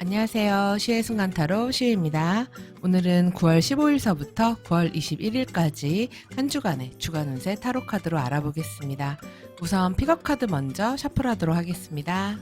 안녕하세요. 시의 순간 타로 시우입니다. 오늘은 9월 15일서부터 9월 21일까지 한 주간의 주간 운세 타로 카드로 알아보겠습니다. 우선 픽업 카드 먼저 셔플하도록 하겠습니다.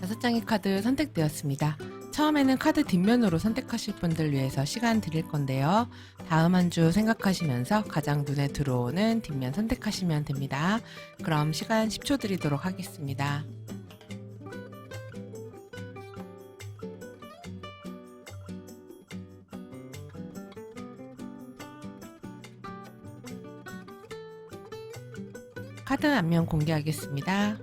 다섯 장의 카드 선택되었습니다. 처음에는 카드 뒷면으로 선택하실 분들 위해서 시간 드릴 건데요. 다음 한 주 생각하시면서 가장 눈에 들어오는 뒷면 선택하시면 됩니다. 그럼 시간 10초 드리도록 하겠습니다. 카드 앞면 공개하겠습니다.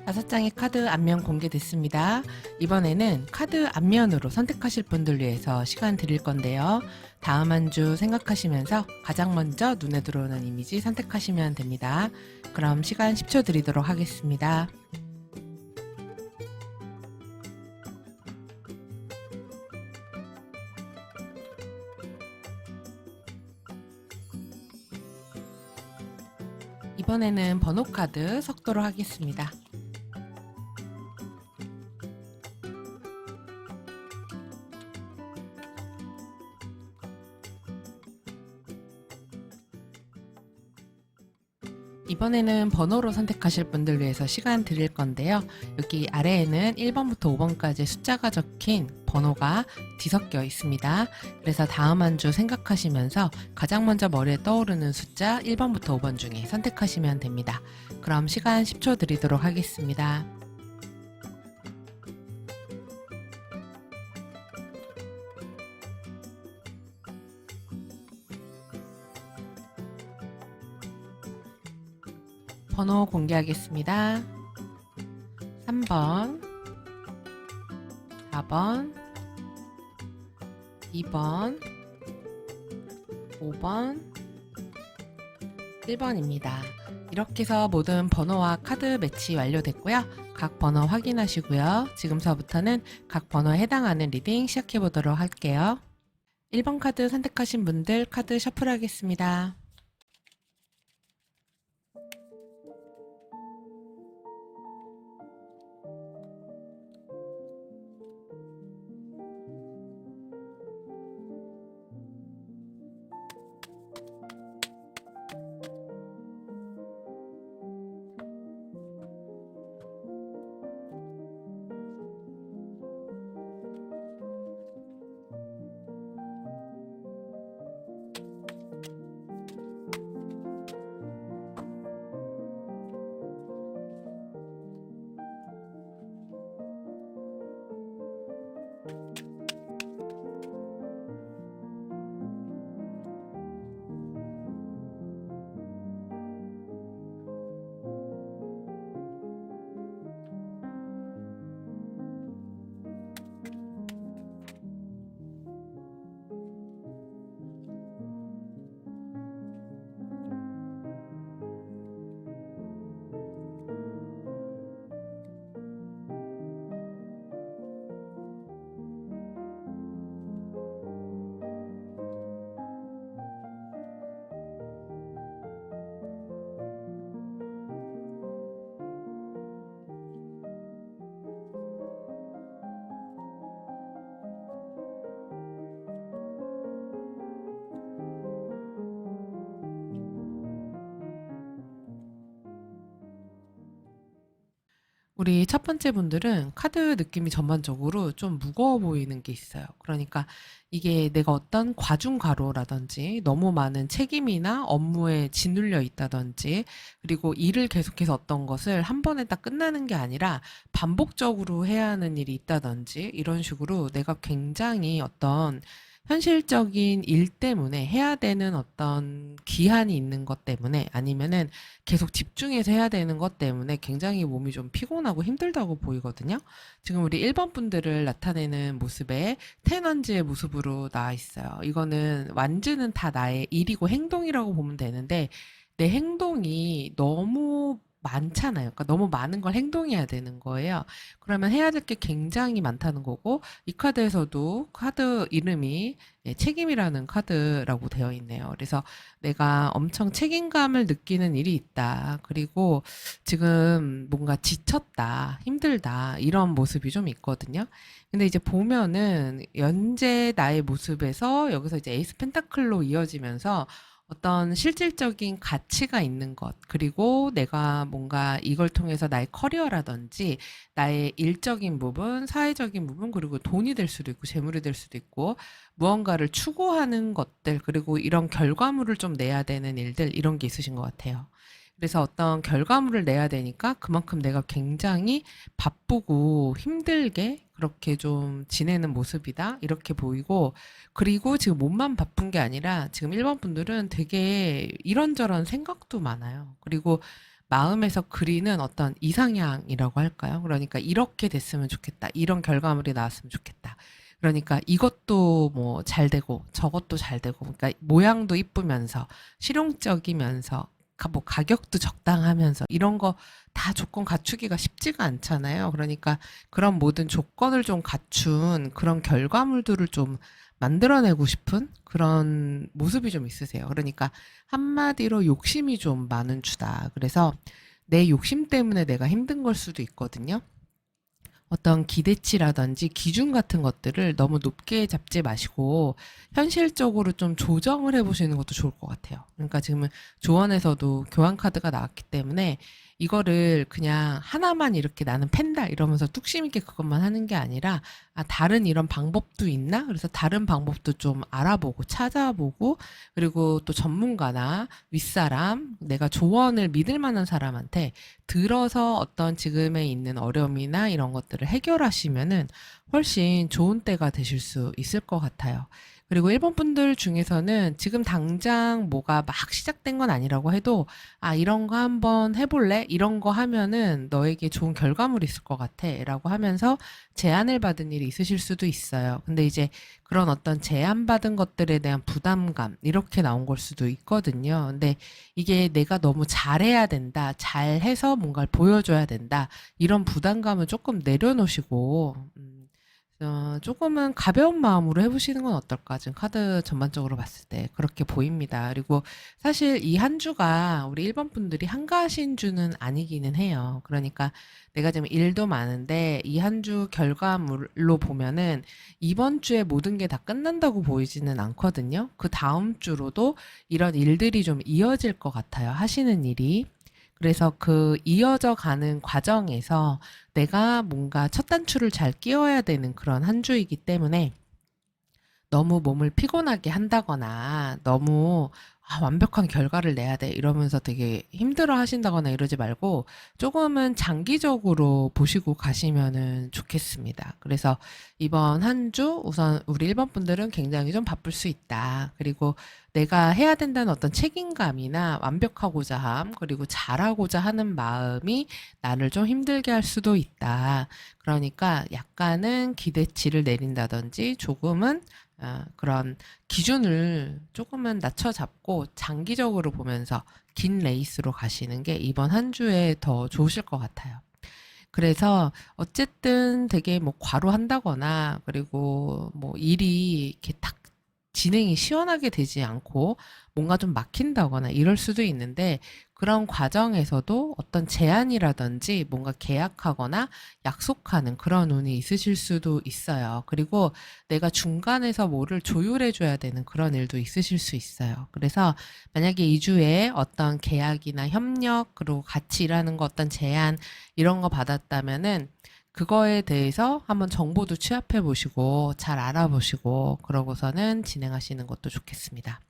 다섯 장의 카드 앞면 공개됐습니다. 이번에는 카드 앞면으로 선택하실 분들 위해서 시간 드릴 건데요. 다음 한 주 생각하시면서 가장 먼저 눈에 들어오는 이미지 선택하시면 됩니다. 그럼 시간 10초 드리도록 하겠습니다. 이번에는 번호 카드 섞도록 하겠습니다. 이번에는 번호로 선택하실 분들 위해서 시간 드릴 건데요. 여기 아래에는 1번부터 5번까지 숫자가 적힌 번호가 뒤섞여 있습니다. 그래서 다음 한 주 생각하시면서 가장 먼저 머리에 떠오르는 숫자 1번부터 5번 중에 선택하시면 됩니다. 그럼 시간 10초 드리도록 하겠습니다. 번호 공개하겠습니다. 3번, 4번, 2번, 5번, 1번입니다. 이렇게 해서 모든 번호와 카드 매치 완료됐고요. 각 번호 확인하시고요. 지금서부터는 각 번호에 해당하는 리딩 시작해 보도록 할게요. 1번 카드 선택하신 분들 카드 셔플하겠습니다. 우리 첫 번째 분들은 카드 느낌이 전반적으로 좀 무거워 보이는 게 있어요. 그러니까 이게 내가 어떤 과중과로라든지 너무 많은 책임이나 업무에 짓눌려 있다든지 그리고 일을 계속해서 어떤 것을 한 번에 딱 끝나는 게 아니라 반복적으로 해야 하는 일이 있다든지 이런 식으로 내가 굉장히 어떤 현실적인 일 때문에 해야 되는 어떤 기한이 있는 것 때문에 아니면은 계속 집중해서 해야 되는 것 때문에 굉장히 몸이 좀 피곤하고 힘들다고 보이거든요. 지금 우리 1번 분들을 나타내는 모습에 텐원지의 모습으로 나와 있어요. 이거는 완주는 다 나의 일이고 행동이라고 보면 되는데 내 행동이 너무 많잖아요. 그러니까 너무 많은 걸 행동해야 되는 거예요. 그러면 해야 될 게 굉장히 많다는 거고 이 카드에서도 카드 이름이 책임이라는 카드라고 되어 있네요. 그래서 내가 엄청 책임감을 느끼는 일이 있다. 그리고 지금 뭔가 지쳤다, 힘들다 이런 모습이 좀 있거든요. 근데 이제 보면은 현재 나의 모습에서 여기서 이제 에이스 펜타클로 이어지면서 어떤 실질적인 가치가 있는 것, 그리고 내가 뭔가 이걸 통해서 나의 커리어라든지 나의 일적인 부분, 사회적인 부분, 그리고 돈이 될 수도 있고 재물이 될 수도 있고 무언가를 추구하는 것들, 그리고 이런 결과물을 좀 내야 되는 일들, 이런 게 있으신 것 같아요. 그래서 어떤 결과물을 내야 되니까 그만큼 내가 굉장히 바쁘고 힘들게 그렇게 좀 지내는 모습이다. 이렇게 보이고, 그리고 지금 몸만 바쁜 게 아니라 지금 1번 분들은 되게 이런저런 생각도 많아요. 그리고 마음에서 그리는 어떤 이상향이라고 할까요? 그러니까 이렇게 됐으면 좋겠다. 이런 결과물이 나왔으면 좋겠다. 그러니까 이것도 뭐 잘 되고 저것도 잘 되고, 그러니까 모양도 이쁘면서 실용적이면서 뭐 가격도 적당하면서 이런 거 다 조건 갖추기가 쉽지가 않잖아요. 그러니까 그런 모든 조건을 좀 갖춘 그런 결과물들을 좀 만들어내고 싶은 그런 모습이 좀 있으세요. 그러니까 한마디로 욕심이 좀 많은 주다. 그래서 내 욕심 때문에 내가 힘든 걸 수도 있거든요. 어떤 기대치라든지 기준 같은 것들을 너무 높게 잡지 마시고 현실적으로 좀 조정을 해보시는 것도 좋을 것 같아요. 그러니까 지금은 조언에서도 교환 카드가 나왔기 때문에 이거를 그냥 하나만 이렇게 나는 팬다 이러면서 뚝심 있게 그것만 하는 게 아니라 아, 다른 이런 방법도 있나? 그래서 다른 방법도 좀 알아보고 찾아보고, 그리고 또 전문가나 윗사람, 내가 조언을 믿을 만한 사람한테 들어서 어떤 지금에 있는 어려움이나 이런 것들을 해결하시면은 훨씬 좋은 때가 되실 수 있을 것 같아요. 그리고 일본 분들 중에서는 지금 당장 뭐가 막 시작된 건 아니라고 해도 아, 이런 거 한번 해볼래? 이런 거 하면은 너에게 좋은 결과물이 있을 것 같아. 라고 하면서 제안을 받은 일이 있으실 수도 있어요. 근데 이제 그런 어떤 제안받은 것들에 대한 부담감, 이렇게 나온 걸 수도 있거든요. 근데 이게 내가 너무 잘해야 된다, 잘해서 뭔가를 보여줘야 된다, 이런 부담감은 조금 내려놓으시고, 조금은 가벼운 마음으로 해보시는 건 어떨까? 지금 카드 전반적으로 봤을 때 그렇게 보입니다. 그리고 사실 이 한 주가 우리 1번 분들이 한가하신 주는 아니기는 해요. 그러니까 내가 지금 일도 많은데 이 한 주 결과물로 보면은 이번 주에 모든 게 다 끝난다고 보이지는 않거든요. 그 다음 주로도 이런 일들이 좀 이어질 것 같아요. 하시는 일이. 그래서 그 이어져 가는 과정에서 내가 뭔가 첫 단추를 잘 끼워야 되는 그런 한 주이기 때문에 너무 몸을 피곤하게 한다거나 너무 아, 완벽한 결과를 내야 돼 이러면서 되게 힘들어 하신다거나 이러지 말고 조금은 장기적으로 보시고 가시면은 좋겠습니다. 그래서 이번 한 주 우선 우리 1번 분들은 굉장히 좀 바쁠 수 있다. 그리고 내가 해야 된다는 어떤 책임감이나 완벽하고자 함, 그리고 잘하고자 하는 마음이 나를 좀 힘들게 할 수도 있다. 그러니까 약간은 기대치를 내린다든지 조금은 그런 기준을 조금은 낮춰 잡고 장기적으로 보면서 긴 레이스로 가시는 게 이번 한 주에 더 좋으실 것 같아요. 그래서 어쨌든 되게 뭐 과로한다거나 그리고 뭐 일이 이렇게 딱 진행이 시원하게 되지 않고 뭔가 좀 막힌다거나 이럴 수도 있는데 그런 과정에서도 어떤 제안이라든지 뭔가 계약하거나 약속하는 그런 운이 있으실 수도 있어요. 그리고 내가 중간에서 뭐를 조율해 줘야 되는 그런 일도 있으실 수 있어요. 그래서 만약에 이 주에 어떤 계약이나 협력, 그리고 같이 일하는 거 어떤 제안 이런 거 받았다면은 그거에 대해서 한번 정보도 취합해 보시고 잘 알아보시고 그러고서는 진행하시는 것도 좋겠습니다.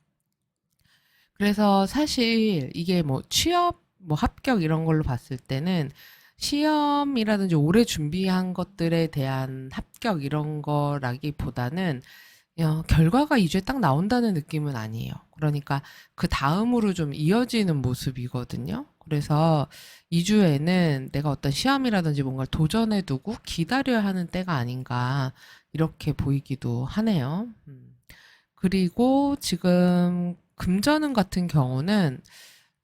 그래서 사실 이게 뭐 취업, 뭐 합격 이런 걸로 봤을 때는 시험이라든지 오래 준비한 것들에 대한 합격 이런 거라기보다는 결과가 2주에 딱 나온다는 느낌은 아니에요. 그러니까 그다음으로 좀 이어지는 모습이거든요. 그래서 2주에는 내가 어떤 시험이라든지 뭔가를 도전해 두고 기다려야 하는 때가 아닌가 이렇게 보이기도 하네요. 그리고 지금 금전운 같은 경우는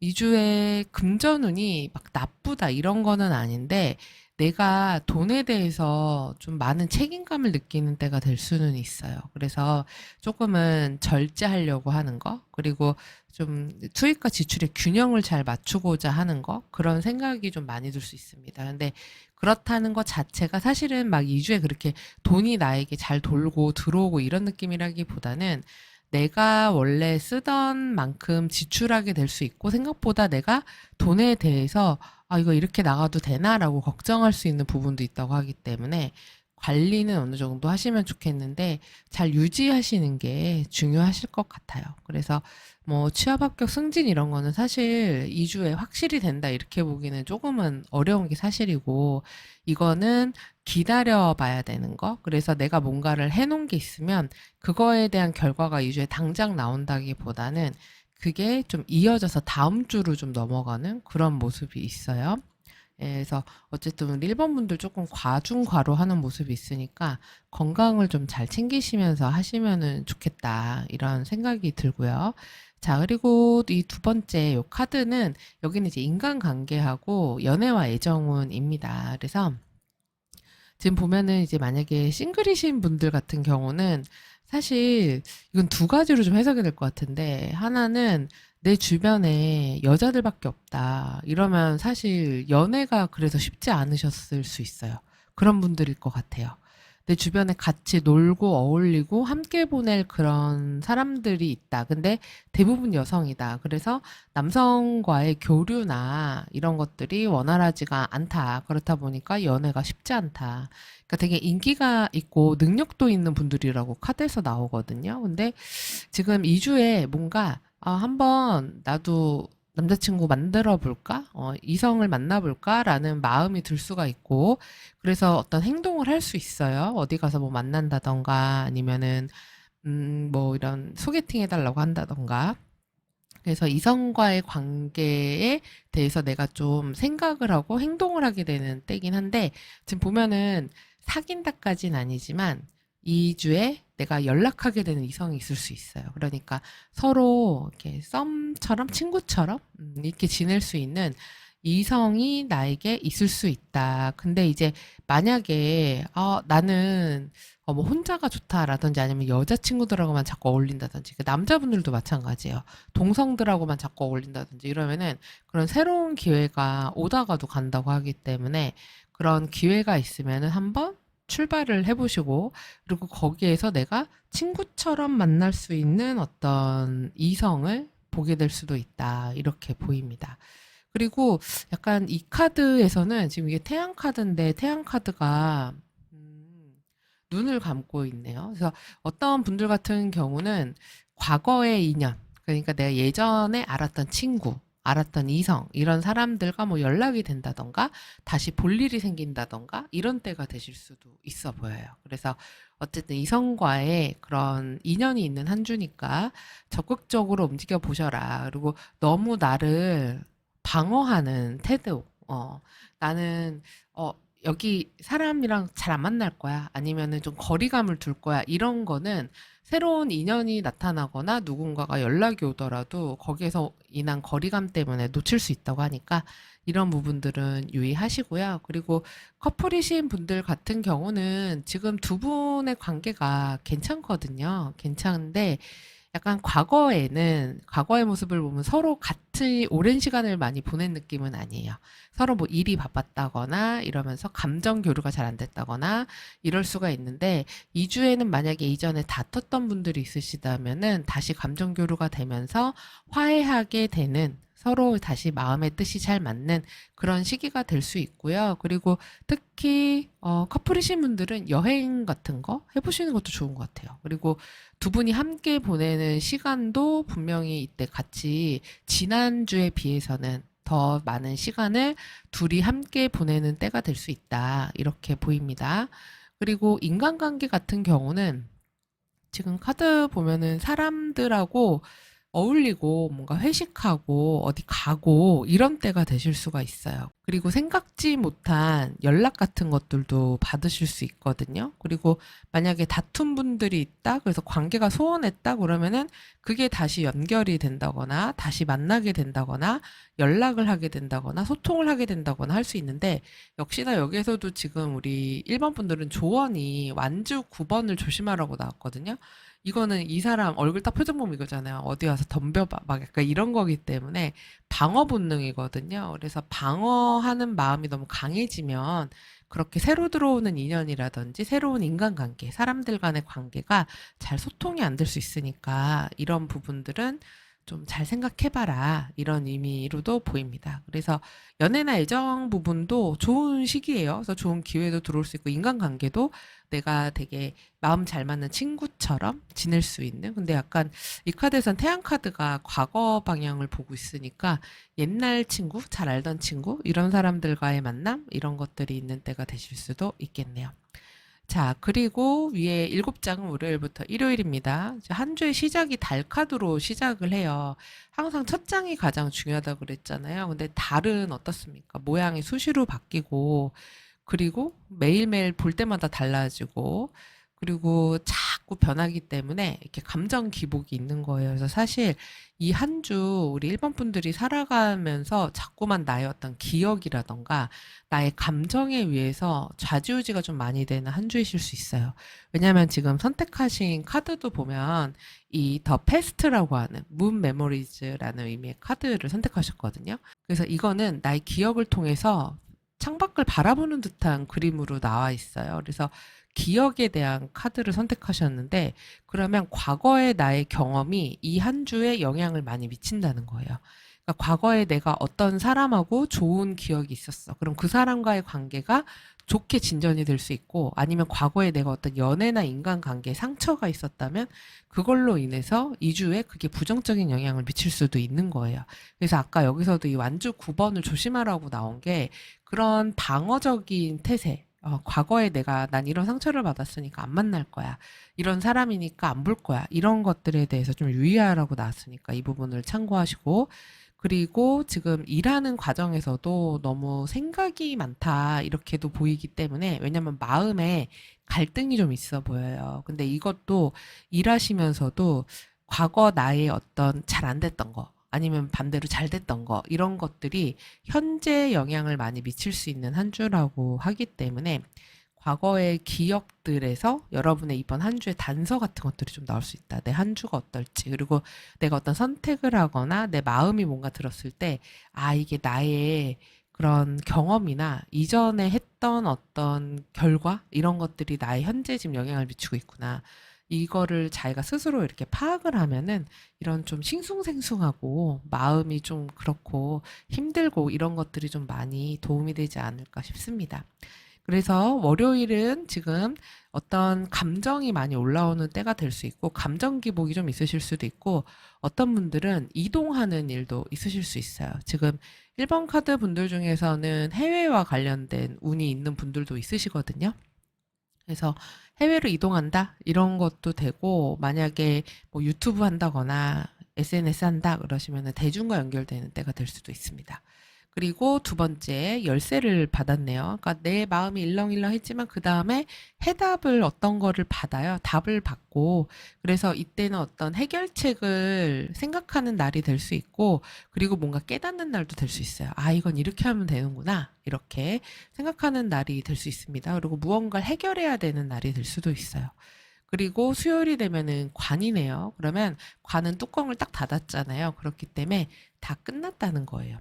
2주에 금전운이 막 나쁘다 이런 거는 아닌데 내가 돈에 대해서 좀 많은 책임감을 느끼는 때가 될 수는 있어요. 그래서 조금은 절제하려고 하는 거, 그리고 좀 수입과 지출의 균형을 잘 맞추고자 하는 거, 그런 생각이 좀 많이 들 수 있습니다. 근데 그렇다는 것 자체가 사실은 막 2주에 그렇게 돈이 나에게 잘 돌고 들어오고 이런 느낌이라기보다는 내가 원래 쓰던 만큼 지출하게 될 수 있고, 생각보다 내가 돈에 대해서 이거 이렇게 나가도 되나라고 걱정할 수 있는 부분도 있다고 하기 때문에 관리는 어느 정도 하시면 좋겠는데 잘 유지하시는 게 중요하실 것 같아요. 그래서 뭐 취업 합격 승진 이런 거는 사실 2주에 확실히 된다 이렇게 보기는 조금은 어려운 게 사실이고, 이거는 기다려 봐야 되는 거. 그래서 내가 뭔가를 해놓은 게 있으면 그거에 대한 결과가 2주에 당장 나온다기보다는 그게 좀 이어져서 다음 주로 좀 넘어가는 그런 모습이 있어요. 예, 그래서 어쨌든 우리 일본 분들 조금 과중과로하는 모습이 있으니까 건강을 좀 잘 챙기시면서 하시면은 좋겠다 이런 생각이 들고요. 자, 그리고 이 두 번째 요 카드는 여기는 이제 인간관계하고 연애와 애정운입니다. 그래서 지금 보면은 이제 만약에 싱글이신 분들 같은 경우는 사실 이건 두 가지로 좀 해석이 될 것 같은데, 하나는 내 주변에 여자들밖에 없다. 이러면 사실 연애가 그래서 쉽지 않으셨을 수 있어요. 그런 분들일 것 같아요. 내 주변에 같이 놀고 어울리고 함께 보낼 그런 사람들이 있다. 근데 대부분 여성이다. 그래서 남성과의 교류나 이런 것들이 원활하지가 않다. 그렇다 보니까 연애가 쉽지 않다. 그러니까 되게 인기가 있고 능력도 있는 분들이라고 카드에서 나오거든요. 근데 지금 2주에 뭔가 한번 나도 남자친구 만들어 볼까? 이성을 만나볼까? 라는 마음이 들 수가 있고, 그래서 어떤 행동을 할 수 있어요. 어디 가서 뭐 만난다던가, 아니면은, 뭐 이런 소개팅 해달라고 한다던가. 그래서 이성과의 관계에 대해서 내가 좀 생각을 하고 행동을 하게 되는 때긴 한데, 지금 보면은 사귄다까진 아니지만 2주에 내가 연락하게 되는 이성이 있을 수 있어요. 그러니까 서로 이렇게 썸처럼 친구처럼 이렇게 지낼 수 있는 이성이 나에게 있을 수 있다. 근데 이제 만약에 나는 뭐 혼자가 좋다라든지 아니면 여자친구들하고만 자꾸 어울린다든지, 그 남자분들도 마찬가지예요. 동성들하고만 자꾸 어울린다든지 이러면은 그런 새로운 기회가 오다가도 간다고 하기 때문에, 그런 기회가 있으면은 한번 출발을 해보시고, 그리고 거기에서 내가 친구처럼 만날 수 있는 어떤 이성을 보게 될 수도 있다. 이렇게 보입니다. 그리고 약간 이 카드에서는 지금 이게 태양 카드인데 태양 카드가 눈을 감고 있네요. 그래서 어떤 분들 같은 경우는 과거의 인연, 그러니까 내가 예전에 알았던 친구, 알았던 이성, 이런 사람들과 뭐 연락이 된다던가, 다시 볼 일이 생긴다던가, 이런 때가 되실 수도 있어 보여요. 그래서 어쨌든 이성과의 그런 인연이 있는 한 주니까 적극적으로 움직여 보셔라. 그리고 너무 나를 방어하는 태도, 나는, 여기 사람이랑 잘 안 만날 거야. 아니면은 좀 거리감을 둘 거야. 이런 거는 새로운 인연이 나타나거나 누군가가 연락이 오더라도 거기에서 인한 거리감 때문에 놓칠 수 있다고 하니까 이런 부분들은 유의하시고요. 그리고 커플이신 분들 같은 경우는 지금 두 분의 관계가 괜찮거든요. 괜찮은데 약간 과거의 모습을 보면 서로 같이 오랜 시간을 많이 보낸 느낌은 아니에요. 서로 뭐 일이 바빴다거나 이러면서 감정 교류가 잘 안 됐다거나 이럴 수가 있는데, 2주에는 만약에 이전에 다퉜던 분들이 있으시다면은 다시 감정 교류가 되면서 화해하게 되는, 서로 다시 마음의 뜻이 잘 맞는 그런 시기가 될 수 있고요. 그리고 특히 커플이신 분들은 여행 같은 거 해보시는 것도 좋은 것 같아요. 그리고 두 분이 함께 보내는 시간도 분명히 이때 같이 지난주에 비해서는 더 많은 시간을 둘이 함께 보내는 때가 될 수 있다. 이렇게 보입니다. 그리고 인간관계 같은 경우는 지금 카드 보면은 사람들하고 어울리고 뭔가 회식하고 어디 가고 이런 때가 되실 수가 있어요. 그리고 생각지 못한 연락 같은 것들도 받으실 수 있거든요. 그리고 만약에 다툰 분들이 있다, 그래서 관계가 소원했다 그러면은 그게 다시 연결이 된다거나 다시 만나게 된다거나 연락을 하게 된다거나 소통을 하게 된다거나 할 수 있는데, 역시나 여기에서도 지금 우리 1번 분들은 조언이 완주 9번을 조심하라고 나왔거든요. 이거는 이 사람 얼굴 딱 표정 보면 이거잖아요. 어디 와서 덤벼봐. 막 약간 이런 거기 때문에 방어 본능이거든요. 그래서 방어하는 마음이 너무 강해지면 그렇게 새로 들어오는 인연이라든지 새로운 인간관계, 사람들 간의 관계가 잘 소통이 안 될 수 있으니까 이런 부분들은 좀 잘 생각해봐라. 이런 의미로도 보입니다. 그래서 연애나 애정 부분도 좋은 시기예요. 그래서 좋은 기회도 들어올 수 있고, 인간관계도 내가 되게 마음 잘 맞는 친구처럼 지낼 수 있는. 근데 약간 이 카드에선 태양 카드가 과거 방향을 보고 있으니까 옛날 친구, 잘 알던 친구, 이런 사람들과의 만남, 이런 것들이 있는 때가 되실 수도 있겠네요. 자, 그리고 위에 7장은 월요일부터 일요일입니다. 이제 한 주의 시작이 달 카드로 시작을 해요. 항상 첫 장이 가장 중요하다고 그랬잖아요. 근데 달은 어떻습니까? 모양이 수시로 바뀌고, 그리고 매일매일 볼 때마다 달라지고, 그리고 자꾸 변하기 때문에 이렇게 감정 기복이 있는 거예요. 그래서 사실 이 한 주 우리 1번 분들이 살아가면서 자꾸만 나의 어떤 기억이라던가 나의 감정에 의해서 좌지우지가 좀 많이 되는 한 주이실 수 있어요. 왜냐하면 지금 선택하신 카드도 보면 이 더 패스트라고 하는 문 메모리즈라는 의미의 카드를 선택하셨거든요. 그래서 이거는 나의 기억을 통해서 창밖을 바라보는 듯한 그림으로 나와 있어요. 그래서 기억에 대한 카드를 선택하셨는데, 그러면 과거의 나의 경험이 이 한 주에 영향을 많이 미친다는 거예요. 그러니까 과거에 내가 어떤 사람하고 좋은 기억이 있었어. 그럼 그 사람과의 관계가 좋게 진전이 될 수 있고, 아니면 과거에 내가 어떤 연애나 인간관계에 상처가 있었다면 그걸로 인해서 이 주에 그게 부정적인 영향을 미칠 수도 있는 거예요. 그래서 아까 여기서도 이 완주 9번을 조심하라고 나온 게 그런 방어적인 태세, 과거에 난 이런 상처를 받았으니까 안 만날 거야. 이런 사람이니까 안 볼 거야. 이런 것들에 대해서 좀 유의하라고 나왔으니까 이 부분을 참고하시고, 그리고 지금 일하는 과정에서도 너무 생각이 많다 이렇게도 보이기 때문에, 왜냐면 마음에 갈등이 좀 있어 보여요. 근데 이것도 일하시면서도 과거 나의 어떤 잘 안 됐던 거, 아니면 반대로 잘 됐던 거, 이런 것들이 현재 영향을 많이 미칠 수 있는 한 주라고 하기 때문에 과거의 기억들에서 여러분의 이번 한 주의 단서 같은 것들이 좀 나올 수 있다. 내 한 주가 어떨지, 그리고 내가 어떤 선택을 하거나 내 마음이 뭔가 들었을 때, 아, 이게 나의 그런 경험이나 이전에 했던 어떤 결과, 이런 것들이 나의 현재 지금 영향을 미치고 있구나. 이거를 자기가 스스로 이렇게 파악을 하면은 이런 좀 싱숭생숭하고 마음이 좀 그렇고 힘들고 이런 것들이 좀 많이 도움이 되지 않을까 싶습니다. 그래서 월요일은 지금 어떤 감정이 많이 올라오는 때가 될 수 있고, 감정 기복이 좀 있으실 수도 있고, 어떤 분들은 이동하는 일도 있으실 수 있어요. 지금 1번 카드 분들 중에서는 해외와 관련된 운이 있는 분들도 있으시거든요. 그래서 해외로 이동한다 이런 것도 되고, 만약에 뭐 유튜브 한다거나 SNS 한다 그러시면 대중과 연결되는 때가 될 수도 있습니다. 그리고 두 번째, 열쇠를 받았네요. 그러니까 내 마음이 일렁일렁했지만 그 다음에 해답을 어떤 거를 받아요. 답을 받고, 그래서 이때는 어떤 해결책을 생각하는 날이 될 수 있고, 그리고 뭔가 깨닫는 날도 될 수 있어요. 아, 이건 이렇게 하면 되는구나. 이렇게 생각하는 날이 될 수 있습니다. 그리고 무언가를 해결해야 되는 날이 될 수도 있어요. 그리고 수요일이 되면은 관이네요. 그러면 관은 뚜껑을 딱 닫았잖아요. 그렇기 때문에 다 끝났다는 거예요.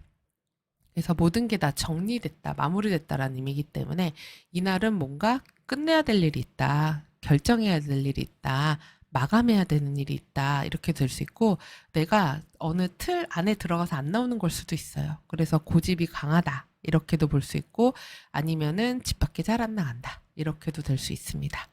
그래서 모든 게 다 정리됐다, 마무리됐다라는 의미이기 때문에 이날은 뭔가 끝내야 될 일이 있다, 결정해야 될 일이 있다, 마감해야 되는 일이 있다, 이렇게 될 수 있고, 내가 어느 틀 안에 들어가서 안 나오는 걸 수도 있어요. 그래서 고집이 강하다, 이렇게도 볼 수 있고, 아니면은 집 밖에 잘 안 나간다, 이렇게도 될 수 있습니다.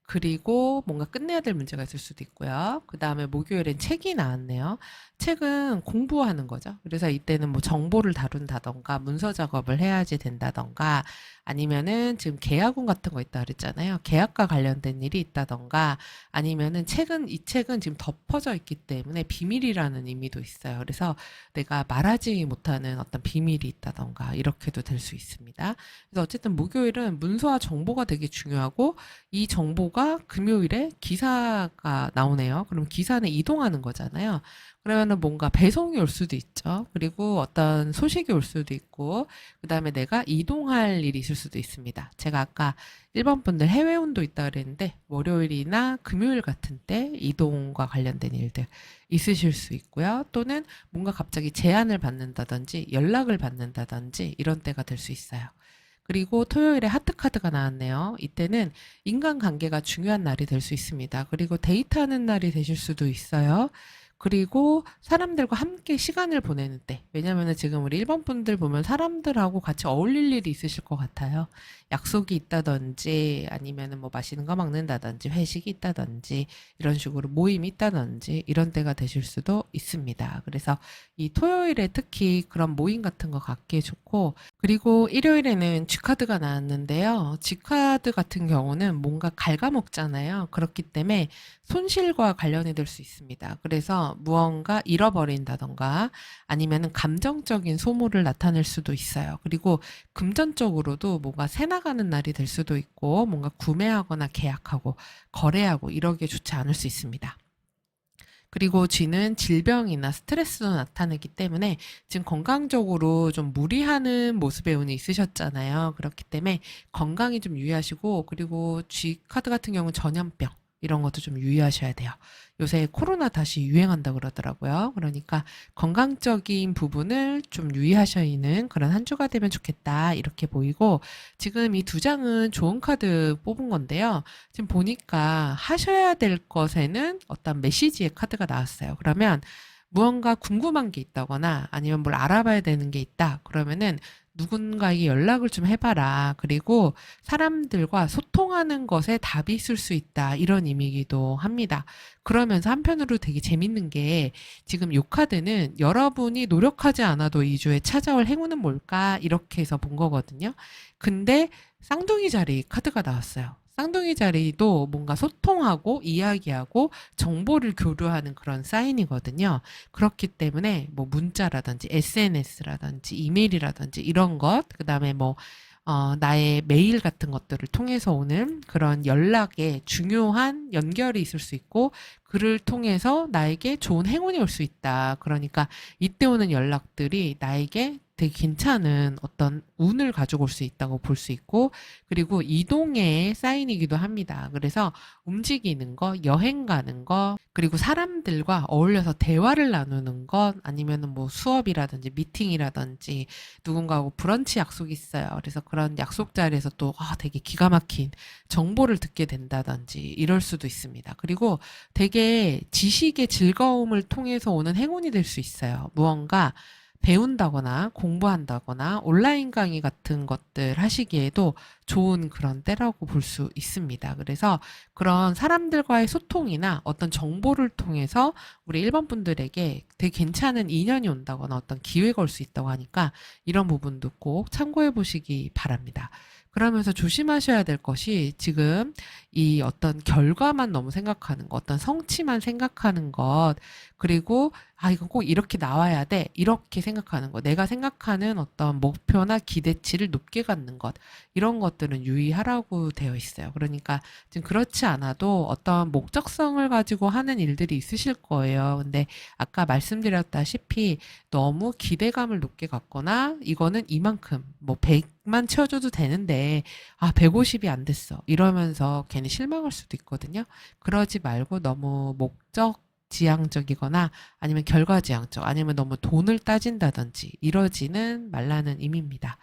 그리고 뭔가 끝내야 될 문제가 있을 수도 있고요. 그 다음에 목요일엔 책이 나왔네요. 책은 공부하는 거죠. 그래서 이때는 뭐 정보를 다룬다던가 문서 작업을 해야지 된다던가, 아니면은 지금 계약운 같은 거 있다 그랬잖아요. 계약과 관련된 일이 있다던가 아니면은 이 책은 지금 덮어져 있기 때문에 비밀이라는 의미도 있어요. 그래서 내가 말하지 못하는 어떤 비밀이 있다던가 이렇게도 될 수 있습니다. 그래서 어쨌든 목요일은 문서와 정보가 되게 중요하고 이 정보가 금요일에 기사가 나오네요. 그럼 기사는 이동하는 거잖아요. 그러면은 뭔가 배송이 올 수도 있죠. 그리고 어떤 소식이 올 수도 있고, 그 다음에 내가 이동할 일이 있을 수도 있습니다. 제가 아까 1번 분들 해외운도 있다 그랬는데, 월요일이나 금요일 같은 때 이동과 관련된 일들 있으실 수 있고요. 또는 뭔가 갑자기 제안을 받는다든지, 연락을 받는다든지, 이런 때가 될 수 있어요. 그리고 토요일에 하트카드가 나왔네요. 이때는 인간관계가 중요한 날이 될 수 있습니다. 그리고 데이트하는 날이 되실 수도 있어요. 그리고 사람들과 함께 시간을 보내는 때. 왜냐면은 지금 우리 1번 분들 보면 사람들하고 같이 어울릴 일이 있으실 것 같아요. 약속이 있다든지 아니면은 뭐 맛있는 거 먹는다든지 회식이 있다든지 이런 식으로 모임이 있다든지 이런 때가 되실 수도 있습니다. 그래서 이 토요일에 특히 그런 모임 같은 거 갖기 좋고 그리고 일요일에는 G카드가 나왔는데요. G카드 같은 경우는 뭔가 갉아먹잖아요. 그렇기 때문에 손실과 관련이 될 수 있습니다. 그래서 무언가 잃어버린다던가 아니면은 감정적인 소모를 나타낼 수도 있어요. 그리고 금전적으로도 뭔가 새 나가는 날이 될 수도 있고 뭔가 구매하거나 계약하고 거래하고 이러기에 좋지 않을 수 있습니다. 그리고 G는 질병이나 스트레스도 나타내기 때문에 지금 건강적으로 좀 무리하는 모습의 운이 있으셨잖아요. 그렇기 때문에 건강이 좀 유의하시고 그리고 G 카드 같은 경우는 전염병 이런 것도 좀 유의하셔야 돼요. 요새 코로나 다시 유행한다 그러더라고요. 그러니까 건강적인 부분을 좀 유의하시는 그런 한 주가 되면 좋겠다 이렇게 보이고 지금 이 두 장은 좋은 카드 뽑은 건데요. 지금 보니까 하셔야 될 것에는 어떤 메시지의 카드가 나왔어요. 그러면 무언가 궁금한 게 있다거나 아니면 뭘 알아봐야 되는 게 있다. 그러면은 누군가에게 연락을 좀 해봐라. 그리고 사람들과 소통하는 것에 답이 있을 수 있다. 이런 의미이기도 합니다. 그러면서 한편으로 되게 재밌는 게 지금 요 카드는 여러분이 노력하지 않아도 이 주에 찾아올 행운은 뭘까? 이렇게 해서 본 거거든요. 근데 쌍둥이 자리 카드가 나왔어요. 쌍둥이 자리도 뭔가 소통하고 이야기하고 정보를 교류하는 그런 사인이거든요. 그렇기 때문에 뭐 문자라든지 SNS라든지 이메일이라든지 이런 것, 그 다음에 뭐 나의 메일 같은 것들을 통해서 오는 그런 연락에 중요한 연결이 있을 수 있고, 그를 통해서 나에게 좋은 행운이 올 수 있다. 그러니까 이때 오는 연락들이 나에게 되게 괜찮은 어떤 운을 가지고 올 수 있다고 볼 수 있고, 그리고 이동의 사인이기도 합니다. 그래서 움직이는 거, 여행 가는 거, 그리고 사람들과 어울려서 대화를 나누는 것, 아니면은 뭐 수업이라든지 미팅이라든지 누군가하고 브런치 약속이 있어요. 그래서 그런 약속 자리에서 또 되게 기가 막힌 정보를 듣게 된다든지 이럴 수도 있습니다. 그리고 되게 지식의 즐거움을 통해서 오는 행운이 될 수 있어요. 무언가 배운다거나 공부한다거나 온라인 강의 같은 것들 하시기에도 좋은 그런 때라고 볼 수 있습니다. 그래서 그런 사람들과의 소통이나 어떤 정보를 통해서 우리 1번 분들에게 되게 괜찮은 인연이 온다거나 어떤 기회가 올 수 있다고 하니까 이런 부분도 꼭 참고해 보시기 바랍니다. 그러면서 조심하셔야 될 것이 지금 이 어떤 결과만 너무 생각하는 것, 어떤 성취만 생각하는 것, 그리고 이건 꼭 이렇게 나와야 돼. 이렇게 생각하는 것. 내가 생각하는 어떤 목표나 기대치를 높게 갖는 것. 이런 것들은 유의하라고 되어 있어요. 그러니까 지금 그렇지 않아도 어떤 목적성을 가지고 하는 일들이 있으실 거예요. 근데 아까 말씀드렸다시피 너무 기대감을 높게 갖거나 이거는 이만큼 뭐 100만 채워줘도 되는데 150이 안 됐어. 이러면서 괜히 실망할 수도 있거든요. 그러지 말고 너무 목적 지향적이거나 아니면 결과지향적 아니면 너무 돈을 따진다든지 이러지는 말라는 의미입니다.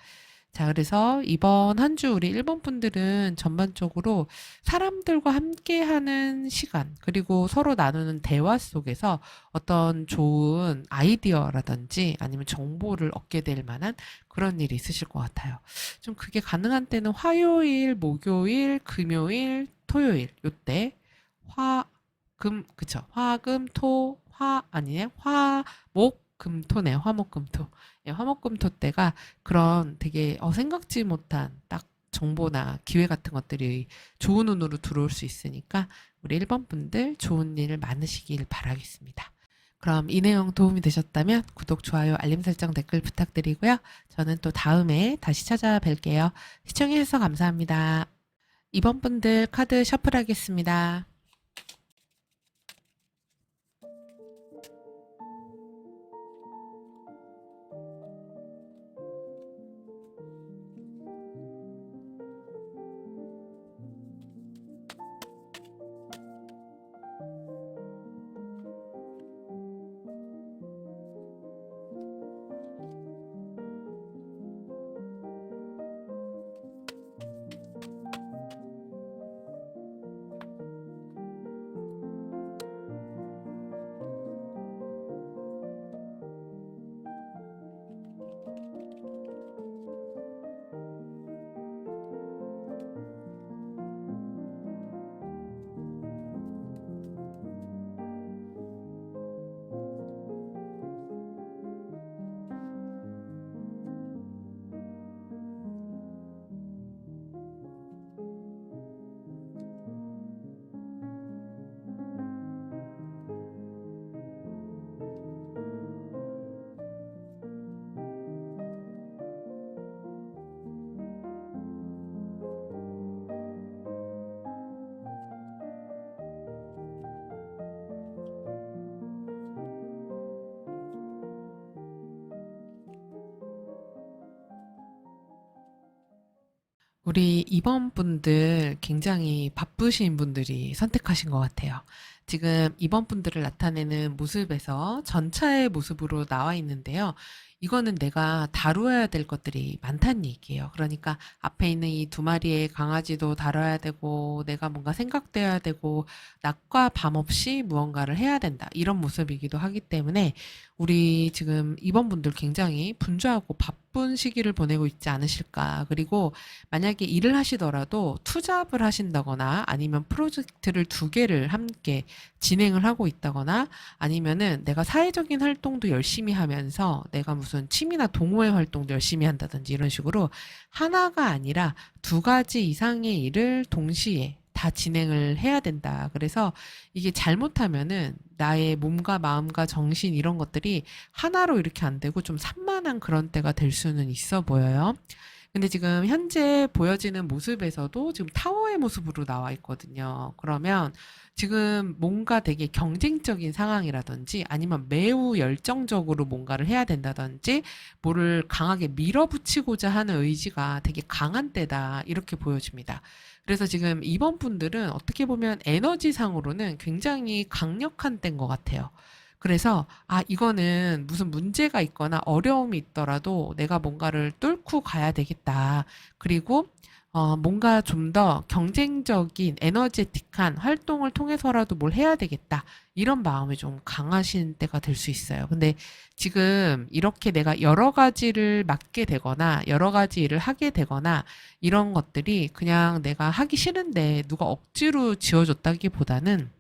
자, 그래서 이번 한 주 우리 1번 분들은 전반적으로 사람들과 함께하는 시간, 그리고 서로 나누는 대화 속에서 어떤 좋은 아이디어라든지 아니면 정보를 얻게 될 만한 그런 일이 있으실 것 같아요. 좀 그게 가능한 때는 화요일, 목요일, 금요일, 토요일, 요때 그쵸. 아니네. 화목금토네. 화목금토. 예, 화목금토 때가 그런 되게 생각지 못한 딱 정보나 기회 같은 것들이 좋은 운으로 들어올 수 있으니까 우리 1번 분들 좋은 일 많으시길 바라겠습니다. 그럼 이 내용 도움이 되셨다면 구독, 좋아요, 알림 설정, 댓글 부탁드리고요. 저는 또 다음에 다시 찾아뵐게요. 시청해주셔서 감사합니다. 2번 분들 카드 셔플하겠습니다. 우리 2번 분들 굉장히 바쁘신 분들이 선택하신 것 같아요. 지금 2번 분들을 나타내는 모습에서 전차의 모습으로 나와 있는데요. 이거는 내가 다루어야 될 것들이 많다는 얘기예요. 그러니까 앞에 있는 이 2마리의 강아지도 다뤄야 되고, 내가 뭔가 생각돼야 되고, 낮과 밤 없이 무언가를 해야 된다. 이런 모습이기도 하기 때문에 우리 지금 2번 분들 굉장히 분주하고 바쁜 시기를 보내고 있지 않으실까. 그리고 만약에 일을 하시더라도 투잡을 하신다거나 아니면 프로젝트를 2개를 함께 진행을 하고 있다거나 아니면은 내가 사회적인 활동도 열심히 하면서 내가 무슨 취미나 동호회 활동도 열심히 한다든지 이런 식으로 하나가 아니라 2가지 이상의 일을 동시에 다 진행을 해야 된다. 그래서 이게 잘못하면은 나의 몸과 마음과 정신 이런 것들이 하나로 이렇게 안 되고 좀 산만한 그런 때가 될 수는 있어 보여요. 근데 지금 현재 보여지는 모습에서도 지금 타워의 모습으로 나와 있거든요. 그러면 지금 뭔가 되게 경쟁적인 상황이라든지 아니면 매우 열정적으로 뭔가를 해야 된다든지 뭐를 강하게 밀어붙이고자 하는 의지가 되게 강한 때다. 이렇게 보여집니다. 그래서 지금 2번 분들은 어떻게 보면 에너지상으로는 굉장히 강력한 때인 것 같아요. 그래서 이거는 무슨 문제가 있거나 어려움이 있더라도 내가 뭔가를 뚫고 가야 되겠다. 그리고 뭔가 좀 더 경쟁적인 에너제틱한 활동을 통해서라도 뭘 해야 되겠다. 이런 마음이 좀 강하신 때가 될 수 있어요. 근데 지금 이렇게 내가 여러 가지를 맡게 되거나 여러 가지 일을 하게 되거나 이런 것들이 그냥 내가 하기 싫은데 누가 억지로 지어줬다기보다는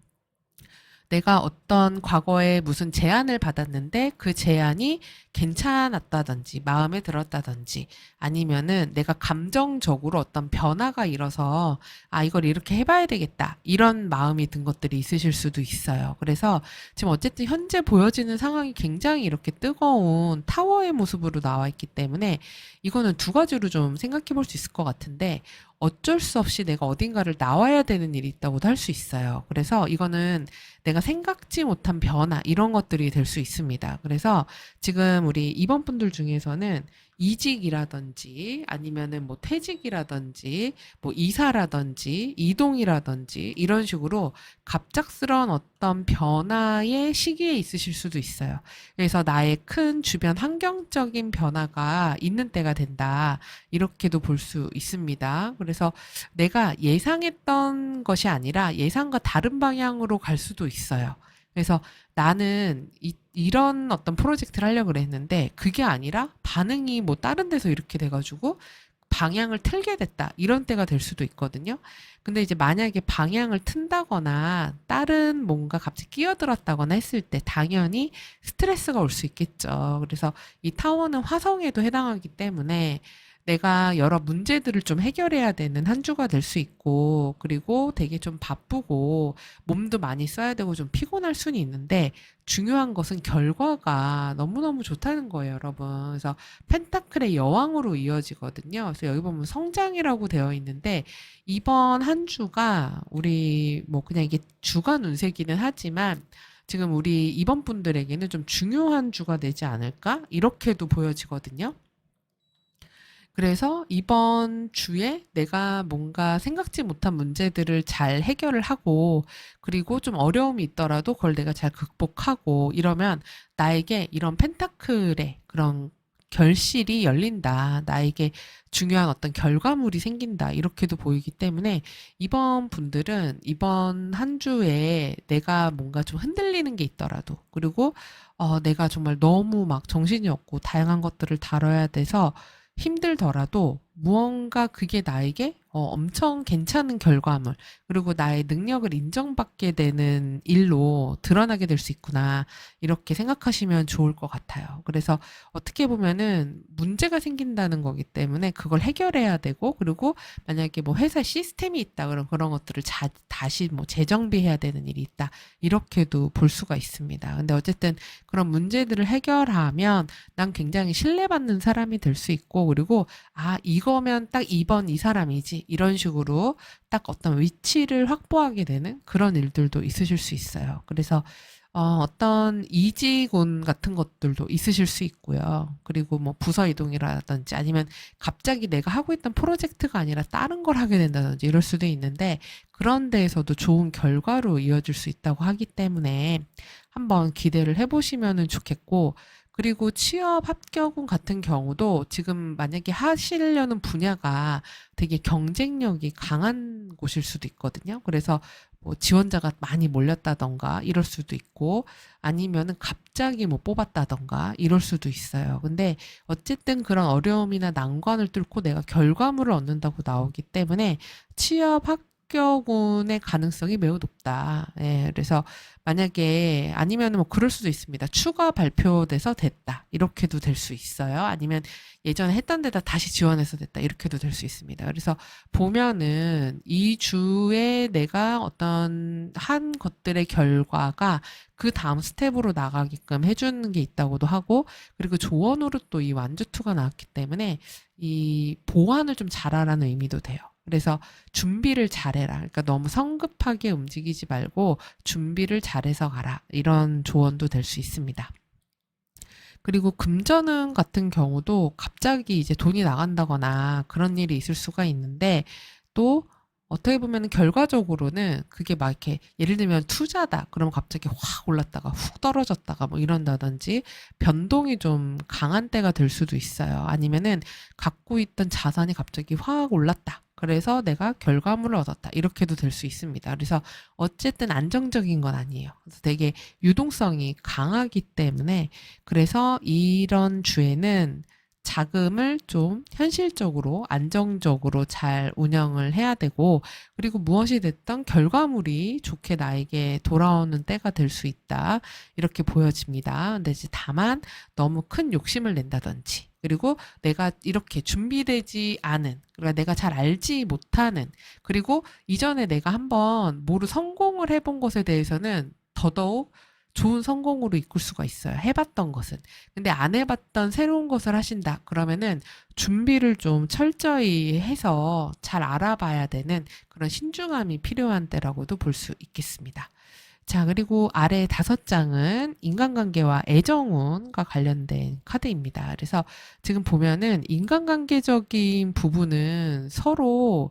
내가 어떤 과거에 무슨 제안을 받았는데 그 제안이 괜찮았다든지 마음에 들었다든지 아니면은 내가 감정적으로 어떤 변화가 일어서 이걸 이렇게 해봐야 되겠다 이런 마음이 든 것들이 있으실 수도 있어요. 그래서 지금 어쨌든 현재 보여지는 상황이 굉장히 이렇게 뜨거운 타워의 모습으로 나와 있기 때문에 이거는 2가지로 좀 생각해 볼 수 있을 것 같은데 어쩔 수 없이 내가 어딘가를 나와야 되는 일이 있다고도 할 수 있어요. 그래서 이거는 내가 생각지 못한 변화 이런 것들이 될 수 있습니다. 그래서 지금 우리 2번 분들 중에서는 이직이라든지 아니면은 뭐 퇴직이라든지 뭐 이사라든지 이동이라든지 이런 식으로 갑작스러운 어떤 변화의 시기에 있으실 수도 있어요. 그래서 나의 큰 주변 환경적인 변화가 있는 때가 된다. 이렇게도 볼 수 있습니다. 그래서 내가 예상했던 것이 아니라 예상과 다른 방향으로 갈 수도 있어요. 그래서 나는 이런 어떤 프로젝트를 하려고 그랬는데 그게 아니라 반응이 뭐 다른 데서 이렇게 돼가지고 방향을 틀게 됐다. 이런 때가 될 수도 있거든요. 근데 이제 만약에 방향을 튼다거나 다른 뭔가 갑자기 끼어들었다거나 했을 때 당연히 스트레스가 올 수 있겠죠. 그래서 이 타워는 화성에도 해당하기 때문에 내가 여러 문제들을 좀 해결해야 되는 한 주가 될 수 있고, 그리고 되게 좀 바쁘고, 몸도 많이 써야 되고 좀 피곤할 수는 있는데, 중요한 것은 결과가 너무너무 좋다는 거예요, 여러분. 그래서 펜타클의 여왕으로 이어지거든요. 그래서 여기 보면 성장이라고 되어 있는데, 이번 한 주가 우리 뭐 그냥 이게 주간 운세기는 하지만, 지금 우리 이번 분들에게는 좀 중요한 주가 되지 않을까? 이렇게도 보여지거든요. 그래서 이번 주에 내가 뭔가 생각지 못한 문제들을 잘 해결을 하고, 그리고 좀 어려움이 있더라도 그걸 내가 잘 극복하고 이러면 나에게 이런 펜타클의 그런 결실이 열린다. 나에게 중요한 어떤 결과물이 생긴다. 이렇게도 보이기 때문에 이번 분들은 이번 한 주에 내가 뭔가 좀 흔들리는 게 있더라도, 그리고 내가 정말 너무 막 정신이 없고 다양한 것들을 다뤄야 돼서 힘들더라도 무언가 그게 나에게 엄청 괜찮은 결과물, 그리고 나의 능력을 인정받게 되는 일로 드러나게 될 수 있구나. 이렇게 생각하시면 좋을 것 같아요. 그래서 어떻게 보면은 문제가 생긴다는 거기 때문에 그걸 해결해야 되고, 그리고 만약에 뭐 회사 시스템이 있다 그런 그런 것들을 다시 뭐 재정비해야 되는 일이 있다. 이렇게도 볼 수가 있습니다. 근데 어쨌든 그런 문제들을 해결하면 난 굉장히 신뢰받는 사람이 될 수 있고, 그리고 이거면 딱 이번 이 사람이지. 이런 식으로 딱 어떤 위치를 확보하게 되는 그런 일들도 있으실 수 있어요. 그래서 어떤 이직운 같은 것들도 있으실 수 있고요. 그리고 뭐 부서 이동이라든지 아니면 갑자기 내가 하고 있던 프로젝트가 아니라 다른 걸 하게 된다든지 이럴 수도 있는데, 그런 데에서도 좋은 결과로 이어질 수 있다고 하기 때문에 한번 기대를 해보시면 좋겠고, 그리고 취업 합격운 같은 경우도 지금 만약에 하시려는 분야가 되게 경쟁력이 강한 곳일 수도 있거든요. 그래서 뭐 지원자가 많이 몰렸다던가 이럴 수도 있고, 아니면은 갑자기 뭐 뽑았다던가 이럴 수도 있어요. 근데 어쨌든 그런 어려움이나 난관을 뚫고 내가 결과물을 얻는다고 나오기 때문에 취업 합격운의 가능성이 매우 높다. 예, 그래서 만약에 아니면 뭐 그럴 수도 있습니다. 추가 발표돼서 됐다. 이렇게도 될 수 있어요. 아니면 예전에 했던 데다 다시 지원해서 됐다. 이렇게도 될 수 있습니다. 그래서 보면은 이 주에 내가 어떤 한 것들의 결과가 그 다음 스텝으로 나가게끔 해주는 게 있다고도 하고, 그리고 조언으로 또 이 완주투가 나왔기 때문에 이 보완을 좀 잘하라는 의미도 돼요. 그래서 준비를 잘해라. 그러니까 너무 성급하게 움직이지 말고 준비를 잘해서 가라. 이런 조언도 될 수 있습니다. 그리고 금전운 같은 경우도 갑자기 이제 돈이 나간다거나 그런 일이 있을 수가 있는데, 또 어떻게 보면 결과적으로는 그게 막 이렇게 예를 들면 투자다 그러면 갑자기 확 올랐다가 훅 떨어졌다가 뭐 이런다든지 변동이 좀 강한 때가 될 수도 있어요. 아니면은 갖고 있던 자산이 갑자기 확 올랐다. 그래서 내가 결과물을 얻었다. 이렇게도 될 수 있습니다. 그래서 어쨌든 안정적인 건 아니에요. 그래서 되게 유동성이 강하기 때문에, 그래서 이런 주에는 자금을 좀 현실적으로 안정적으로 잘 운영을 해야 되고, 그리고 무엇이 됐던 결과물이 좋게 나에게 돌아오는 때가 될 수 있다. 이렇게 보여집니다. 근데 이제 다만 너무 큰 욕심을 낸다든지, 그리고 내가 이렇게 준비되지 않은, 그러니까 내가 잘 알지 못하는, 그리고 이전에 내가 한번 뭐를 성공을 해본 것에 대해서는 더더욱 좋은 성공으로 이끌 수가 있어요. 해봤던 것은. 근데 안 해봤던 새로운 것을 하신다. 그러면은 준비를 좀 철저히 해서 잘 알아봐야 되는 그런 신중함이 필요한 때라고도 볼 수 있겠습니다. 자, 그리고 아래 5장은 인간관계와 애정운과 관련된 카드입니다. 그래서 지금 보면은 인간관계적인 부분은 서로,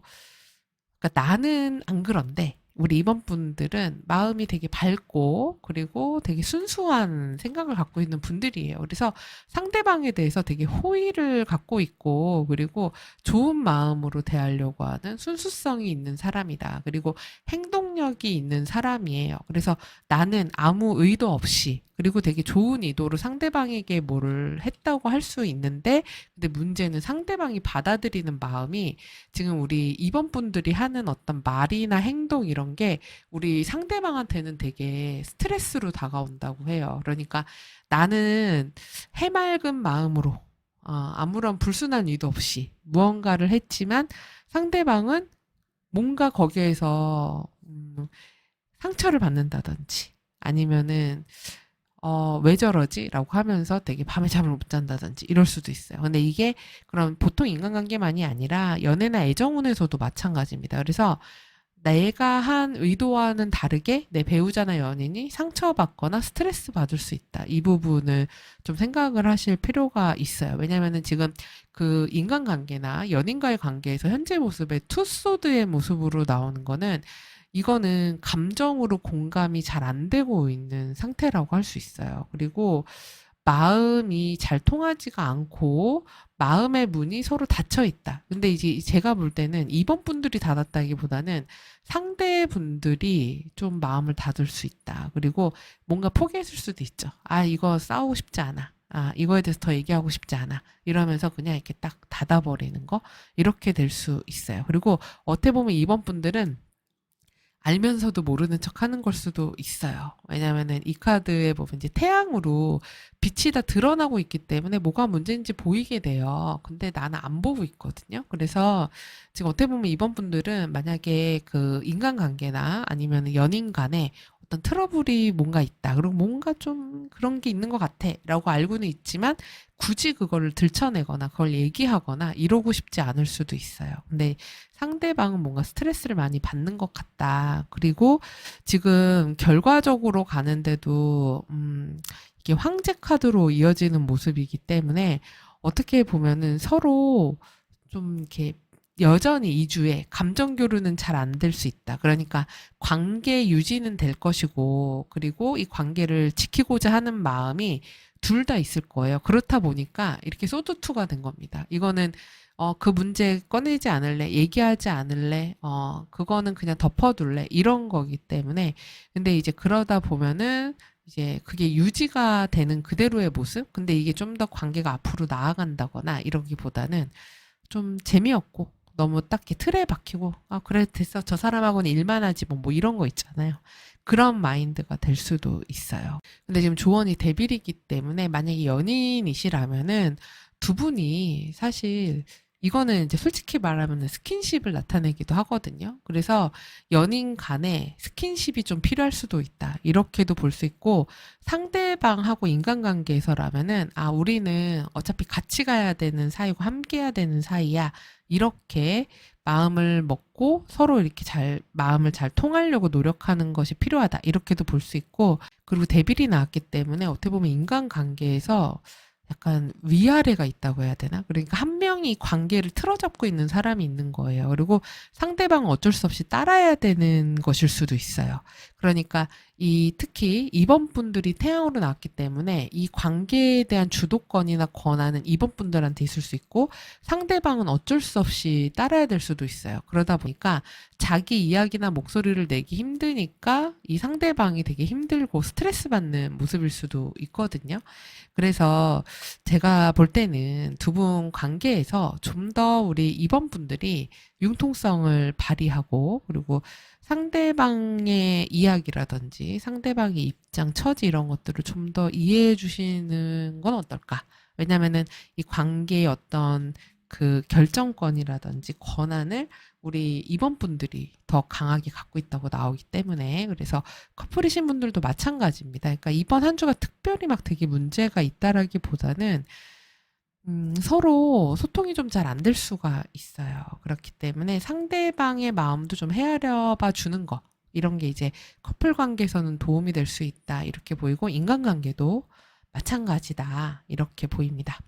그러니까 나는 안 그런데 우리 이번 분들은 마음이 되게 밝고, 그리고 되게 순수한 생각을 갖고 있는 분들이에요. 그래서 상대방에 대해서 되게 호의를 갖고 있고, 그리고 좋은 마음으로 대하려고 하는 순수성이 있는 사람이다. 그리고 행동력이 있는 사람이에요. 그래서 나는 아무 의도 없이, 그리고 되게 좋은 의도로 상대방에게 뭐를 했다고 할 수 있는데, 근데 문제는 상대방이 받아들이는 마음이, 지금 우리 이번 분들이 하는 어떤 말이나 행동 이런 게 우리 상대방한테는 되게 스트레스로 다가온다고 해요. 그러니까 나는 해맑은 마음으로 아무런 불순한 의도 없이 무언가를 했지만 상대방은 뭔가 거기에서 상처를 받는다든지 아니면은 왜 저러지? 라고 하면서 되게 밤에 잠을 못 잔다든지 이럴 수도 있어요. 근데 이게 그럼 보통 인간관계만이 아니라 연애나 애정운에서도 마찬가지입니다. 그래서 내가 한 의도와는 다르게 내 배우자나 연인이 상처받거나 스트레스 받을 수 있다. 이 부분을 좀 생각을 하실 필요가 있어요. 왜냐면은 지금 그 인간관계나 연인과의 관계에서 현재 모습의 투소드의 모습으로 나오는 거는 이거는 감정으로 공감이 잘 안 되고 있는 상태라고 할 수 있어요. 그리고 마음이 잘 통하지가 않고 마음의 문이 서로 닫혀 있다. 근데 이제 제가 볼 때는 이번 분들이 닫았다기보다는 상대분들이 좀 마음을 닫을 수 있다. 그리고 뭔가 포기했을 수도 있죠. 아, 이거 싸우고 싶지 않아. 아, 이거에 대해서 더 얘기하고 싶지 않아. 이러면서 그냥 이렇게 딱 닫아버리는 거. 이렇게 될 수 있어요. 그리고 어떻게 보면 이번 분들은 알면서도 모르는 척 하는 걸 수도 있어요. 왜냐면은 이 카드에 보면 이제 태양으로 빛이 다 드러나고 있기 때문에 뭐가 문제인지 보이게 돼요. 근데 나는 안 보고 있거든요. 그래서 지금 어떻게 보면 이번 분들은 만약에 그 인간관계나 아니면 연인 간에 어떤 트러블이 뭔가 있다. 그리고 뭔가 좀 그런 게 있는 것 같아. 라고 알고는 있지만 굳이 그거를 들춰내거나 그걸 얘기하거나 이러고 싶지 않을 수도 있어요. 근데 상대방은 뭔가 스트레스를 많이 받는 것 같다. 그리고 지금 결과적으로 가는데도, 이게 황제 카드로 이어지는 모습이기 때문에 어떻게 보면은 서로 좀 이렇게 여전히 이주에 감정 교류는 잘 안 될 수 있다. 그러니까 관계 유지는 될 것이고, 그리고 이 관계를 지키고자 하는 마음이 둘 다 있을 거예요. 그렇다 보니까 이렇게 소드투가 된 겁니다. 이거는 그 문제 꺼내지 않을래, 얘기하지 않을래, 그거는 그냥 덮어둘래, 이런 거기 때문에. 근데 이제 그러다 보면은 이제 그게 유지가 되는 그대로의 모습? 근데 이게 좀 더 관계가 앞으로 나아간다거나 이러기보다는 좀 재미없고 너무 딱히 틀에 박히고 아 그래 됐어 저 사람하고는 일만 하지 뭐 이런 거 있잖아요. 그런 마인드가 될 수도 있어요. 근데 지금 조언이 대빌이기 때문에 만약에 연인이시라면은 두 분이 사실 이거는 이제 솔직히 말하면 스킨십을 나타내기도 하거든요. 그래서 연인 간에 스킨십이 좀 필요할 수도 있다. 이렇게도 볼 수 있고 상대방하고 인간관계에서라면은 아 우리는 어차피 같이 가야 되는 사이고 함께 해야 되는 사이야. 이렇게 마음을 먹고 서로 이렇게 잘 마음을 잘 통하려고 노력하는 것이 필요하다. 이렇게도 볼 수 있고 그리고 데빌이 나왔기 때문에 어떻게 보면 인간관계에서 약간 위아래가 있다고 해야 되나? 그러니까 한 명이 관계를 틀어잡고 있는 사람이 있는 거예요. 그리고 상대방은 어쩔 수 없이 따라야 되는 것일 수도 있어요. 그러니까 특히 이번 분들이 태양으로 나왔기 때문에 이 관계에 대한 주도권이나 권한은 이번 분들한테 있을 수 있고 상대방은 어쩔 수 없이 따라야 될 수도 있어요. 그러다 보니까 자기 이야기나 목소리를 내기 힘드니까 이 상대방이 되게 힘들고 스트레스 받는 모습일 수도 있거든요. 그래서 제가 볼 때는 두 분 관계에서 좀 더 우리 이번 분들이 융통성을 발휘하고 그리고 상대방의 이야기라든지 상대방의 입장, 처지 이런 것들을 좀 더 이해해 주시는 건 어떨까? 왜냐면은 이 관계의 어떤 그 결정권이라든지 권한을 우리 이번 분들이 더 강하게 갖고 있다고 나오기 때문에 그래서 커플이신 분들도 마찬가지입니다. 그러니까 이번 한 주가 특별히 막 되게 문제가 있다라기보다는 서로 소통이 좀 잘 안 될 수가 있어요. 그렇기 때문에 상대방의 마음도 좀 헤아려 봐 주는 거. 이런 게 이제 커플 관계에서는 도움이 될 수 있다. 이렇게 보이고 인간관계도 마찬가지다. 이렇게 보입니다.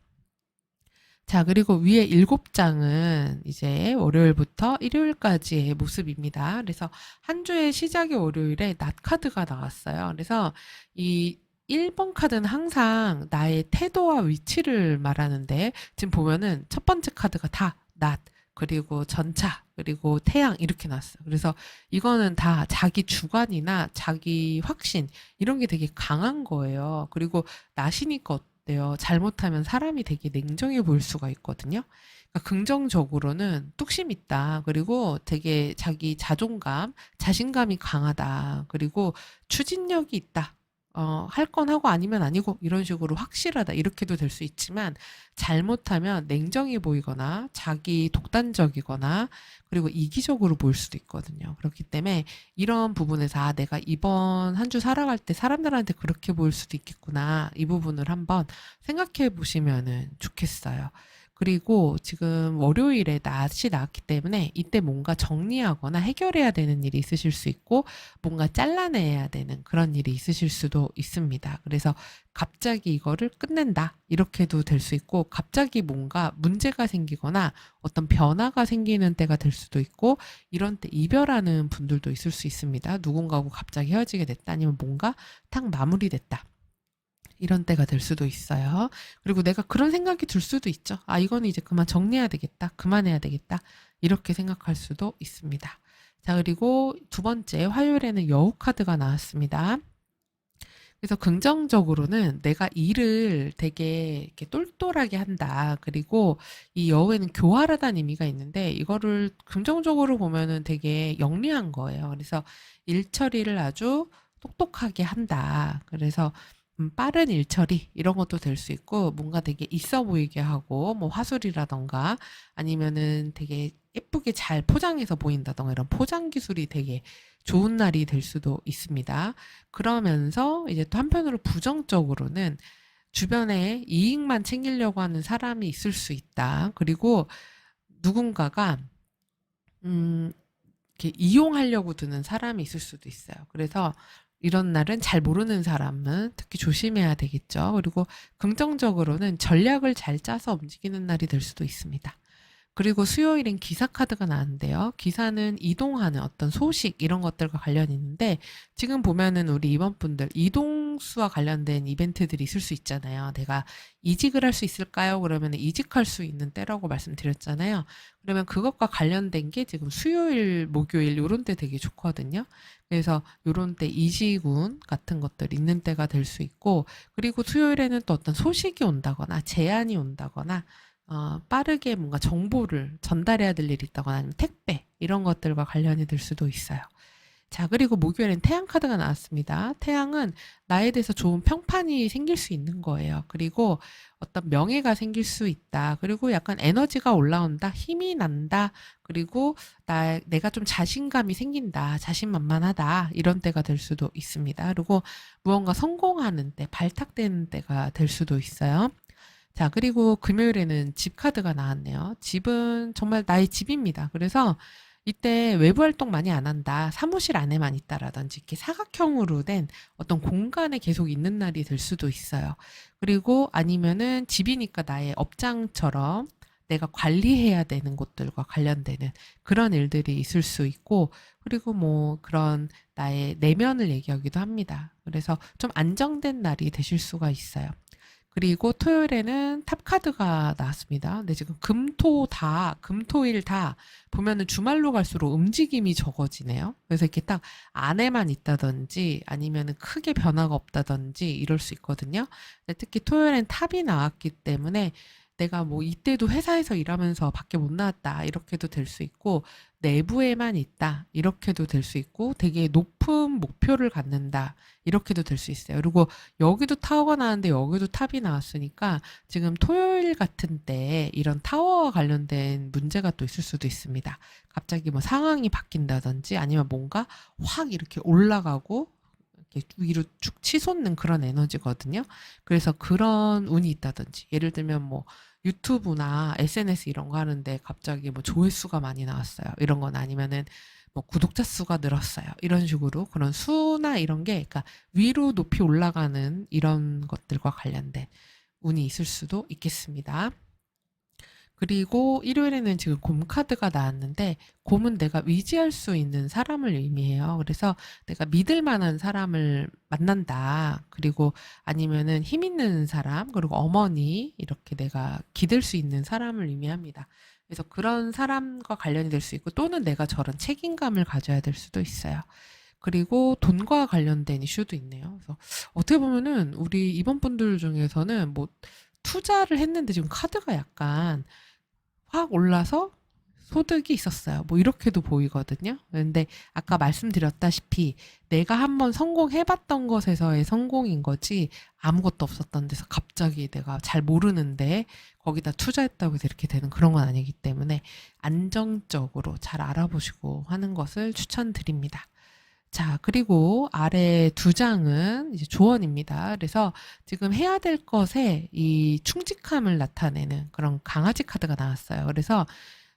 자, 그리고 위에 7장은 이제 월요일부터 일요일까지의 모습입니다. 그래서 한 주의 시작이 월요일에 낫 카드가 나왔어요. 그래서 이 1번 카드는 항상 나의 태도와 위치를 말하는데 지금 보면은 첫 번째 카드가 다 낫, 그리고 전차, 그리고 태양 이렇게 나왔어요. 그래서 이거는 다 자기 주관이나 자기 확신 이런 게 되게 강한 거예요. 그리고 낫이니까 어때요? 잘못하면 사람이 되게 냉정해 보일 수가 있거든요. 그러니까 긍정적으로는 뚝심 있다. 그리고 되게 자기 자존감, 자신감이 강하다. 그리고 추진력이 있다. 할 건 하고 아니면 아니고 이런 식으로 확실하다 이렇게도 될 수 있지만 잘못하면 냉정해 보이거나 자기 독단적이거나 그리고 이기적으로 보일 수도 있거든요. 그렇기 때문에 이런 부분에서 내가 이번 한 주 살아갈 때 사람들한테 그렇게 보일 수도 있겠구나. 이 부분을 한번 생각해 보시면은 좋겠어요. 그리고 지금 월요일에 낮이 나왔기 때문에 이때 뭔가 정리하거나 해결해야 되는 일이 있으실 수 있고 뭔가 잘라내야 되는 그런 일이 있으실 수도 있습니다. 그래서 갑자기 이거를 끝낸다 이렇게도 될 수 있고 갑자기 뭔가 문제가 생기거나 어떤 변화가 생기는 때가 될 수도 있고 이런 때 이별하는 분들도 있을 수 있습니다. 누군가하고 갑자기 헤어지게 됐다 아니면 뭔가 딱 마무리됐다. 이런 때가 될 수도 있어요. 그리고 내가 그런 생각이 들 수도 있죠. 이거는 이제 그만 정리해야 되겠다. 그만해야 되겠다. 이렇게 생각할 수도 있습니다. 자, 그리고 두 번째, 화요일에는 여우 카드가 나왔습니다. 그래서 긍정적으로는 내가 일을 되게 이렇게 똘똘하게 한다. 그리고 이 여우에는 교활하다는 의미가 있는데 이거를 긍정적으로 보면은 되게 영리한 거예요. 그래서 일 처리를 아주 똑똑하게 한다. 그래서 빠른 일 처리 이런 것도 될 수 있고 뭔가 되게 있어 보이게 하고 뭐 화술이라던가 아니면은 되게 예쁘게 잘 포장해서 보인다던가 이런 포장 기술이 되게 좋은 날이 될 수도 있습니다. 그러면서 이제 또 한편으로 부정적으로는 주변에 이익만 챙기려고 하는 사람이 있을 수 있다. 그리고 누군가가 이렇게 이용하려고 드는 사람이 있을 수도 있어요. 그래서 이런 날은 잘 모르는 사람은 특히 조심해야 되겠죠. 그리고 긍정적으로는 전략을 잘 짜서 움직이는 날이 될 수도 있습니다. 그리고 수요일엔 기사 카드가 나왔는데요. 기사는 이동하는 어떤 소식 이런 것들과 관련이 있는데 지금 보면은 우리 임원분들 이동수와 관련된 이벤트들이 있을 수 있잖아요. 내가 이직을 할 수 있을까요? 그러면 이직할 수 있는 때라고 말씀드렸잖아요. 그러면 그것과 관련된 게 지금 수요일, 목요일 요런 때 되게 좋거든요. 그래서 요런 때 이직운 같은 것들이 있는 때가 될 수 있고 그리고 수요일에는 또 어떤 소식이 온다거나 제안이 온다거나 빠르게 뭔가 정보를 전달해야 될 일이 있다거나 아니면 택배 이런 것들과 관련이 될 수도 있어요. 자, 그리고 목요일엔 태양 카드가 나왔습니다. 태양은 나에 대해서 좋은 평판이 생길 수 있는 거예요. 그리고 어떤 명예가 생길 수 있다. 그리고 약간 에너지가 올라온다. 힘이 난다. 그리고 내가 좀 자신감이 생긴다. 자신만만하다. 이런 때가 될 수도 있습니다. 그리고 무언가 성공하는 때, 발탁되는 때가 될 수도 있어요. 자, 그리고 금요일에는 집 카드가 나왔네요. 집은 정말 나의 집입니다. 그래서 이때 외부 활동 많이 안 한다. 사무실 안에만 있다라든지 이렇게 사각형으로 된 어떤 공간에 계속 있는 날이 될 수도 있어요. 그리고 아니면은 집이니까 나의 업장처럼 내가 관리해야 되는 곳들과 관련되는 그런 일들이 있을 수 있고 그리고 뭐 그런 나의 내면을 얘기하기도 합니다. 그래서 좀 안정된 날이 되실 수가 있어요. 그리고 토요일에는 탑카드가 나왔습니다. 근데 지금 금토일 다 보면은 주말로 갈수록 움직임이 적어지네요. 그래서 이렇게 딱 안에만 있다든지 아니면은 크게 변화가 없다든지 이럴 수 있거든요. 근데 특히 토요일엔 탑이 나왔기 때문에 내가 뭐 이때도 회사에서 일하면서 밖에 못 나왔다 이렇게도 될 수 있고 내부에만 있다 이렇게도 될 수 있고 되게 높은 목표를 갖는다 이렇게도 될 수 있어요. 그리고 여기도 타워가 나왔는데 여기도 탑이 나왔으니까 지금 토요일 같은 때 이런 타워와 관련된 문제가 또 있을 수도 있습니다. 갑자기 뭐 상황이 바뀐다든지 아니면 뭔가 확 이렇게 올라가고 이렇게 위로 쭉 치솟는 그런 에너지거든요. 그래서 그런 운이 있다든지 예를 들면 뭐 유튜브나 SNS 이런 거 하는데 갑자기 뭐 조회수가 많이 나왔어요. 이런 건 아니면은 뭐 구독자 수가 늘었어요. 이런 식으로 그런 수나 이런 게 그러니까 위로 높이 올라가는 이런 것들과 관련된 운이 있을 수도 있겠습니다. 그리고 일요일에는 지금 곰 카드가 나왔는데 곰은 내가 의지할 수 있는 사람을 의미해요. 그래서 내가 믿을 만한 사람을 만난다. 그리고 아니면은 힘 있는 사람, 그리고 어머니 이렇게 내가 기댈 수 있는 사람을 의미합니다. 그래서 그런 사람과 관련이 될 수 있고 또는 내가 저런 책임감을 가져야 될 수도 있어요. 그리고 돈과 관련된 이슈도 있네요. 그래서 어떻게 보면은 우리 이번 분들 중에서는 뭐 투자를 했는데 지금 카드가 약간 확 올라서 소득이 있었어요. 뭐 이렇게도 보이거든요. 근데 아까 말씀드렸다시피 내가 한번 성공해봤던 것에서의 성공인 거지 아무것도 없었던 데서 갑자기 내가 잘 모르는데 거기다 투자했다고 해서 이렇게 되는 그런 건 아니기 때문에 안정적으로 잘 알아보시고 하는 것을 추천드립니다. 자, 그리고 아래 두 장은 이제 조언입니다. 그래서 지금 해야 될 것에 이 충직함을 나타내는 그런 강아지 카드가 나왔어요. 그래서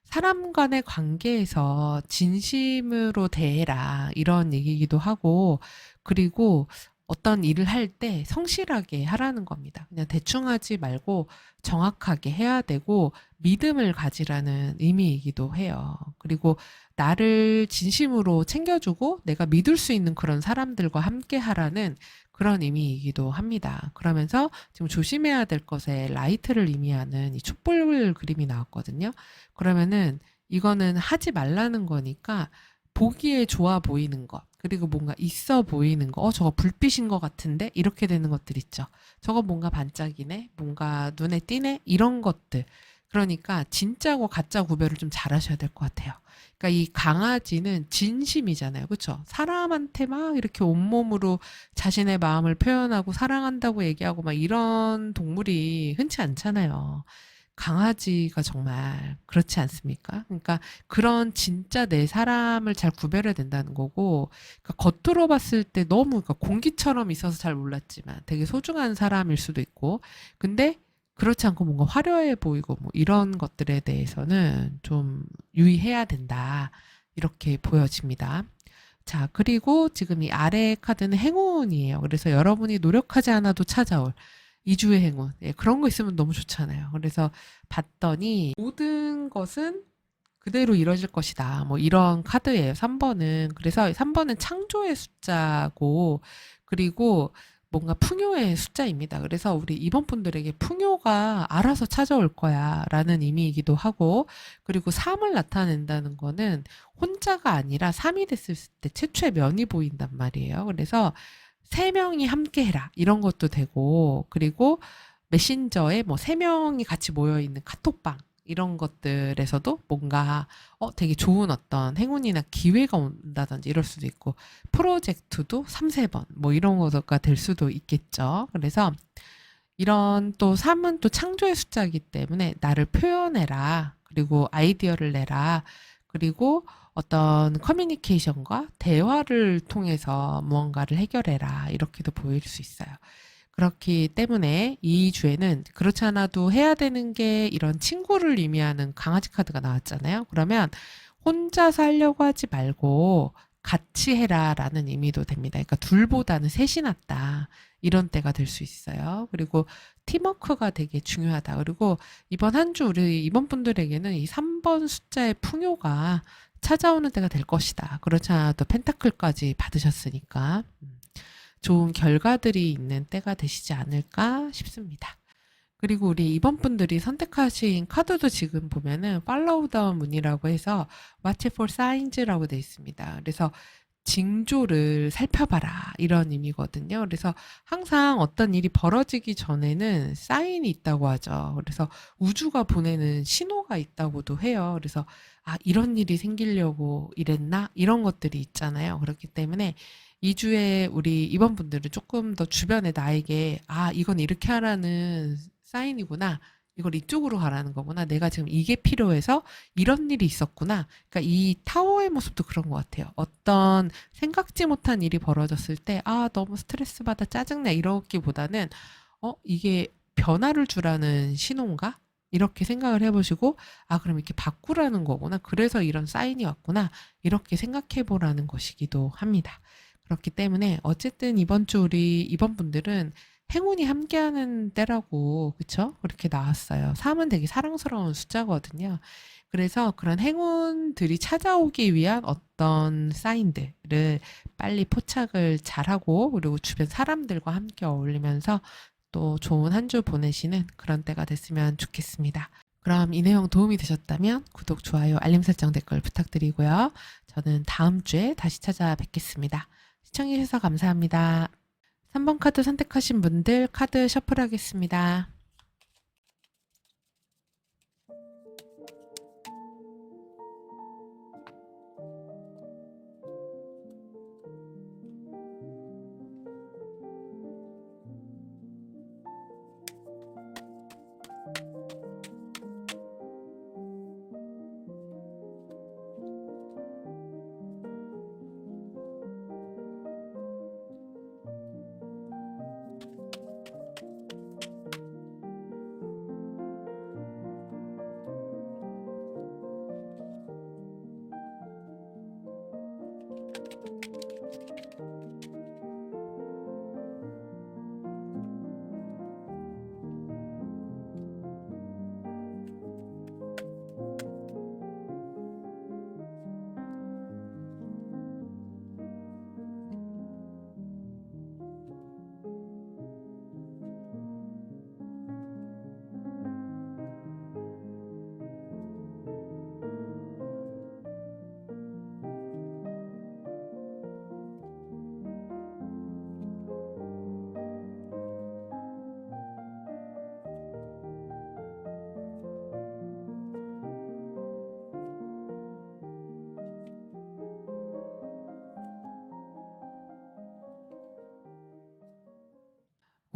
사람 간의 관계에서 진심으로 대해라 이런 얘기이기도 하고, 그리고 어떤 일을 할 때 성실하게 하라는 겁니다. 그냥 대충 하지 말고 정확하게 해야 되고 믿음을 가지라는 의미이기도 해요. 그리고 나를 진심으로 챙겨주고 내가 믿을 수 있는 그런 사람들과 함께 하라는 그런 의미이기도 합니다. 그러면서 지금 조심해야 될 것에 라이트를 의미하는 이 촛불 그림이 나왔거든요. 그러면은 이거는 하지 말라는 거니까 보기에 좋아 보이는 것, 그리고 뭔가 있어 보이는 거, 저거 불빛인 것 같은데? 이렇게 되는 것들 있죠. 저거 뭔가 반짝이네? 뭔가 눈에 띄네? 이런 것들. 그러니까 진짜고 가짜 구별을 좀 잘하셔야 될 것 같아요. 그러니까 이 강아지는 진심이잖아요. 그렇죠? 사람한테 막 이렇게 온몸으로 자신의 마음을 표현하고 사랑한다고 얘기하고 막 이런 동물이 흔치 않잖아요. 강아지가 정말 그렇지 않습니까? 그러니까 그런 진짜 내 사람을 잘 구별해야 된다는 거고, 그러니까 겉으로 봤을 때 너무 그러니까 공기처럼 있어서 잘 몰랐지만 되게 소중한 사람일 수도 있고, 근데 그렇지 않고 뭔가 화려해 보이고 뭐 이런 것들에 대해서는 좀 유의해야 된다. 이렇게 보여집니다. 자, 그리고 지금 이 아래 카드는 행운이에요. 그래서 여러분이 노력하지 않아도 찾아올 이주의 행운. 예, 그런 거 있으면 너무 좋잖아요. 그래서 봤더니 모든 것은 그대로 이루어질 것이다. 뭐 이런 카드예요. 3번은. 그래서 3번은 창조의 숫자고, 그리고 뭔가 풍요의 숫자입니다. 그래서 우리 이번 분들에게 풍요가 알아서 찾아올 거야 라는 의미이기도 하고, 그리고 3을 나타낸다는 거는 혼자가 아니라 3이 됐을 때 최초의 면이 보인단 말이에요. 그래서 세 명이 함께 해라 이런 것도 되고, 그리고 메신저에 뭐 세 명이 같이 모여 있는 카톡방 이런 것들에서도 뭔가 되게 좋은 어떤 행운이나 기회가 온다든지 이럴 수도 있고, 프로젝트도 3, 4번 뭐 이런 거가 될 수도 있겠죠. 그래서 이런 또 3은 또 창조의 숫자이기 때문에 나를 표현해라, 그리고 아이디어를 내라, 그리고 어떤 커뮤니케이션과 대화를 통해서 무언가를 해결해라 이렇게도 보일 수 있어요. 그렇기 때문에 이 주에는 그렇지 않아도 해야 되는 게 이런 친구를 의미하는 강아지 카드가 나왔잖아요. 그러면 혼자 살려고 하지 말고 같이 해라라는 의미도 됩니다. 그러니까 둘보다는 셋이 낫다. 이런 때가 될 수 있어요. 그리고 팀워크가 되게 중요하다. 그리고 이번 한 주 우리 이번 분들에게는 이 3번 숫자의 풍요가 찾아오는 때가 될 것이다. 그렇지 않아도 펜타클까지 받으셨으니까 좋은 결과들이 있는 때가 되시지 않을까 싶습니다. 그리고 우리 이번 분들이 선택하신 카드도 지금 보면은 팔로우 더 문이라고 해서 Watch for signs라고 되어 있습니다. 그래서 징조를 살펴봐라 이런 의미거든요. 그래서 항상 어떤 일이 벌어지기 전에는 사인이 있다고 하죠. 그래서 우주가 보내는 신호가 있다고도 해요. 그래서 이런 일이 생기려고 이랬나? 이런 것들이 있잖아요. 그렇기 때문에 이 주에 우리 이번 분들은 조금 더 주변에 나에게 이건 이렇게 하라는 사인이구나. 이걸 이쪽으로 가라는 거구나. 내가 지금 이게 필요해서 이런 일이 있었구나. 그러니까 이 타워의 모습도 그런 것 같아요. 어떤 생각지 못한 일이 벌어졌을 때, 너무 스트레스 받아 짜증나 이러기보다는, 이게 변화를 주라는 신호인가? 이렇게 생각을 해보시고, 그럼 이렇게 바꾸라는 거구나. 그래서 이런 사인이 왔구나. 이렇게 생각해 보라는 것이기도 합니다. 그렇기 때문에 어쨌든 이번 주 우리 이번 분들은 행운이 함께하는 때라고, 그쵸? 그렇게 나왔어요. 3은 되게 사랑스러운 숫자거든요. 그래서 그런 행운들이 찾아오기 위한 어떤 사인들을 빨리 포착을 잘하고, 그리고 주변 사람들과 함께 어울리면서 또 좋은 한 주 보내시는 그런 때가 됐으면 좋겠습니다. 그럼 이 내용 도움이 되셨다면 구독, 좋아요, 알림 설정, 댓글 부탁드리고요. 저는 다음 주에 다시 찾아뵙겠습니다. 시청해주셔서 감사합니다. 3번 카드 선택하신 분들 카드 셔플하겠습니다.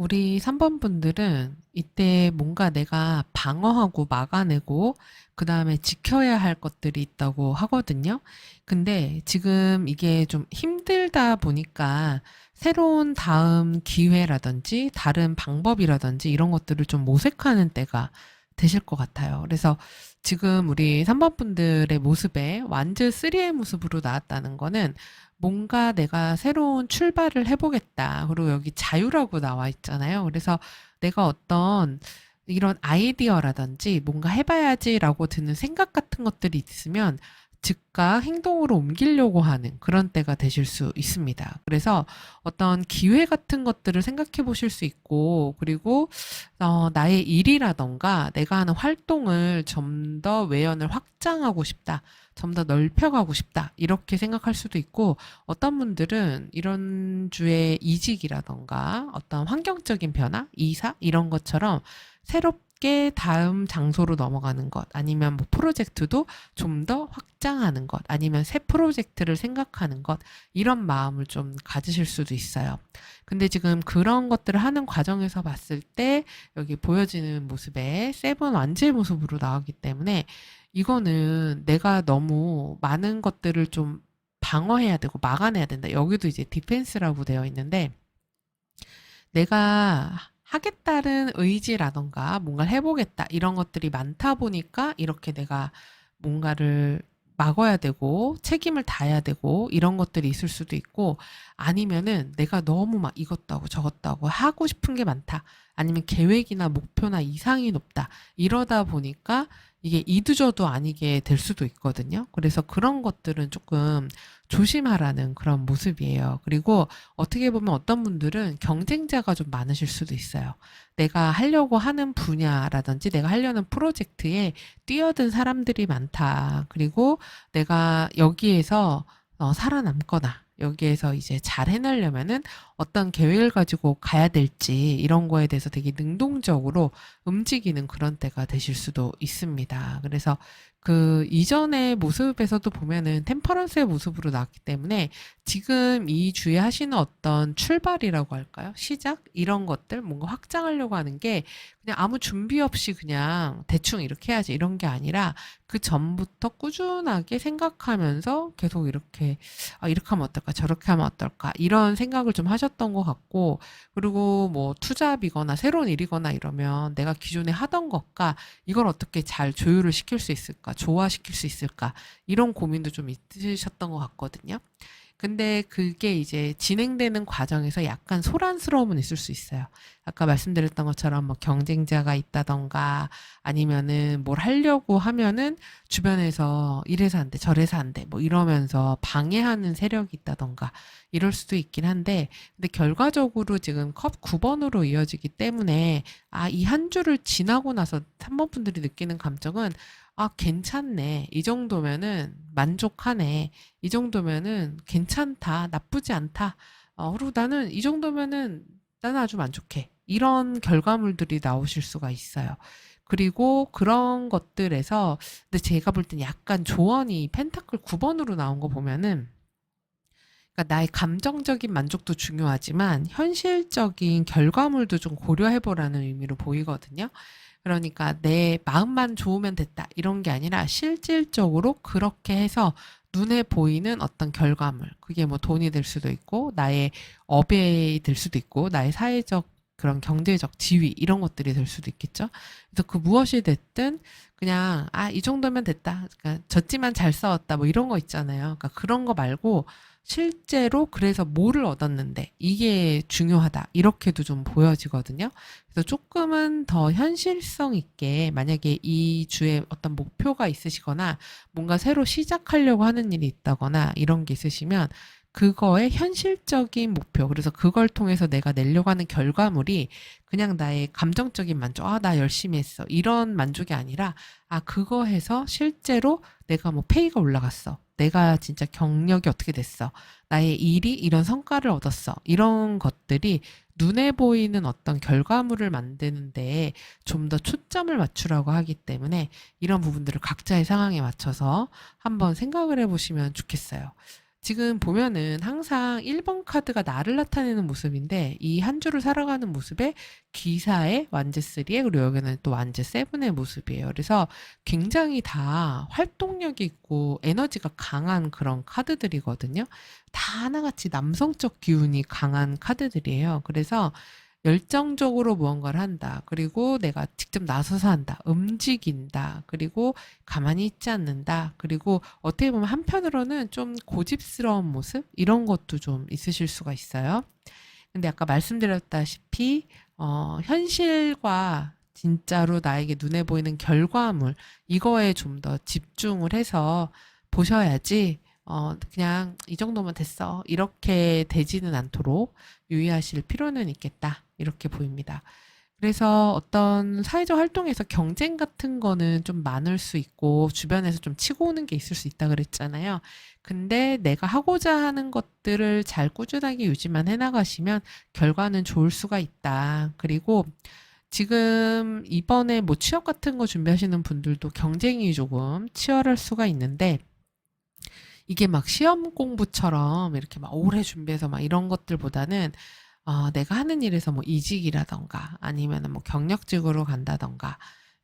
우리 3번 분들은 이때 뭔가 내가 방어하고 막아내고 그다음에 지켜야 할 것들이 있다고 하거든요. 근데 지금 이게 좀 힘들다 보니까 새로운 다음 기회라든지 다른 방법이라든지 이런 것들을 좀 모색하는 때가 되실 것 같아요. 그래서 지금 우리 3번 분들의 모습에 완즈 3의 모습으로 나왔다는 거는 뭔가 내가 새로운 출발을 해보겠다. 그리고 여기 자유라고 나와 있잖아요. 그래서 내가 어떤 이런 아이디어라든지 뭔가 해봐야지라고 드는 생각 같은 것들이 있으면 즉각 행동으로 옮기려고 하는 그런 때가 되실 수 있습니다. 그래서 어떤 기회 같은 것들을 생각해 보실 수 있고, 그리고 나의 일이라던가 내가 하는 활동을 좀 더 외연을 확장하고 싶다. 좀 더 넓혀가고 싶다. 이렇게 생각할 수도 있고, 어떤 분들은 이런 주의 이직이라던가 어떤 환경적인 변화, 이사 이런 것처럼 새롭게 다음 장소로 넘어가는 것, 아니면 뭐 프로젝트도 좀 더 확장하는 것, 아니면 새 프로젝트를 생각하는 것, 이런 마음을 좀 가지실 수도 있어요. 근데 지금 그런 것들을 하는 과정에서 봤을 때 여기 보여지는 모습에 세븐 완지의 모습으로 나오기 때문에 이거는 내가 너무 많은 것들을 좀 방어해야 되고 막아내야 된다. 여기도 이제 디펜스라고 되어 있는데 내가 하겠다는 의지라던가 뭔가를 해보겠다 이런 것들이 많다 보니까 이렇게 내가 뭔가를 막아야 되고 책임을 다해야 되고 이런 것들이 있을 수도 있고 아니면은 내가 너무 막 이것도 하고 저것도 하고 하고 싶은 게 많다 아니면 계획이나 목표나 이상이 높다 이러다 보니까 이게 이도저도 아니게 될 수도 있거든요. 그래서 그런 것들은 조금 조심하라는 그런 모습이에요. 그리고 어떻게 보면 어떤 분들은 경쟁자가 좀 많으실 수도 있어요. 내가 하려고 하는 분야라든지 내가 하려는 프로젝트에 뛰어든 사람들이 많다. 그리고 내가 여기에서 살아남거나 여기에서 이제 잘 해내려면은 어떤 계획을 가지고 가야 될지 이런 거에 대해서 되게 능동적으로 움직이는 그런 때가 되실 수도 있습니다. 그래서 그 이전의 모습에서도 보면은 템퍼런스의 모습으로 나왔기 때문에 지금 이 주에 하시는 어떤 출발이라고 할까요? 시작? 이런 것들 뭔가 확장하려고 하는 게 그냥 아무 준비 없이 그냥 대충 이렇게 해야지 이런 게 아니라 그 전부터 꾸준하게 생각하면서 계속 이렇게 이렇게 하면 어떨까 저렇게 하면 어떨까 이런 생각을 좀 하셨던 것 같고 그리고 뭐 투잡이거나 새로운 일이거나 이러면 내가 기존에 하던 것과 이걸 어떻게 잘 조율을 시킬 수 있을까 조화시킬 수 있을까 이런 고민도 좀 있으셨던 것 같거든요. 근데 그게 이제 진행되는 과정에서 약간 소란스러움은 있을 수 있어요. 아까 말씀드렸던 것처럼 뭐 경쟁자가 있다던가 아니면은 뭘 하려고 하면은 주변에서 이래서 안 돼, 저래서 안 돼, 뭐 이러면서 방해하는 세력이 있다던가 이럴 수도 있긴 한데 근데 결과적으로 지금 컵 9번으로 이어지기 때문에 이 한 주를 지나고 나서 3번 분들이 느끼는 감정은 괜찮네. 이 정도면은 만족하네. 이 정도면은 괜찮다. 나쁘지 않다. 그리고 나는 이 정도면은 나는 아주 만족해. 이런 결과물들이 나오실 수가 있어요. 그리고 그런 것들에서 근데 제가 볼 땐 약간 조언이 펜타클 9번으로 나온 거 보면은 그러니까 나의 감정적인 만족도 중요하지만 현실적인 결과물도 좀 고려해 보라는 의미로 보이거든요. 그러니까 내 마음만 좋으면 됐다 이런 게 아니라 실질적으로 그렇게 해서 눈에 보이는 어떤 결과물 그게 뭐 돈이 될 수도 있고 나의 업이 될 수도 있고 나의 사회적 그런 경제적 지위 이런 것들이 될 수도 있겠죠. 그래서 그 무엇이 됐든 그냥 이 정도면 됐다. 그러니까 졌지만 잘 싸웠다 뭐 이런 거 있잖아요. 그러니까 그런 거 말고 실제로 그래서 뭐를 얻었는데 이게 중요하다 이렇게도 좀 보여지거든요. 그래서 조금은 더 현실성 있게 만약에 이 주에 어떤 목표가 있으시거나 뭔가 새로 시작하려고 하는 일이 있다거나 이런 게 있으시면 그거의 현실적인 목표 그래서 그걸 통해서 내가 내려고 하는 결과물이 그냥 나의 감정적인 만족 나 열심히 했어 이런 만족이 아니라 그거 해서 실제로 내가 뭐 페이가 올라갔어 내가 진짜 경력이 어떻게 됐어 나의 일이 이런 성과를 얻었어 이런 것들이 눈에 보이는 어떤 결과물을 만드는데 좀 더 초점을 맞추라고 하기 때문에 이런 부분들을 각자의 상황에 맞춰서 한번 생각을 해보시면 좋겠어요. 지금 보면은 항상 1번 카드가 나를 나타내는 모습인데 이 한 주를 살아가는 모습에 기사의 완제 3에 그리고 여기는 또 완제 7의 모습이에요. 그래서 굉장히 다 활동력이 있고 에너지가 강한 그런 카드들이거든요. 다 하나같이 남성적 기운이 강한 카드들이에요. 그래서 열정적으로 무언가를 한다. 그리고 내가 직접 나서서 한다. 움직인다. 그리고 가만히 있지 않는다. 그리고 어떻게 보면 한편으로는 좀 고집스러운 모습? 이런 것도 좀 있으실 수가 있어요. 근데 아까 말씀드렸다시피, 현실과 진짜로 나에게 눈에 보이는 결과물, 이거에 좀 더 집중을 해서 보셔야지, 그냥 이 정도면 됐어. 이렇게 되지는 않도록 유의하실 필요는 있겠다. 이렇게 보입니다. 그래서 어떤 사회적 활동에서 경쟁 같은 거는 좀 많을 수 있고 주변에서 좀 치고 오는 게 있을 수 있다 그랬잖아요. 근데 내가 하고자 하는 것들을 잘 꾸준하게 유지만 해나가시면 결과는 좋을 수가 있다. 그리고 지금 이번에 뭐 취업 같은 거 준비하시는 분들도 경쟁이 조금 치열할 수가 있는데 이게 막 시험 공부처럼 이렇게 막 오래 준비해서 막 이런 것들보다는 내가 하는 일에서 뭐 이직이라던가 아니면 뭐 경력직으로 간다던가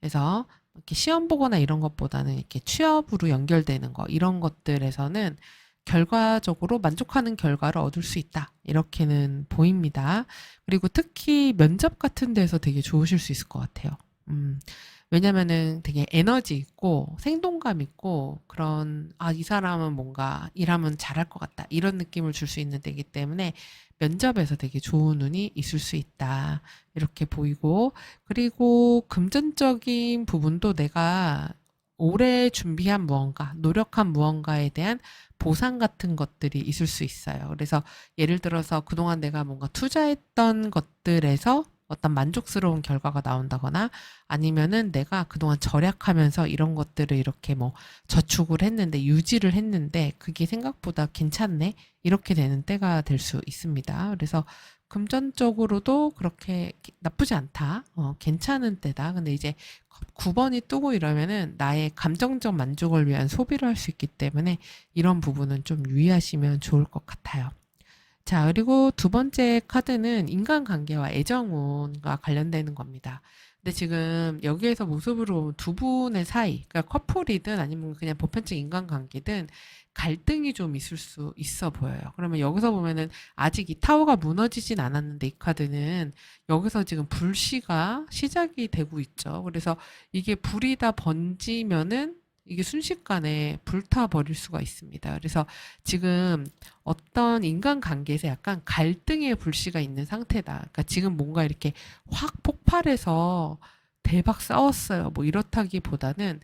해서 이렇게 시험 보거나 이런 것보다는 이렇게 취업으로 연결되는 거 이런 것들에서는 결과적으로 만족하는 결과를 얻을 수 있다. 이렇게는 보입니다. 그리고 특히 면접 같은 데서 되게 좋으실 수 있을 것 같아요. 왜냐면은 되게 에너지 있고 생동감 있고 그런 이 사람은 뭔가 일하면 잘할 것 같다. 이런 느낌을 줄 수 있는 데이기 때문에 면접에서 되게 좋은 운이 있을 수 있다. 이렇게 보이고 그리고 금전적인 부분도 내가 오래 준비한 무언가, 노력한 무언가에 대한 보상 같은 것들이 있을 수 있어요. 그래서 예를 들어서 그동안 내가 뭔가 투자했던 것들에서 어떤 만족스러운 결과가 나온다거나 아니면은 내가 그동안 절약하면서 이런 것들을 이렇게 뭐 저축을 했는데 유지를 했는데 그게 생각보다 괜찮네 이렇게 되는 때가 될 수 있습니다. 그래서 금전적으로도 그렇게 나쁘지 않다. 괜찮은 때다. 근데 이제 9번이 뜨고 이러면은 나의 감정적 만족을 위한 소비를 할 수 있기 때문에 이런 부분은 좀 유의하시면 좋을 것 같아요. 자, 그리고 두 번째 카드는 인간관계와 애정운과 관련되는 겁니다. 근데 지금 여기에서 모습으로 보면 두 분의 사이, 그러니까 커플이든 아니면 그냥 보편적인 인간관계든 갈등이 좀 있을 수 있어 보여요. 그러면 여기서 보면은 아직 이 타워가 무너지진 않았는데 이 카드는 여기서 지금 불씨가 시작이 되고 있죠. 그래서 이게 불이 다 번지면은 이게 순식간에 불타버릴 수가 있습니다. 그래서 지금 어떤 인간관계에서 약간 갈등의 불씨가 있는 상태다. 그러니까 지금 뭔가 이렇게 확 폭발해서 대박 싸웠어요. 뭐 이렇다기보다는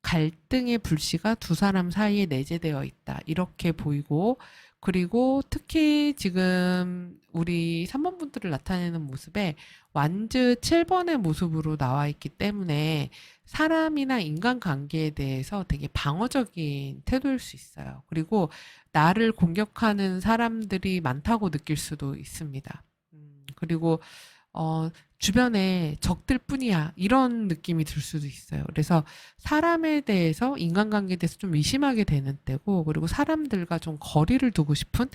갈등의 불씨가 두 사람 사이에 내재되어 있다. 이렇게 보이고, 그리고 특히 지금 우리 3번 분들을 나타내는 모습에 완즈 7번의 모습으로 나와 있기 때문에 사람이나 인간관계에 대해서 되게 방어적인 태도일 수 있어요. 그리고 나를 공격하는 사람들이 많다고 느낄 수도 있습니다. 그리고 주변에 적들 뿐이야. 이런 느낌이 들 수도 있어요. 그래서 사람에 대해서, 인간관계에 대해서 좀 의심하게 되는 때고, 그리고 사람들과 좀 거리를 두고 싶은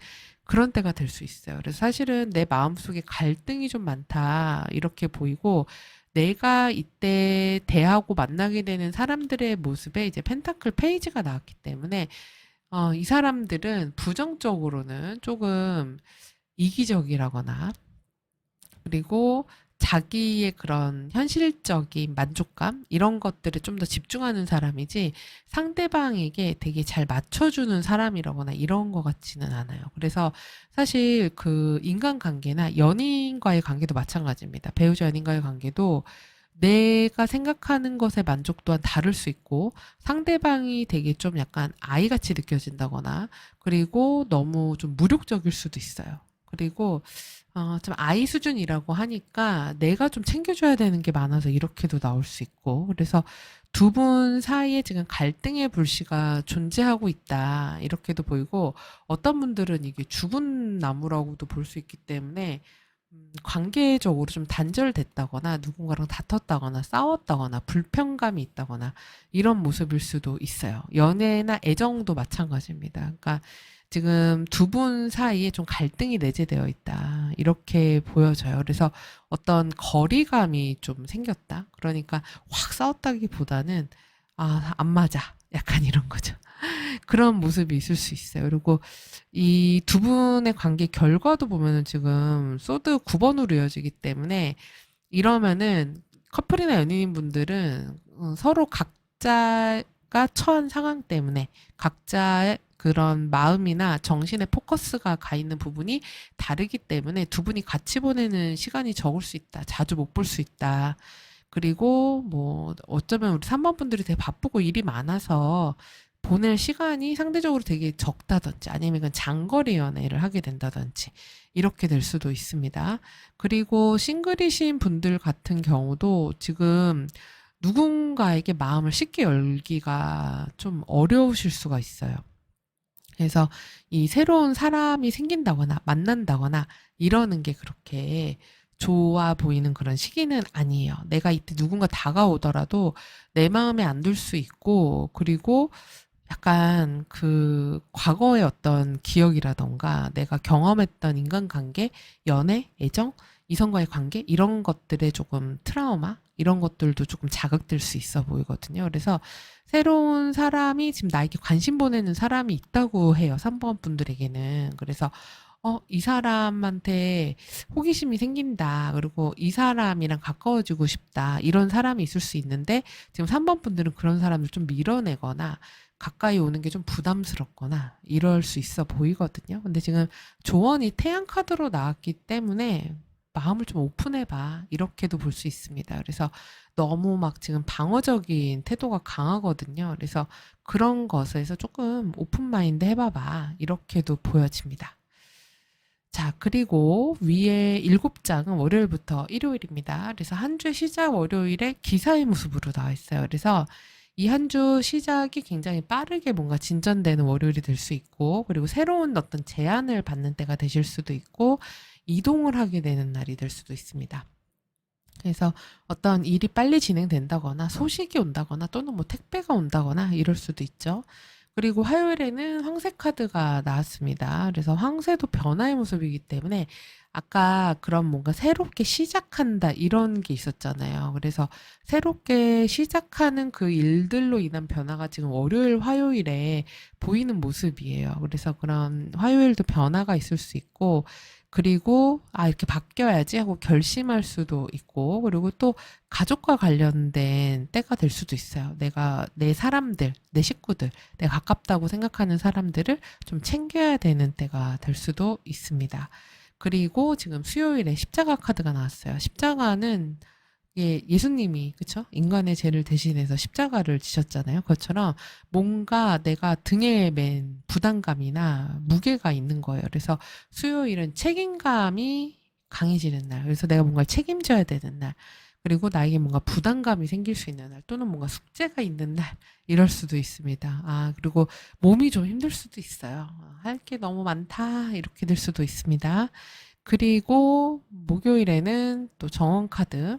그런 때가 될 수 있어요. 그래서 사실은 내 마음속에 갈등이 좀 많다. 이렇게 보이고, 내가 이때 대하고 만나게 되는 사람들의 모습에 이제 펜타클 페이지가 나왔기 때문에, 이 사람들은 부정적으로는 조금 이기적이라거나, 그리고 자기의 그런 현실적인 만족감 이런 것들에 좀 더 집중하는 사람이지 상대방에게 되게 잘 맞춰주는 사람이라거나 이런 것 같지는 않아요. 그래서 사실 그 인간관계나 연인과의 관계도 마찬가지입니다. 배우자 연인과의 관계도 내가 생각하는 것의 만족 또한 다를 수 있고 상대방이 되게 좀 약간 아이같이 느껴진다거나 그리고 너무 좀 무력적일 수도 있어요. 그리고 좀 아이 수준이라고 하니까 내가 좀 챙겨줘야 되는 게 많아서 이렇게도 나올 수 있고 그래서 두 분 사이에 지금 갈등의 불씨가 존재하고 있다 이렇게도 보이고 어떤 분들은 이게 죽은 나무라고도 볼 수 있기 때문에 관계적으로 좀 단절됐다거나 누군가랑 다퉜다거나 싸웠다거나 불편감이 있다거나 이런 모습일 수도 있어요. 연애나 애정도 마찬가지입니다. 그러니까 지금 두 분 사이에 좀 갈등이 내재되어 있다. 이렇게 보여져요. 그래서 어떤 거리감이 좀 생겼다. 그러니까 확 싸웠다기보다는 아, 안 맞아. 약간 이런 거죠. 그런 모습이 있을 수 있어요. 그리고 이 두 분의 관계 결과도 보면은 지금 소드 9번으로 이어지기 때문에 이러면은 커플이나 연인인 분들은 서로 각자가 처한 상황 때문에 각자의 그런 마음이나 정신의 포커스가 가 있는 부분이 다르기 때문에 두 분이 같이 보내는 시간이 적을 수 있다. 자주 못 볼 수 있다. 그리고 뭐 어쩌면 우리 3번 분들이 되게 바쁘고 일이 많아서 보낼 시간이 상대적으로 되게 적다든지 아니면 그냥 장거리 연애를 하게 된다든지 이렇게 될 수도 있습니다. 그리고 싱글이신 분들 같은 경우도 지금 누군가에게 마음을 쉽게 열기가 좀 어려우실 수가 있어요. 그래서 이 새로운 사람이 생긴다거나 만난다거나 이러는 게 그렇게 좋아 보이는 그런 시기는 아니에요. 내가 이때 누군가 다가오더라도 내 마음에 안 들 수 있고, 그리고 약간 그 과거의 어떤 기억이라던가 내가 경험했던 인간관계, 연애, 애정, 이성과의 관계 이런 것들에 조금 트라우마 이런 것들도 조금 자극될 수 있어 보이거든요. 그래서 새로운 사람이 지금 나에게 관심 보내는 사람이 있다고 해요. 3번 분들에게는. 그래서 이 사람한테 호기심이 생긴다. 그리고 이 사람이랑 가까워지고 싶다. 이런 사람이 있을 수 있는데 지금 3번 분들은 그런 사람을 좀 밀어내거나 가까이 오는 게 좀 부담스럽거나 이럴 수 있어 보이거든요. 근데 지금 조언이 태양 카드로 나왔기 때문에 마음을 좀 오픈해봐. 이렇게도 볼 수 있습니다. 그래서 너무 막 지금 방어적인 태도가 강하거든요. 그래서 그런 것에서 조금 오픈 마인드 해봐봐. 이렇게도 보여집니다. 자, 그리고 위에 7장은 월요일부터 일요일입니다. 그래서 한 주의 시작 월요일에 기사의 모습으로 나와 있어요. 그래서 이 한 주 시작이 굉장히 빠르게 뭔가 진전되는 월요일이 될 수 있고, 그리고 새로운 어떤 제안을 받는 때가 되실 수도 있고, 이동을 하게 되는 날이 될 수도 있습니다. 그래서 어떤 일이 빨리 진행된다거나 소식이 온다거나 또는 뭐 택배가 온다거나 이럴 수도 있죠. 그리고 화요일에는 황새 카드가 나왔습니다. 그래서 황새도 변화의 모습이기 때문에 아까 그런 뭔가 새롭게 시작한다 이런 게 있었잖아요. 그래서 새롭게 시작하는 그 일들로 인한 변화가 지금 월요일, 화요일에 보이는 모습이에요. 그래서 그런 화요일도 변화가 있을 수 있고, 그리고 이렇게 바뀌어야지 하고 결심할 수도 있고, 그리고 또 가족과 관련된 때가 될 수도 있어요. 내가 내 사람들, 내 식구들, 내가 가깝다고 생각하는 사람들을 좀 챙겨야 되는 때가 될 수도 있습니다. 그리고 지금 수요일에 십자가 카드가 나왔어요. 십자가는 예수님이 그쵸? 인간의 죄를 대신해서 십자가를 지셨잖아요. 그것처럼 뭔가 내가 등에 맨 부담감이나 무게가 있는 거예요. 그래서 수요일은 책임감이 강해지는 날. 그래서 내가 뭔가 책임져야 되는 날. 그리고 나에게 뭔가 부담감이 생길 수 있는 날. 또는 뭔가 숙제가 있는 날. 이럴 수도 있습니다. 그리고 몸이 좀 힘들 수도 있어요. 할 게 너무 많다. 이렇게 될 수도 있습니다. 그리고 목요일에는 또 정원 카드.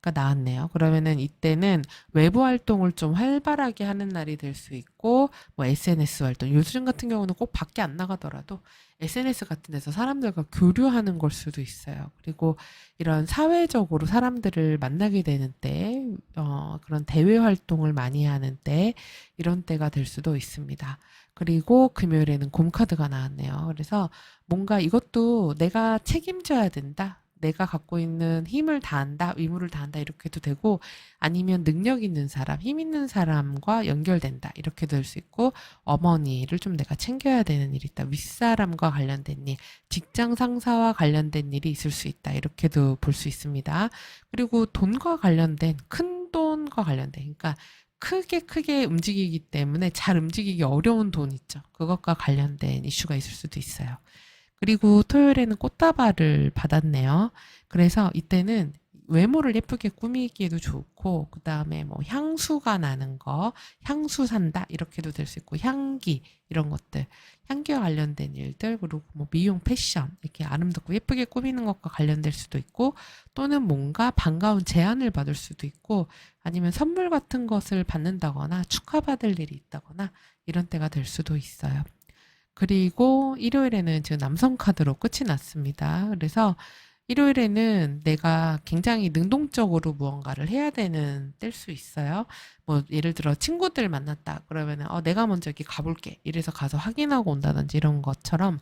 가 나왔네요. 그러면은 이때는 외부 활동을 좀 활발하게 하는 날이 될 수 있고, 뭐 SNS 활동, 요즘 같은 경우는 꼭 밖에 안 나가더라도 SNS 같은 데서 사람들과 교류하는 걸 수도 있어요. 그리고 이런 사회적으로 사람들을 만나게 되는 때, 그런 대외 활동을 많이 하는 때, 이런 때가 될 수도 있습니다. 그리고 금요일에는 곰카드가 나왔네요. 그래서 뭔가 이것도 내가 책임져야 된다. 내가 갖고 있는 힘을 다한다, 의무를 다한다 이렇게 도 되고, 아니면 능력 있는 사람, 힘 있는 사람과 연결된다 이렇게 될 수 있고, 어머니를 좀 내가 챙겨야 되는 일이 있다, 윗사람과 관련된 일, 직장 상사와 관련된 일이 있을 수 있다 이렇게도 볼 수 있습니다. 그리고 돈과 관련된 큰 돈과 관련된, 그러니까 크게 움직이기 때문에 잘 움직이기 어려운 돈 있죠. 그것과 관련된 이슈가 있을 수도 있어요. 그리고 토요일에는 꽃다발을 받았네요. 그래서 이때는 외모를 예쁘게 꾸미기에도 좋고, 그 다음에 뭐 향수가 나는 거, 향수 산다 이렇게도 될 수 있고, 향기 이런 것들, 향기와 관련된 일들, 그리고 뭐 미용, 패션 이렇게 아름답고 예쁘게 꾸미는 것과 관련될 수도 있고, 또는 뭔가 반가운 제안을 받을 수도 있고, 아니면 선물 같은 것을 받는다거나 축하받을 일이 있다거나 이런 때가 될 수도 있어요. 그리고 일요일에는 지금 남성 카드로 끝이 났습니다. 그래서 일요일에는 내가 굉장히 능동적으로 무언가를 해야 되는 때일 수 있어요. 뭐 예를 들어 친구들 만났다 그러면은 내가 먼저 여기 가볼게 이래서 가서 확인하고 온다든지 이런 것처럼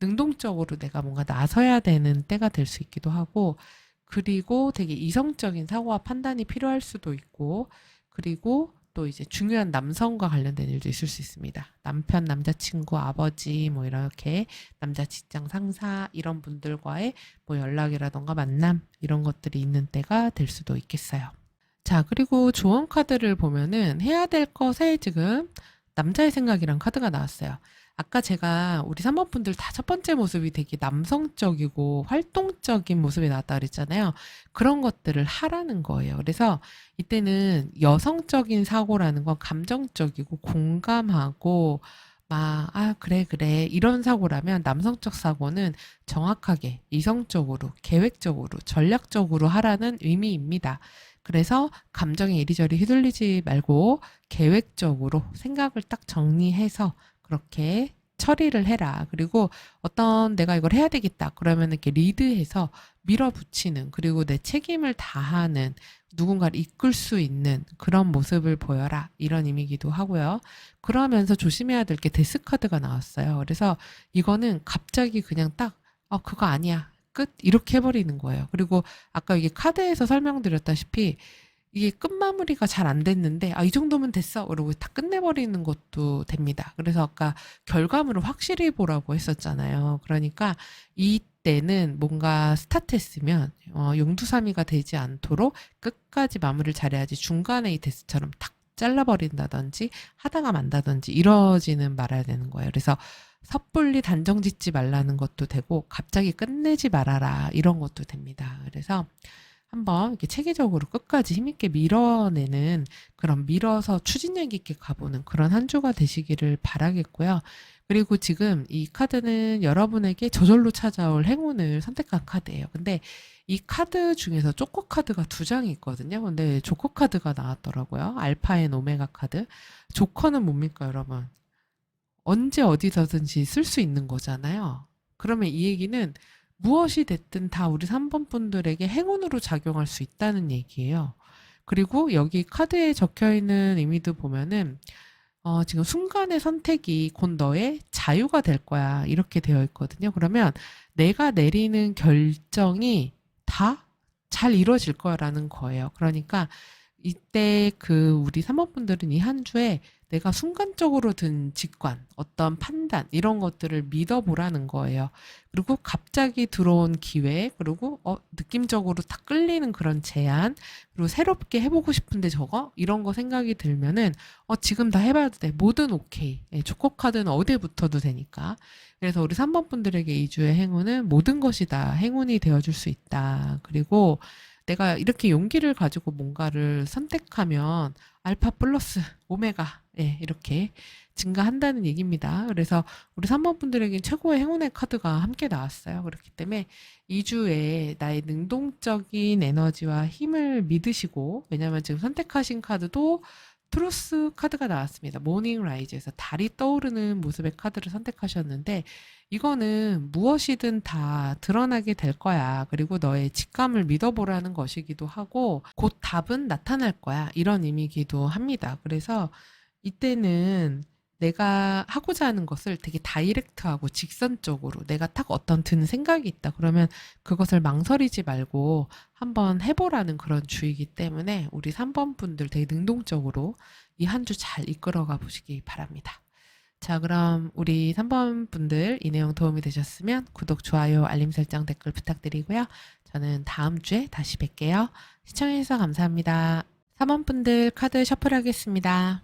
능동적으로 내가 뭔가 나서야 되는 때가 될 수 있기도 하고, 그리고 되게 이성적인 사고와 판단이 필요할 수도 있고, 그리고 또 이제 중요한 남성과 관련된 일도 있을 수 있습니다. 남편, 남자친구, 아버지, 뭐 이렇게 남자 직장 상사 이런 분들과의 뭐 연락이라던가 만남 이런 것들이 있는 때가 될 수도 있겠어요. 자, 그리고 조언 카드를 보면은 해야 될 것에 지금 남자의 생각이란 카드가 나왔어요. 아까 제가 우리 3번 분들 다 첫 번째 모습이 되게 남성적이고 활동적인 모습이 나왔다 그랬잖아요. 그런 것들을 하라는 거예요. 그래서 이때는 여성적인 사고라는 건 감정적이고 공감하고 막, 그래, 그래. 이런 사고라면 남성적 사고는 정확하게 이성적으로, 계획적으로, 전략적으로 하라는 의미입니다. 그래서 감정에 이리저리 휘둘리지 말고 계획적으로 생각을 딱 정리해서 그렇게 처리를 해라. 그리고 어떤 내가 이걸 해야 되겠다. 그러면 이렇게 리드해서 밀어붙이는, 그리고 내 책임을 다하는, 누군가를 이끌 수 있는 그런 모습을 보여라. 이런 의미이기도 하고요. 그러면서 조심해야 될 게 데스카드가 나왔어요. 그래서 이거는 갑자기 그냥 딱, 그거 아니야. 끝. 이렇게 해버리는 거예요. 그리고 아까 이게 카드에서 설명드렸다시피 이게 끝마무리가 잘 안 됐는데 이 정도면 됐어 그러고 다 끝내버리는 것도 됩니다. 그래서 아까 결과물을 확실히 보라고 했었잖아요. 그러니까 이때는 뭔가 스타트했으면 용두사미가 되지 않도록 끝까지 마무리를 잘해야지, 중간에 이 테스트처럼 탁 잘라버린다든지 하다가 만다든지 이러지는 말아야 되는 거예요. 그래서 섣불리 단정 짓지 말라는 것도 되고 갑자기 끝내지 말아라 이런 것도 됩니다. 그래서 한번 이렇게 체계적으로 끝까지 힘있게 밀어내는, 그런 밀어서 추진력 있게 가보는 그런 한 주가 되시기를 바라겠고요. 그리고 지금 이 카드는 여러분에게 저절로 찾아올 행운을 선택한 카드예요. 근데 이 카드 중에서 조커 카드가 두 장이 있거든요. 근데 조커 카드가 나왔더라고요. 알파 앤 오메가 카드. 조커는 뭡니까, 여러분? 언제 어디서든지 쓸 수 있는 거잖아요. 그러면 이 얘기는 무엇이 됐든 다 우리 3번 분들에게 행운으로 작용할 수 있다는 얘기예요. 그리고 여기 카드에 적혀 있는 의미도 보면은 지금 순간의 선택이 곧 너의 자유가 될 거야. 이렇게 되어 있거든요. 그러면 내가 내리는 결정이 다 잘 이루어질 거라는 거예요. 그러니까 이때 우리 사모분들은 이 한 주에 내가 순간적으로 든 직관, 어떤 판단, 이런 것들을 믿어보라는 거예요. 그리고 갑자기 들어온 기회, 그리고 느낌적으로 딱 끌리는 그런 제안, 그리고 새롭게 해보고 싶은데 저거? 이런 거 생각이 들면은, 지금 다 해봐도 돼. 뭐든 오케이. 예, 조커카드는 어디에 붙어도 되니까. 그래서 우리 3번 분들에게 이 주의 행운은 모든 것이 다 행운이 되어줄 수 있다. 그리고 내가 이렇게 용기를 가지고 뭔가를 선택하면 알파 플러스 오메가, 예, 이렇게 증가한다는 얘기입니다. 그래서 우리 3번 분들에겐 최고의 행운의 카드가 함께 나왔어요. 그렇기 때문에 2주에 나의 능동적인 에너지와 힘을 믿으시고, 왜냐하면 지금 선택하신 카드도 트루스 카드가 나왔습니다. 모닝 라이즈에서 달이 떠오르는 모습의 카드를 선택하셨는데, 이거는 무엇이든 다 드러나게 될 거야. 그리고 너의 직감을 믿어보라는 것이기도 하고, 곧 답은 나타날 거야. 이런 의미이기도 합니다. 그래서 이때는 내가 하고자 하는 것을 되게 다이렉트하고 직선적으로, 내가 딱 어떤 드는 생각이 있다. 그러면 그것을 망설이지 말고 한번 해보라는 그런 주의이기 때문에 우리 3번 분들 되게 능동적으로 이 한 주 잘 이끌어가 보시기 바랍니다. 자, 그럼 우리 3번 분들 이 내용 도움이 되셨으면 구독, 좋아요, 알림 설정, 댓글 부탁드리고요. 저는 다음 주에 다시 뵐게요. 시청해주셔서 감사합니다. 3번 분들 카드 셔플하겠습니다.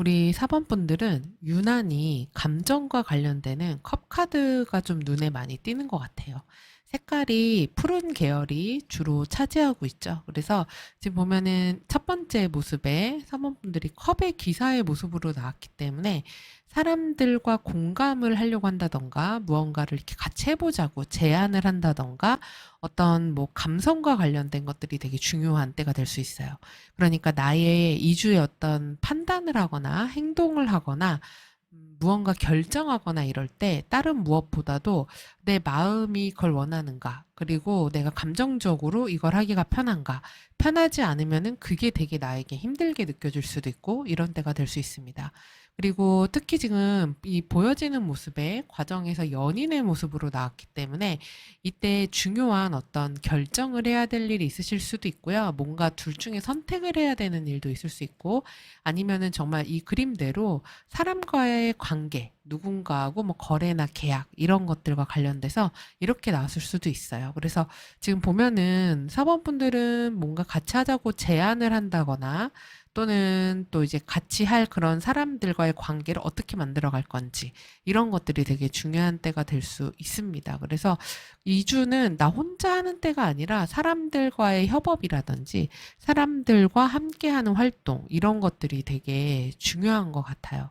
우리 4번 분들은 유난히 감정과 관련되는 컵 카드가 좀 눈에 많이 띄는 것 같아요. 색깔이 푸른 계열이 주로 차지하고 있죠. 그래서 지금 보면은 첫 번째 모습에 4번 분들이 컵의 기사의 모습으로 나왔기 때문에 사람들과 공감을 하려고 한다던가 무언가를 이렇게 같이 해보자고 제안을 한다던가 어떤 뭐 감성과 관련된 것들이 되게 중요한 때가 될 수 있어요. 그러니까 나의 이주의 어떤 판단을 하거나 행동을 하거나 무언가 결정하거나 이럴 때 다른 무엇보다도 내 마음이 그걸 원하는가, 그리고 내가 감정적으로 이걸 하기가 편한가, 편하지 않으면은 그게 되게 나에게 힘들게 느껴질 수도 있고 이런 때가 될 수 있습니다. 그리고 특히 지금 이 보여지는 모습의 과정에서 연인의 모습으로 나왔기 때문에 이때 중요한 어떤 결정을 해야 될 일이 있으실 수도 있고요. 뭔가 둘 중에 선택을 해야 되는 일도 있을 수 있고, 아니면은 정말 이 그림대로 사람과의 관계, 누군가하고 뭐 거래나 계약 이런 것들과 관련돼서 이렇게 나왔을 수도 있어요. 그래서 지금 보면은 사범분들은 뭔가 같이 하자고 제안을 한다거나 또는 또 이제 같이 할 그런 사람들과의 관계를 어떻게 만들어 갈 건지 이런 것들이 되게 중요한 때가 될 수 있습니다. 그래서 이주는 나 혼자 하는 때가 아니라 사람들과의 협업이라든지 사람들과 함께하는 활동 이런 것들이 되게 중요한 것 같아요.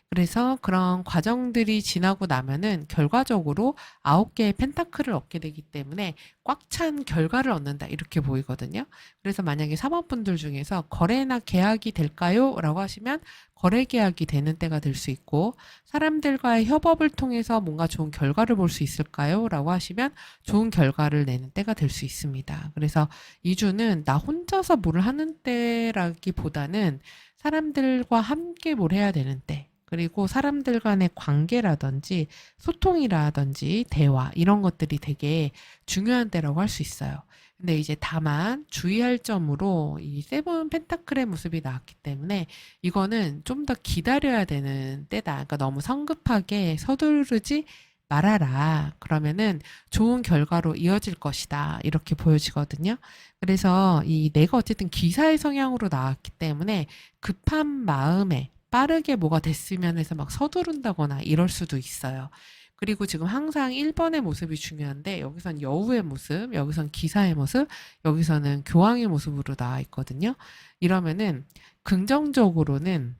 그래서 그런 과정들이 지나고 나면은 결과적으로 9개의 펜타클을 얻게 되기 때문에 꽉 찬 결과를 얻는다 이렇게 보이거든요. 그래서 만약에 사모분들 중에서 거래나 계약이 될까요? 라고 하시면 거래 계약이 되는 때가 될 수 있고, 사람들과의 협업을 통해서 뭔가 좋은 결과를 볼 수 있을까요? 라고 하시면 좋은 결과를 내는 때가 될 수 있습니다. 그래서 이주는 나 혼자서 뭘 하는 때라기보다는 사람들과 함께 뭘 해야 되는 때, 그리고 사람들 간의 관계라든지 소통이라든지 대화 이런 것들이 되게 중요한 때라고 할 수 있어요. 근데 이제 다만 주의할 점으로 이 세븐 펜타클의 모습이 나왔기 때문에 이거는 좀 더 기다려야 되는 때다. 그러니까 너무 성급하게 서두르지 말아라. 그러면은 좋은 결과로 이어질 것이다. 이렇게 보여지거든요. 그래서 이 내가 어쨌든 기사의 성향으로 나왔기 때문에 급한 마음에 빠르게 뭐가 됐으면 해서 막 서두른다거나 이럴 수도 있어요. 그리고 지금 항상 1번의 모습이 중요한데 여기선 여우의 모습, 여기선 기사의 모습, 여기서는 교황의 모습으로 나와 있거든요. 이러면은 긍정적으로는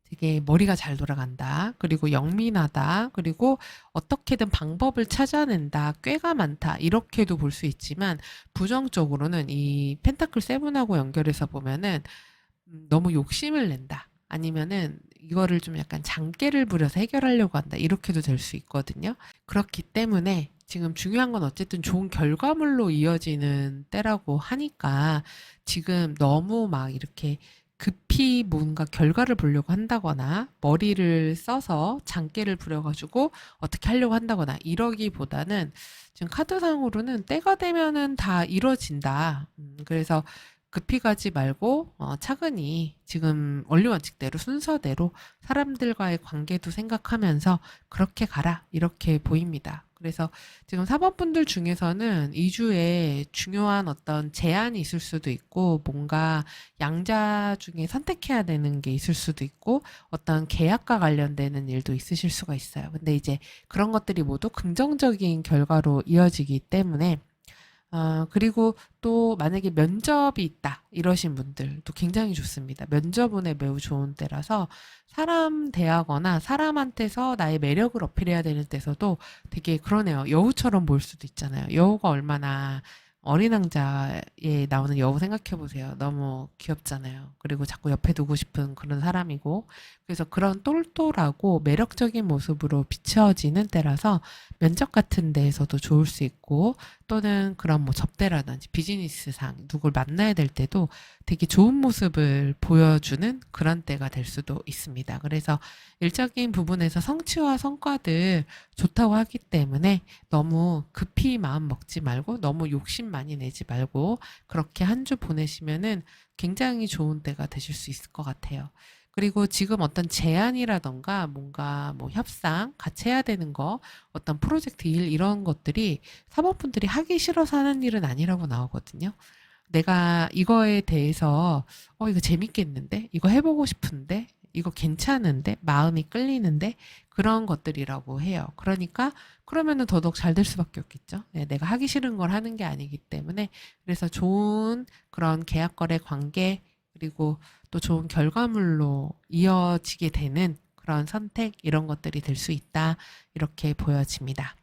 되게 머리가 잘 돌아간다. 그리고 영민하다. 그리고 어떻게든 방법을 찾아낸다. 꾀가 많다. 이렇게도 볼 수 있지만 부정적으로는 이 펜타클 세븐하고 연결해서 보면은 너무 욕심을 낸다. 아니면은 이거를 좀 약간 장깨를 부려서 해결하려고 한다. 이렇게도 될 수 있거든요. 그렇기 때문에 지금 중요한 건 어쨌든 좋은 결과물로 이어지는 때라고 하니까 지금 너무 막 이렇게 급히 뭔가 결과를 보려고 한다거나 머리를 써서 장깨를 부려가지고 어떻게 하려고 한다거나 이러기보다는 지금 카드상으로는 때가 되면은 다 이뤄진다. 그래서 급히 가지 말고 차근히 지금 원리 원칙대로 순서대로 사람들과의 관계도 생각하면서 그렇게 가라 이렇게 보입니다. 그래서 지금 사법분들 중에서는 2주에 중요한 어떤 제한이 있을 수도 있고 뭔가 양자 중에 선택해야 되는 게 있을 수도 있고 어떤 계약과 관련되는 일도 있으실 수가 있어요. 근데 이제 그런 것들이 모두 긍정적인 결과로 이어지기 때문에 그리고 또 만약에 면접이 있다 이러신 분들도 굉장히 좋습니다. 면접운에 매우 좋은 때라서 사람 대하거나 사람한테서 나의 매력을 어필해야 되는 때서도 되게 그러네요. 여우처럼 보일 수도 있잖아요. 여우가 얼마나 어린 왕자에 나오는 여우 생각해 보세요. 너무 귀엽잖아요. 그리고 자꾸 옆에 두고 싶은 그런 사람이고, 그래서 그런 똘똘하고 매력적인 모습으로 비춰지는 때라서 면접 같은 데에서도 좋을 수 있고, 또는 그런 뭐 접대라든지 비즈니스상 누굴 만나야 될 때도 되게 좋은 모습을 보여주는 그런 때가 될 수도 있습니다. 그래서 일적인 부분에서 성취와 성과들 좋다고 하기 때문에 너무 급히 마음 먹지 말고 너무 욕심 많이 내지 말고 그렇게 한 주 보내시면은 굉장히 좋은 때가 되실 수 있을 것 같아요. 그리고 지금 어떤 제안이라던가 뭔가 뭐 협상, 같이 해야 되는 거, 어떤 프로젝트 일 이런 것들이 사모분들이 하기 싫어서 하는 일은 아니라고 나오거든요. 내가 이거에 대해서 이거 재밌겠는데? 이거 해보고 싶은데? 이거 괜찮은데? 마음이 끌리는데? 그런 것들이라고 해요. 그러니까 그러면은 더더욱 잘 될 수밖에 없겠죠. 네, 내가 하기 싫은 걸 하는 게 아니기 때문에. 그래서 좋은 그런 계약 거래 관계 그리고 또 좋은 결과물로 이어지게 되는 그런 선택 이런 것들이 될 수 있다. 이렇게 보여집니다.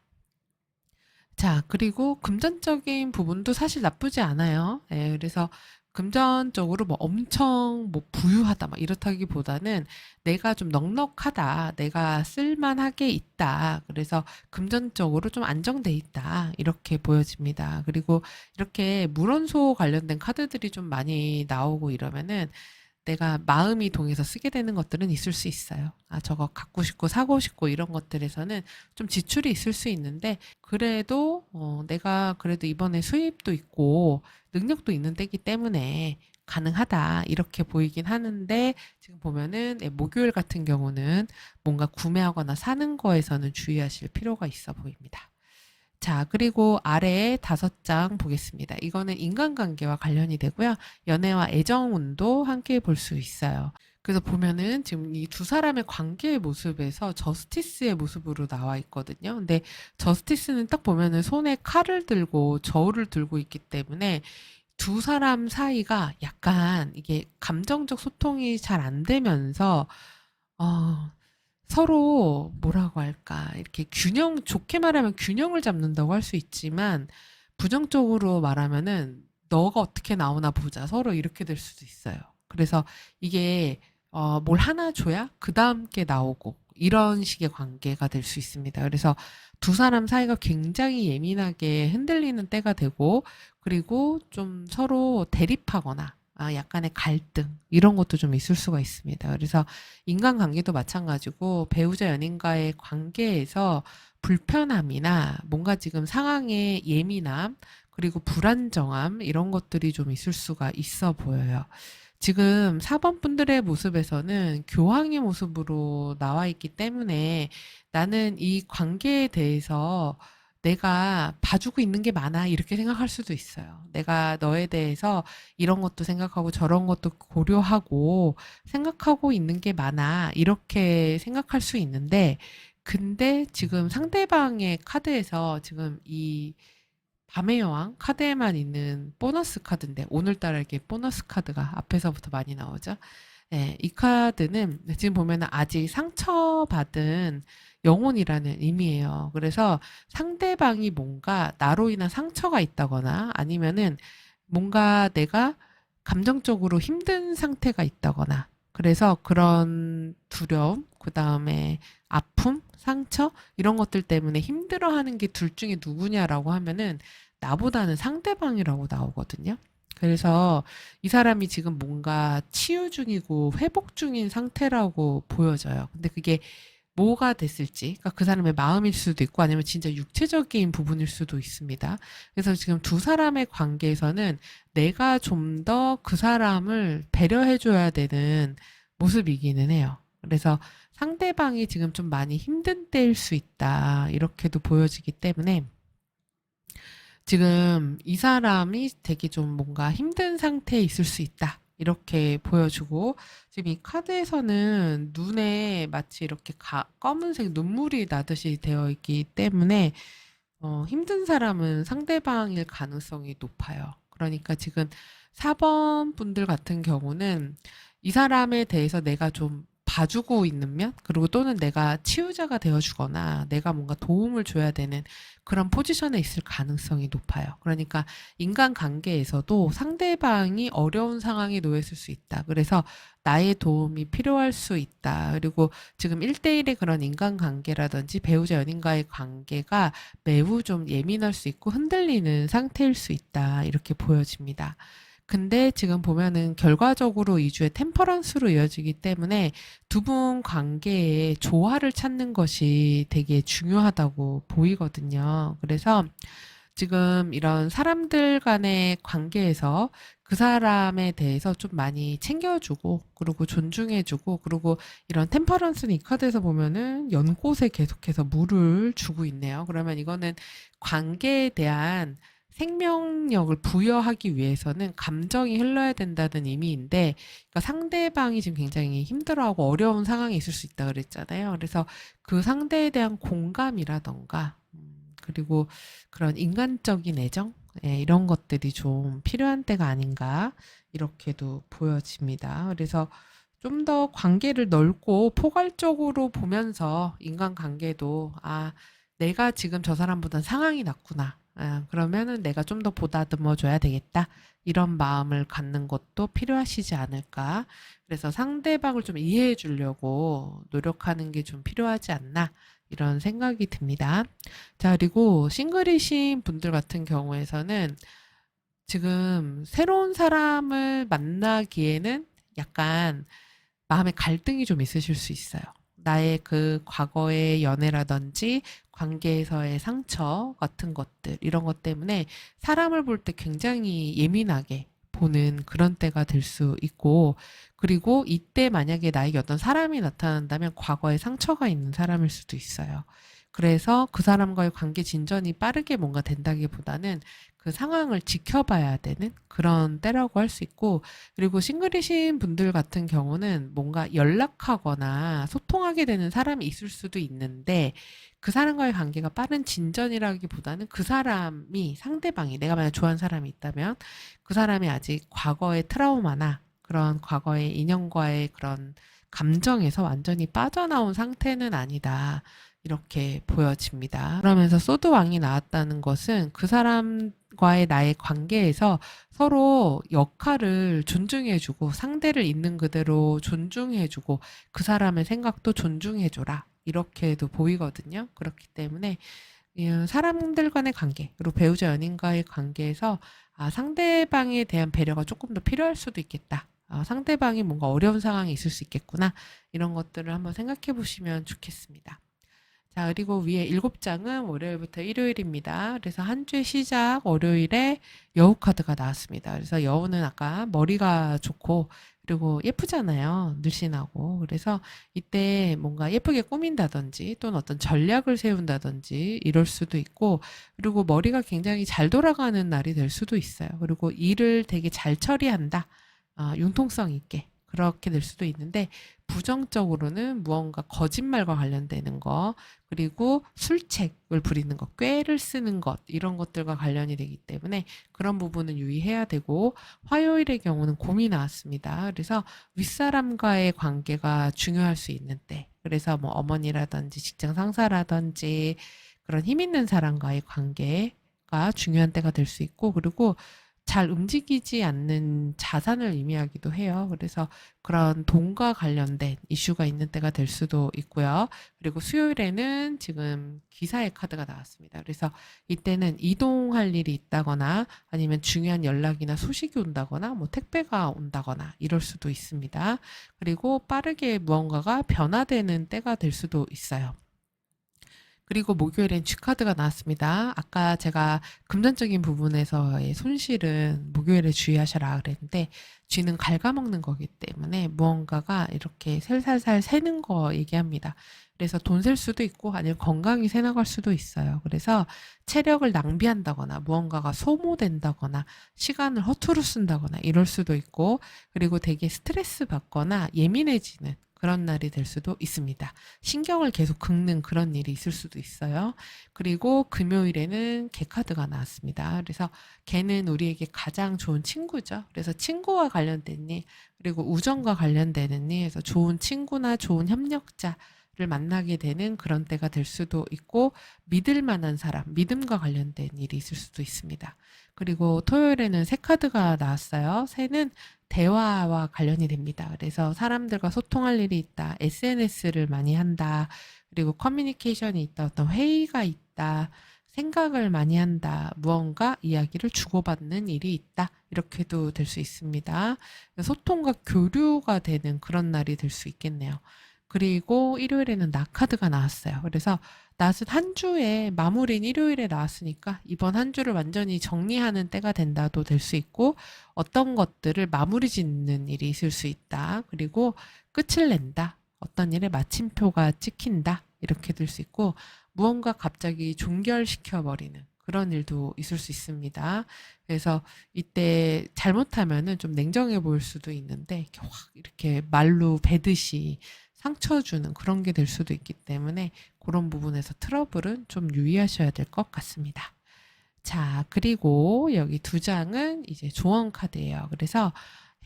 자, 그리고 금전적인 부분도 사실 나쁘지 않아요. 예, 그래서 금전적으로 뭐 엄청 뭐 부유하다 막 이렇다기보다는 내가 좀 넉넉하다, 내가 쓸만하게 있다. 그래서 금전적으로 좀 안정돼 있다. 이렇게 보여집니다. 그리고 이렇게 물원소 관련된 카드들이 좀 많이 나오고 이러면은 내가 마음이 동해서 쓰게 되는 것들은 있을 수 있어요. 아, 저거 갖고 싶고 사고 싶고 이런 것들에서는 좀 지출이 있을 수 있는데 그래도 내가 그래도 이번에 수입도 있고 능력도 있는 때기 때문에 가능하다 이렇게 보이긴 하는데 지금 보면은 목요일 같은 경우는 뭔가 구매하거나 사는 거에서는 주의하실 필요가 있어 보입니다. 자, 그리고 아래에 5장 보겠습니다. 이거는 인간관계와 관련이 되고요. 연애와 애정운도 함께 볼 수 있어요. 그래서 보면은 지금 이 두 사람의 관계의 모습에서 저스티스의 모습으로 나와 있거든요. 근데 저스티스는 딱 보면은 손에 칼을 들고 저울을 들고 있기 때문에 두 사람 사이가 약간 이게 감정적 소통이 잘 안 되면서 어, 서로 뭐라고 할까 이렇게 균형 좋게 말하면 균형을 잡는다고 할 수 있지만 부정적으로 말하면은 너가 어떻게 나오나 보자 서로 이렇게 될 수도 있어요. 그래서 이게 뭘 하나 줘야 그 다음 게 나오고 이런 식의 관계가 될 수 있습니다. 그래서 두 사람 사이가 굉장히 예민하게 흔들리는 때가 되고 그리고 좀 서로 대립하거나 약간의 갈등 이런 것도 좀 있을 수가 있습니다. 그래서 인간관계도 마찬가지고 배우자 연인과의 관계에서 불편함이나 뭔가 지금 상황의 예민함 그리고 불안정함 이런 것들이 좀 있을 수가 있어 보여요. 지금 4번 분들의 모습에서는 교황의 모습으로 나와 있기 때문에 나는 이 관계에 대해서 내가 봐주고 있는 게 많아 이렇게 생각할 수도 있어요. 내가 너에 대해서 이런 것도 생각하고 저런 것도 고려하고 생각하고 있는 게 많아 이렇게 생각할 수 있는데 근데 지금 상대방의 카드에서 지금 이 밤의 여왕 카드에만 있는 보너스 카드인데 오늘따라 이렇게 보너스 카드가 앞에서부터 많이 나오죠. 네, 이 카드는 지금 보면 아직 상처받은 영혼이라는 의미예요. 그래서 상대방이 뭔가 나로 인한 상처가 있다거나 아니면은 뭔가 내가 감정적으로 힘든 상태가 있다거나 그래서 그런 두려움, 그 다음에 아픔, 상처 이런 것들 때문에 힘들어하는 게 둘 중에 누구냐라고 하면은 나보다는 상대방이라고 나오거든요. 그래서 이 사람이 지금 뭔가 치유 중이고 회복 중인 상태라고 보여져요. 근데 그게 뭐가 됐을지, 그러니까 그 사람의 마음일 수도 있고 아니면 진짜 육체적인 부분일 수도 있습니다. 그래서 지금 두 사람의 관계에서는 내가 좀 더 그 사람을 배려해줘야 되는 모습이기는 해요. 그래서 상대방이 지금 좀 많이 힘든 때일 수 있다. 이렇게도 보여지기 때문에 지금 이 사람이 되게 좀 뭔가 힘든 상태에 있을 수 있다. 이렇게 보여주고 지금 이 카드에서는 눈에 마치 이렇게 검은색 눈물이 나듯이 되어 있기 때문에 힘든 사람은 상대방일 가능성이 높아요. 그러니까 지금 4번 분들 같은 경우는 이 사람에 대해서 내가 좀 봐주고 있는 면, 그리고 또는 내가 치유자가 되어주거나 내가 뭔가 도움을 줘야 되는 그런 포지션에 있을 가능성이 높아요. 그러니까 인간관계에서도 상대방이 어려운 상황에 놓였을 수 있다. 그래서 나의 도움이 필요할 수 있다. 그리고 지금 1대1의 그런 인간관계라든지 배우자 연인과의 관계가 매우 좀 예민할 수 있고 흔들리는 상태일 수 있다. 이렇게 보여집니다. 근데 지금 보면은 결과적으로 2주의 템퍼런스로 이어지기 때문에 두 분 관계의 조화를 찾는 것이 되게 중요하다고 보이거든요. 그래서 지금 이런 사람들 간의 관계에서 그 사람에 대해서 좀 많이 챙겨주고 그리고 존중해주고 그리고 이런 템퍼런스는 이 카드에서 보면은 연꽃에 계속해서 물을 주고 있네요. 그러면 이거는 관계에 대한 생명력을 부여하기 위해서는 감정이 흘러야 된다는 의미인데, 그러니까 상대방이 지금 굉장히 힘들어하고 어려운 상황에 있을 수 있다 그랬잖아요. 그래서 그 상대에 대한 공감이라던가, 그리고 그런 인간적인 애정, 예, 이런 것들이 좀 필요한 때가 아닌가 이렇게도 보여집니다. 그래서 좀 더 관계를 넓고 포괄적으로 보면서 인간관계도 내가 지금 저 사람보단 상황이 낫구나. 그러면은 내가 좀 더 보다듬어 줘야 되겠다. 이런 마음을 갖는 것도 필요하시지 않을까. 그래서 상대방을 좀 이해해 주려고 노력하는 게 좀 필요하지 않나. 이런 생각이 듭니다. 자, 그리고 싱글이신 분들 같은 경우에서는 지금 새로운 사람을 만나기에는 약간 마음의 갈등이 좀 있으실 수 있어요. 나의 그 과거의 연애라든지 관계에서의 상처 같은 것들, 이런 것 때문에 사람을 볼 때 굉장히 예민하게 보는 그런 때가 될 수 있고, 그리고 이때 만약에 나에게 어떤 사람이 나타난다면 과거에 상처가 있는 사람일 수도 있어요. 그래서 그 사람과의 관계 진전이 빠르게 뭔가 된다기보다는 그 상황을 지켜봐야 되는 그런 때라고 할 수 있고, 그리고 싱글이신 분들 같은 경우는 뭔가 연락하거나 소통하게 되는 사람이 있을 수도 있는데, 그 사람과의 관계가 빠른 진전이라기보다는 그 사람이, 상대방이, 내가 만약 좋아하는 사람이 있다면 그 사람이 아직 과거의 트라우마나 그런 과거의 인연과의 그런 감정에서 완전히 빠져나온 상태는 아니다. 이렇게 보여집니다. 그러면서 소드왕이 나왔다는 것은 그 사람과의 나의 관계에서 서로 역할을 존중해주고 상대를 있는 그대로 존중해주고 그 사람의 생각도 존중해줘라. 이렇게도 보이거든요. 그렇기 때문에 사람들 간의 관계, 그리고 배우자 연인과의 관계에서 상대방에 대한 배려가 조금 더 필요할 수도 있겠다. 상대방이 뭔가 어려운 상황이 있을 수 있겠구나. 이런 것들을 한번 생각해 보시면 좋겠습니다. 자, 그리고 위에 7장은 월요일부터 일요일입니다. 그래서 한 주의 시작 월요일에 여우 카드가 나왔습니다. 그래서 여우는 아까 머리가 좋고 그리고 예쁘잖아요. 늘씬하고. 그래서 이때 뭔가 예쁘게 꾸민다든지 또는 어떤 전략을 세운다든지 이럴 수도 있고, 그리고 머리가 굉장히 잘 돌아가는 날이 될 수도 있어요. 그리고 일을 되게 잘 처리한다. 융통성 있게. 그렇게 될 수도 있는데, 부정적으로는 무언가 거짓말과 관련되는 거, 그리고 술책을 부리는 것, 꾀를 쓰는 것, 이런 것들과 관련이 되기 때문에 그런 부분은 유의해야 되고, 화요일의 경우는 곰이 나왔습니다. 그래서 윗사람과의 관계가 중요할 수 있는 때, 그래서 뭐 어머니라든지 직장 상사라든지 그런 힘 있는 사람과의 관계가 중요한 때가 될 수 있고, 그리고 잘 움직이지 않는 자산을 의미하기도 해요. 그래서 그런 돈과 관련된 이슈가 있는 때가 될 수도 있고요. 그리고 수요일에는 지금 기사의 카드가 나왔습니다. 그래서 이때는 이동할 일이 있다거나 아니면 중요한 연락이나 소식이 온다거나 뭐 택배가 온다거나 이럴 수도 있습니다. 그리고 빠르게 무언가가 변화되는 때가 될 수도 있어요. 그리고 목요일엔 G카드가 나왔습니다. 아까 제가 금전적인 부분에서의 손실은 목요일에 주의하셔라 그랬는데, G는 갉아먹는 거기 때문에 무언가가 이렇게 살살살 새는 거 얘기합니다. 그래서 돈 셀 수도 있고 아니면 건강이 새나갈 수도 있어요. 그래서 체력을 낭비한다거나 무언가가 소모된다거나 시간을 허투루 쓴다거나 이럴 수도 있고, 그리고 되게 스트레스 받거나 예민해지는 그런 날이 될 수도 있습니다. 신경을 계속 긁는 그런 일이 있을 수도 있어요. 그리고 금요일에는 개 카드가 나왔습니다. 그래서 개는 우리에게 가장 좋은 친구죠. 그래서 친구와 관련된 일, 그리고 우정과 관련되는 일, 그래서 좋은 친구나 좋은 협력자를 만나게 되는 그런 때가 될 수도 있고, 믿을 만한 사람, 믿음과 관련된 일이 있을 수도 있습니다. 그리고 토요일에는 새 카드가 나왔어요. 새는 대화와 관련이 됩니다. 그래서 사람들과 소통할 일이 있다. SNS를 많이 한다. 그리고 커뮤니케이션이 있다. 어떤 회의가 있다. 생각을 많이 한다. 무언가 이야기를 주고받는 일이 있다. 이렇게도 될 수 있습니다. 소통과 교류가 되는 그런 날이 될 수 있겠네요. 그리고 일요일에는 나 카드가 나왔어요. 그래서 낫은 한 주의 마무리인 일요일에 나왔으니까 이번 한 주를 완전히 정리하는 때가 된다도 될 수 있고, 어떤 것들을 마무리 짓는 일이 있을 수 있다. 그리고 끝을 낸다. 어떤 일에 마침표가 찍힌다. 이렇게 될 수 있고, 무언가 갑자기 종결시켜버리는 그런 일도 있을 수 있습니다. 그래서 이때 잘못하면은 좀 냉정해 보일 수도 있는데 이렇게 확 이렇게 말로 베듯이 상처 주는 그런 게 될 수도 있기 때문에 그런 부분에서 트러블은 좀 유의하셔야 될 것 같습니다. 자, 그리고 여기 두 장은 이제 조언 카드예요. 그래서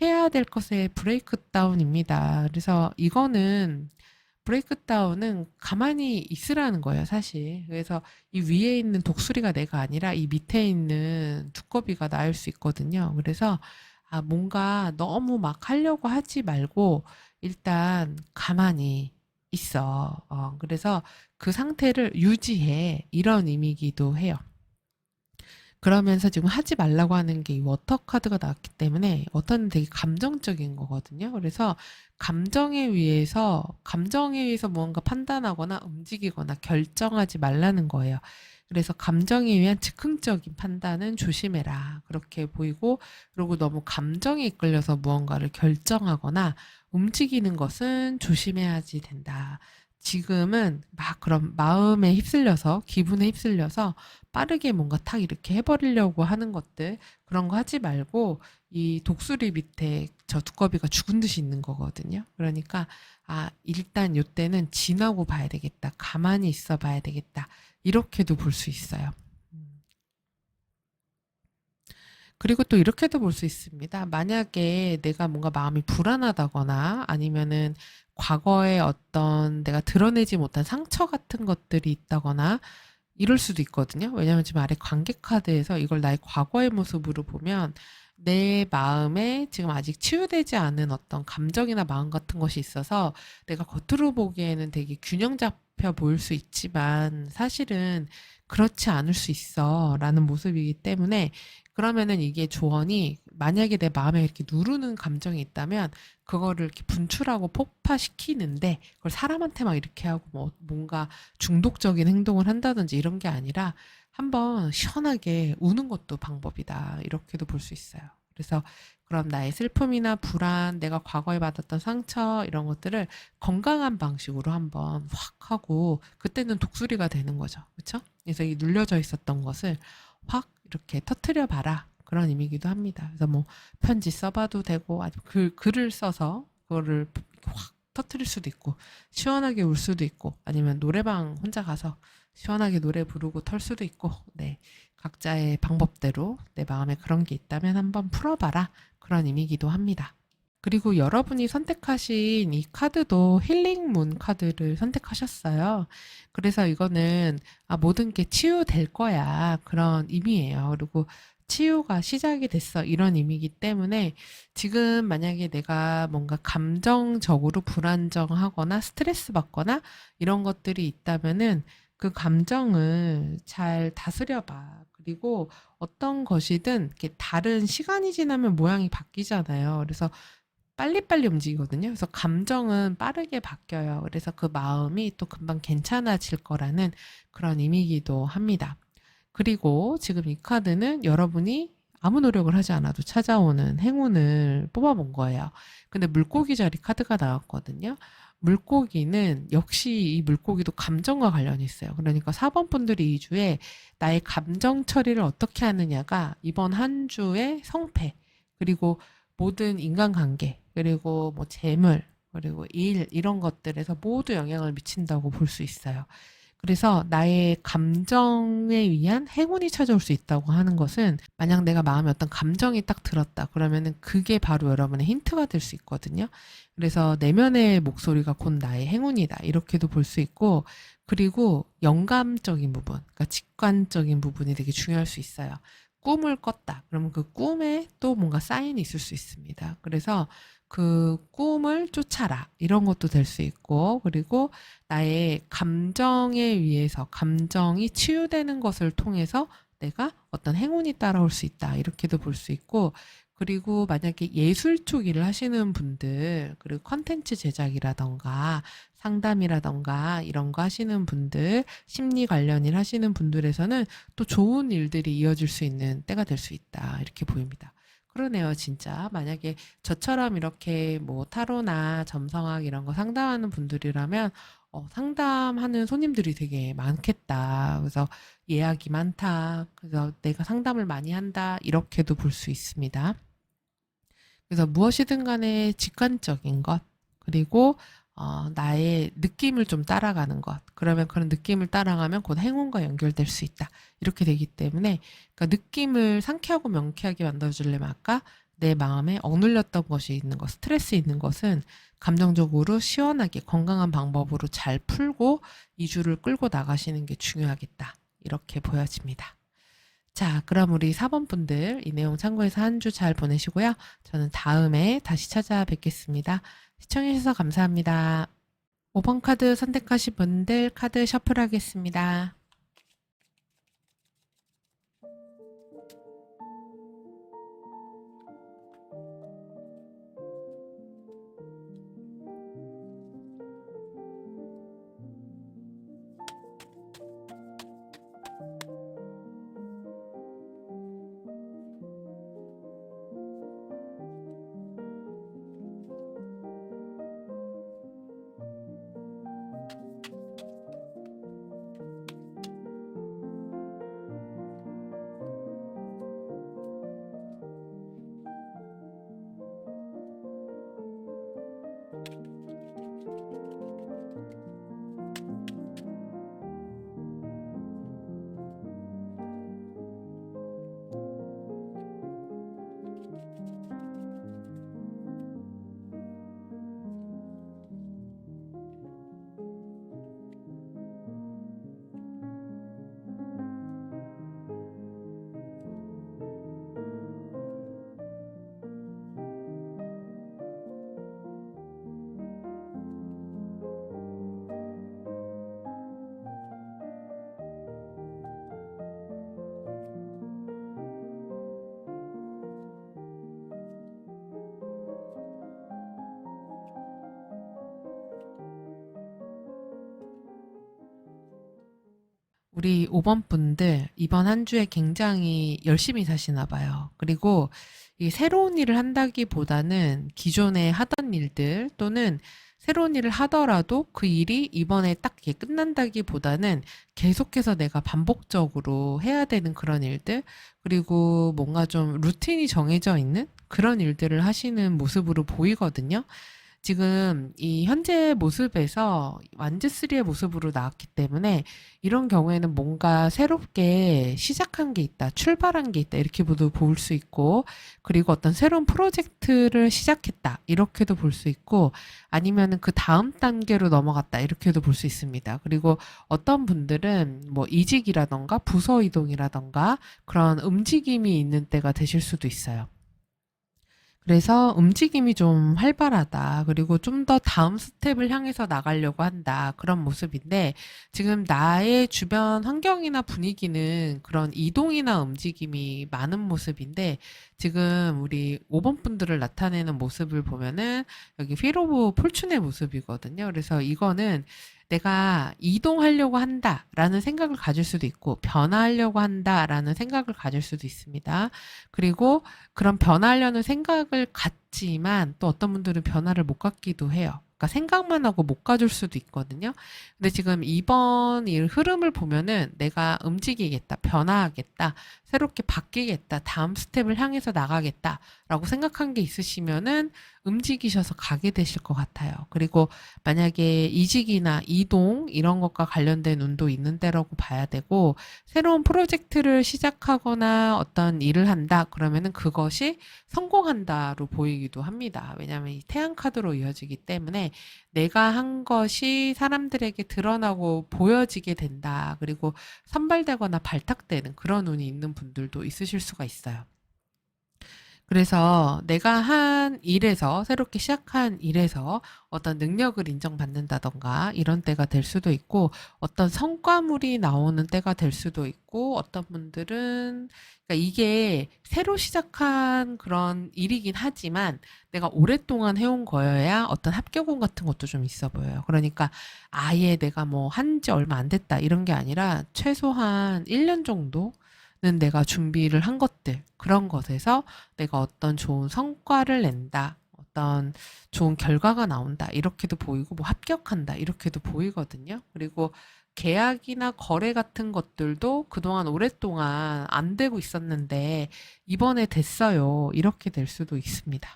해야 될 것의 브레이크 다운입니다. 그래서 이거는 브레이크 다운은 가만히 있으라는 거예요, 사실. 그래서 이 위에 있는 독수리가 내가 아니라 이 밑에 있는 두꺼비가 나일 수 있거든요. 그래서 뭔가 너무 막 하려고 하지 말고 일단 가만히 있어. 그래서 그 상태를 유지해. 이런 의미이기도 해요. 그러면서 지금 하지 말라고 하는 게 이 워터 카드가 나왔기 때문에 워터는 되게 감정적인 거거든요. 그래서 감정에 의해서 무언가 판단하거나 움직이거나 결정하지 말라는 거예요. 그래서 감정에 의한 즉흥적인 판단은 조심해라. 그렇게 보이고, 그리고 너무 감정에 이끌려서 무언가를 결정하거나 움직이는 것은 조심해야지 된다. 지금은 막 그런 마음에 휩쓸려서, 기분에 휩쓸려서 빠르게 뭔가 탁 이렇게 해버리려고 하는 것들, 그런 거 하지 말고 이 독수리 밑에 저 두꺼비가 죽은 듯이 있는 거거든요. 그러니까 일단 요때는 지나고 봐야 되겠다. 가만히 있어 봐야 되겠다. 이렇게도 볼 수 있어요. 그리고 또 이렇게도 볼 수 있습니다. 만약에 내가 뭔가 마음이 불안하다거나 아니면은 과거에 어떤 내가 드러내지 못한 상처 같은 것들이 있다거나 이럴 수도 있거든요. 왜냐면 지금 아래 관계 카드에서 이걸 나의 과거의 모습으로 보면 내 마음에 지금 아직 치유되지 않은 어떤 감정이나 마음 같은 것이 있어서 내가 겉으로 보기에는 되게 균형 잡혀 보일 수 있지만 사실은 그렇지 않을 수 있어 라는 모습이기 때문에 그러면은 이게 조언이 만약에 내 마음에 이렇게 누르는 감정이 있다면 그거를 이렇게 분출하고 폭파시키는데 그걸 사람한테 막 이렇게 하고 뭐 뭔가 중독적인 행동을 한다든지 이런 게 아니라 한번 시원하게 우는 것도 방법이다. 이렇게도 볼 수 있어요. 그래서 그럼 나의 슬픔이나 불안, 내가 과거에 받았던 상처 이런 것들을 건강한 방식으로 한번 확 하고 그때는 독수리가 되는 거죠. 그렇죠? 그래서 이 눌려져 있었던 것을 확 이렇게 터트려 봐라. 그런 의미이기도 합니다. 그래서 뭐 편지 써봐도 되고 아니면 글을 써서 그거를 확 터트릴 수도 있고 시원하게 울 수도 있고 아니면 노래방 혼자 가서 시원하게 노래 부르고 털 수도 있고 네 각자의 방법대로 내 마음에 그런 게 있다면 한번 풀어봐라 그런 의미이기도 합니다. 그리고 여러분이 선택하신 이 카드도 힐링문 카드를 선택하셨어요. 그래서 이거는 모든 게 치유될 거야 그런 의미예요. 그리고 치유가 시작이 됐어 이런 의미이기 때문에 지금 만약에 내가 뭔가 감정적으로 불안정하거나 스트레스 받거나 이런 것들이 있다면은 그 감정을 잘 다스려 봐. 그리고 어떤 것이든 이렇게 다른 시간이 지나면 모양이 바뀌잖아요. 그래서 빨리빨리 움직이거든요. 그래서 감정은 빠르게 바뀌어요. 그래서 그 마음이 또 금방 괜찮아질 거라는 그런 의미이기도 합니다. 그리고 지금 이 카드는 여러분이 아무 노력을 하지 않아도 찾아오는 행운을 뽑아본 거예요. 근데 물고기 자리 카드가 나왔거든요. 물고기는 역시 이 물고기도 감정과 관련이 있어요. 그러니까 4번 분들이 이 주에 나의 감정 처리를 어떻게 하느냐가 이번 한 주의 성패, 그리고 모든 인간관계, 그리고 뭐 재물, 그리고 일, 이런 것들에서 모두 영향을 미친다고 볼 수 있어요. 그래서 나의 감정에 의한 행운이 찾아올 수 있다고 하는 것은 만약 내가 마음에 어떤 감정이 딱 들었다 그러면은 그게 바로 여러분의 힌트가 될 수 있거든요. 그래서 내면의 목소리가 곧 나의 행운이다 이렇게도 볼 수 있고 그리고 영감적인 부분, 그러니까 직관적인 부분이 되게 중요할 수 있어요. 꿈을 꿨다. 그러면 그 꿈에 또 뭔가 사인이 있을 수 있습니다. 그래서 그 꿈을 쫓아라. 이런 것도 될 수 있고, 그리고 나의 감정에 의해서 감정이 치유되는 것을 통해서 내가 어떤 행운이 따라올 수 있다. 이렇게도 볼 수 있고, 그리고 만약에 예술 쪽 일을 하시는 분들, 그리고 컨텐츠 제작이라던가 상담이라던가 이런 거 하시는 분들, 심리 관련 일 하시는 분들에서는 또 좋은 일들이 이어질 수 있는 때가 될 수 있다. 이렇게 보입니다. 그러네요, 진짜. 만약에 저처럼 이렇게 뭐 타로나 점성학 이런 거 상담하는 분들이라면 상담하는 손님들이 되게 많겠다. 그래서 예약이 많다. 그래서 내가 상담을 많이 한다. 이렇게도 볼 수 있습니다. 그래서 무엇이든 간에 직관적인 것, 그리고 나의 느낌을 좀 따라가는 것. 그러면 그런 느낌을 따라가면 곧 행운과 연결될 수 있다. 이렇게 되기 때문에, 그러니까 느낌을 상쾌하고 명쾌하게 만들어주려면 아까 내 마음에 억눌렸던 것이 있는 것, 스트레스 있는 것은 감정적으로 시원하게 건강한 방법으로 잘 풀고 2주를 끌고 나가시는 게 중요하겠다. 이렇게 보여집니다. 자, 그럼 우리 4번 분들 이 내용 참고해서 한 주 잘 보내시고요. 저는 다음에 다시 찾아뵙겠습니다. 시청해주셔서 감사합니다. 5번 카드 선택하신 분들 카드 셔플하겠습니다. 우리 5번 분들 이번 한 주에 굉장히 열심히 사시나 봐요. 그리고 이 새로운 일을 한다기보다는 기존에 하던 일들 또는 새로운 일을 하더라도 그 일이 이번에 딱 이렇게 끝난다기보다는 계속해서 내가 반복적으로 해야 되는 그런 일들, 그리고 뭔가 좀 루틴이 정해져 있는 그런 일들을 하시는 모습으로 보이거든요. 지금 이 현재 모습에서 완즈3의 모습으로 나왔기 때문에 이런 경우에는 뭔가 새롭게 시작한 게 있다, 출발한 게 있다, 이렇게 모두 볼 수 있고, 그리고 어떤 새로운 프로젝트를 시작했다, 이렇게도 볼 수 있고, 아니면은 그 다음 단계로 넘어갔다, 이렇게도 볼 수 있습니다. 그리고 어떤 분들은 뭐 이직이라던가 부서 이동이라던가 그런 움직임이 있는 때가 되실 수도 있어요. 그래서 움직임이 좀 활발하다. 그리고 좀 더 다음 스텝을 향해서 나가려고 한다. 그런 모습인데 지금 나의 주변 환경이나 분위기는 그런 이동이나 움직임이 많은 모습인데 지금 우리 5번 분들을 나타내는 모습을 보면은 여기 휠 오브 폴춘의 모습이거든요. 그래서 이거는 내가 이동하려고 한다라는 생각을 가질 수도 있고 변화하려고 한다라는 생각을 가질 수도 있습니다. 그리고 그런 변화하려는 생각을 갖지만 또 어떤 분들은 변화를 못 갖기도 해요. 그러니까 생각만 하고 못 가줄 수도 있거든요. 근데 지금 이번 일 흐름을 보면은 내가 움직이겠다, 변화하겠다, 새롭게 바뀌겠다, 다음 스텝을 향해서 나가겠다라고 생각한 게 있으시면은 움직이셔서 가게 되실 것 같아요. 그리고 만약에 이직이나 이동 이런 것과 관련된 운도 있는 때라고 봐야 되고 새로운 프로젝트를 시작하거나 어떤 일을 한다 그러면은 그것이 성공한다로 보이기도 합니다. 왜냐하면 이 태양 카드로 이어지기 때문에 내가 한 것이 사람들에게 드러나고 보여지게 된다. 그리고 선발되거나 발탁되는 그런 운이 있는 분들도 있으실 수가 있어요. 그래서 내가 한 일에서, 새롭게 시작한 일에서 어떤 능력을 인정받는다던가 이런 때가 될 수도 있고, 어떤 성과물이 나오는 때가 될 수도 있고, 어떤 분들은, 그러니까 이게 새로 시작한 그런 일이긴 하지만 내가 오랫동안 해온 거여야 어떤 합격운 같은 것도 좀 있어 보여요. 그러니까 아예 내가 뭐 한 지 얼마 안 됐다 이런 게 아니라 최소한 1년 정도 는 내가 준비를 한 것들, 그런 것에서 내가 어떤 좋은 성과를 낸다, 어떤 좋은 결과가 나온다 이렇게도 보이고 뭐 합격한다 이렇게도 보이거든요. 그리고 계약이나 거래 같은 것들도 그동안 오랫동안 안 되고 있었는데 이번에 됐어요. 이렇게 될 수도 있습니다.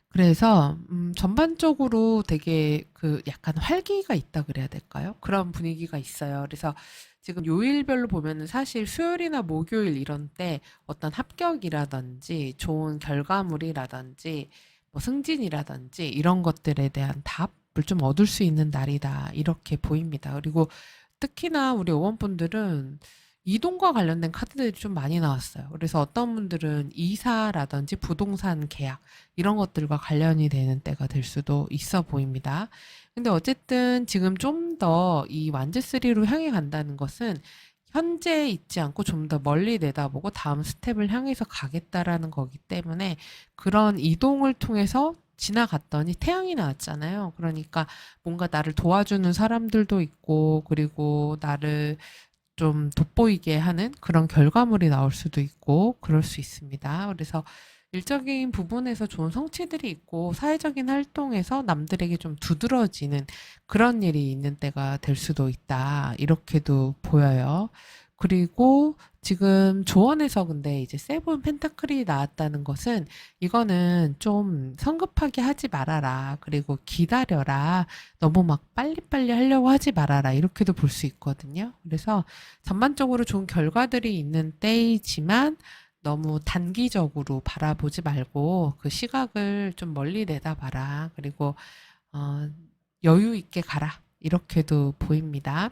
그래서 전반적으로 되게 그 약간 활기가 있다 그래야 될까요? 그런 분위기가 있어요. 그래서 지금 요일별로 보면은 사실 수요일이나 목요일 이런 때 어떤 합격이라든지 좋은 결과물이라든지 뭐 승진이라든지 이런 것들에 대한 답을 좀 얻을 수 있는 날이다. 이렇게 보입니다. 그리고 특히나 우리 오원분들은 이동과 관련된 카드들이 좀 많이 나왔어요. 그래서 어떤 분들은 이사라든지 부동산 계약 이런 것들과 관련이 되는 때가 될 수도 있어 보입니다. 근데 어쨌든 지금 좀 더 이 완즈3로 향해 간다는 것은 현재 있지 않고 좀 더 멀리 내다보고 다음 스텝을 향해서 가겠다라는 거기 때문에 그런 이동을 통해서 지나갔더니 태양이 나왔잖아요. 그러니까 뭔가 나를 도와주는 사람들도 있고, 그리고 나를 좀 돋보이게 하는 그런 결과물이 나올 수도 있고 그럴 수 있습니다. 그래서 일적인 부분에서 좋은 성취들이 있고 사회적인 활동에서 남들에게 좀 두드러지는 그런 일이 있는 때가 될 수도 있다. 이렇게도 보여요. 그리고 지금 조언에서 근데 이제 세븐 펜타클이 나왔다는 것은 이거는 좀 성급하게 하지 말아라. 그리고 기다려라. 너무 막 빨리빨리 하려고 하지 말아라. 이렇게도 볼 수 있거든요. 그래서 전반적으로 좋은 결과들이 있는 때이지만 너무 단기적으로 바라보지 말고 그 시각을 좀 멀리 내다봐라. 그리고 어, 여유 있게 가라. 이렇게도 보입니다.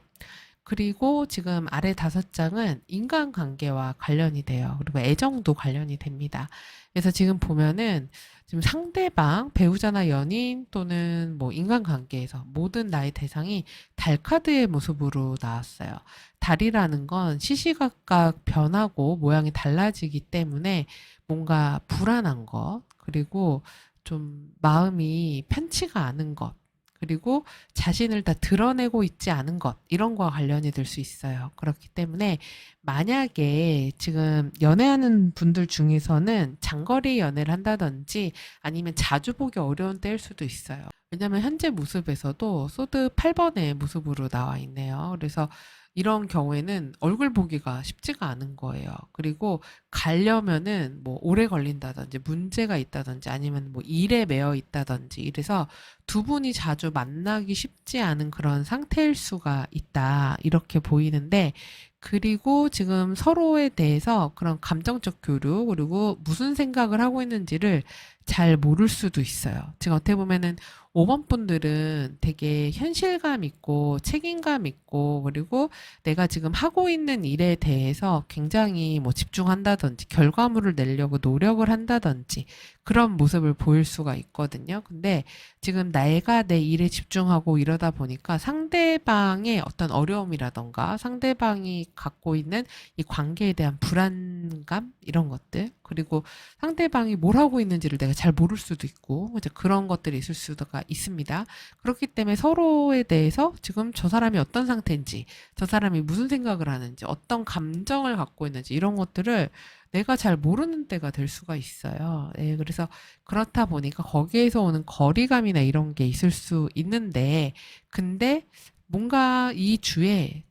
그리고 지금 아래 5장은 인간관계와 관련이 돼요. 그리고 애정도 관련이 됩니다. 그래서 지금 보면은 지금 상대방, 배우자나 연인 또는 뭐 인간관계에서 모든 나의 대상이 달 카드의 모습으로 나왔어요. 달이라는 건 시시각각 변하고 모양이 달라지기 때문에 뭔가 불안한 것, 그리고 좀 마음이 편치가 않은 것, 그리고 자신을 다 드러내고 있지 않은 것, 이런 거와 관련이 될 수 있어요. 그렇기 때문에 만약에 지금 연애하는 분들 중에서는 장거리 연애를 한다든지 아니면 자주 보기 어려운 때일 수도 있어요. 왜냐면 현재 모습에서도 소드 8번의 모습으로 나와 있네요. 그래서 이런 경우에는 얼굴 보기가 쉽지가 않은 거예요. 그리고 가려면은 뭐 오래 걸린다든지 문제가 있다든지 아니면 뭐 일에 매여 있다든지 이래서 두 분이 자주 만나기 쉽지 않은 그런 상태일 수가 있다. 이렇게 보이는데 그리고 지금 서로에 대해서 그런 감정적 교류 그리고 무슨 생각을 하고 있는지를 잘 모를 수도 있어요. 지금 어떻게 보면은 5번 분들은 되게 현실감 있고 책임감 있고 그리고 내가 지금 하고 있는 일에 대해서 굉장히 뭐 집중한다든지 결과물을 내려고 노력을 한다든지 그런 모습을 보일 수가 있거든요. 근데 지금 내가 내 일에 집중하고 이러다 보니까 상대방의 어떤 어려움이라던가 상대방이 갖고 있는 이 관계에 대한 불안감 이런 것들 그리고 상대방이 뭘 하고 있는지를 내가 잘 모를 수도 있고 이제 그런 것들이 있을 수가 있습니다. 그렇기 때문에 서로에 대해서 지금 저 사람이 어떤 상태인지 저 사람이 무슨 생각을 하는지 어떤 감정을 갖고 있는지 이런 것들을 내가 잘 모르는 때가 될 수가 있어요. 네, 그래서 그렇다 보니까 거기에서 오는 거리감이나 이런 게 있을 수 있는데, 근데 뭔가 이 주에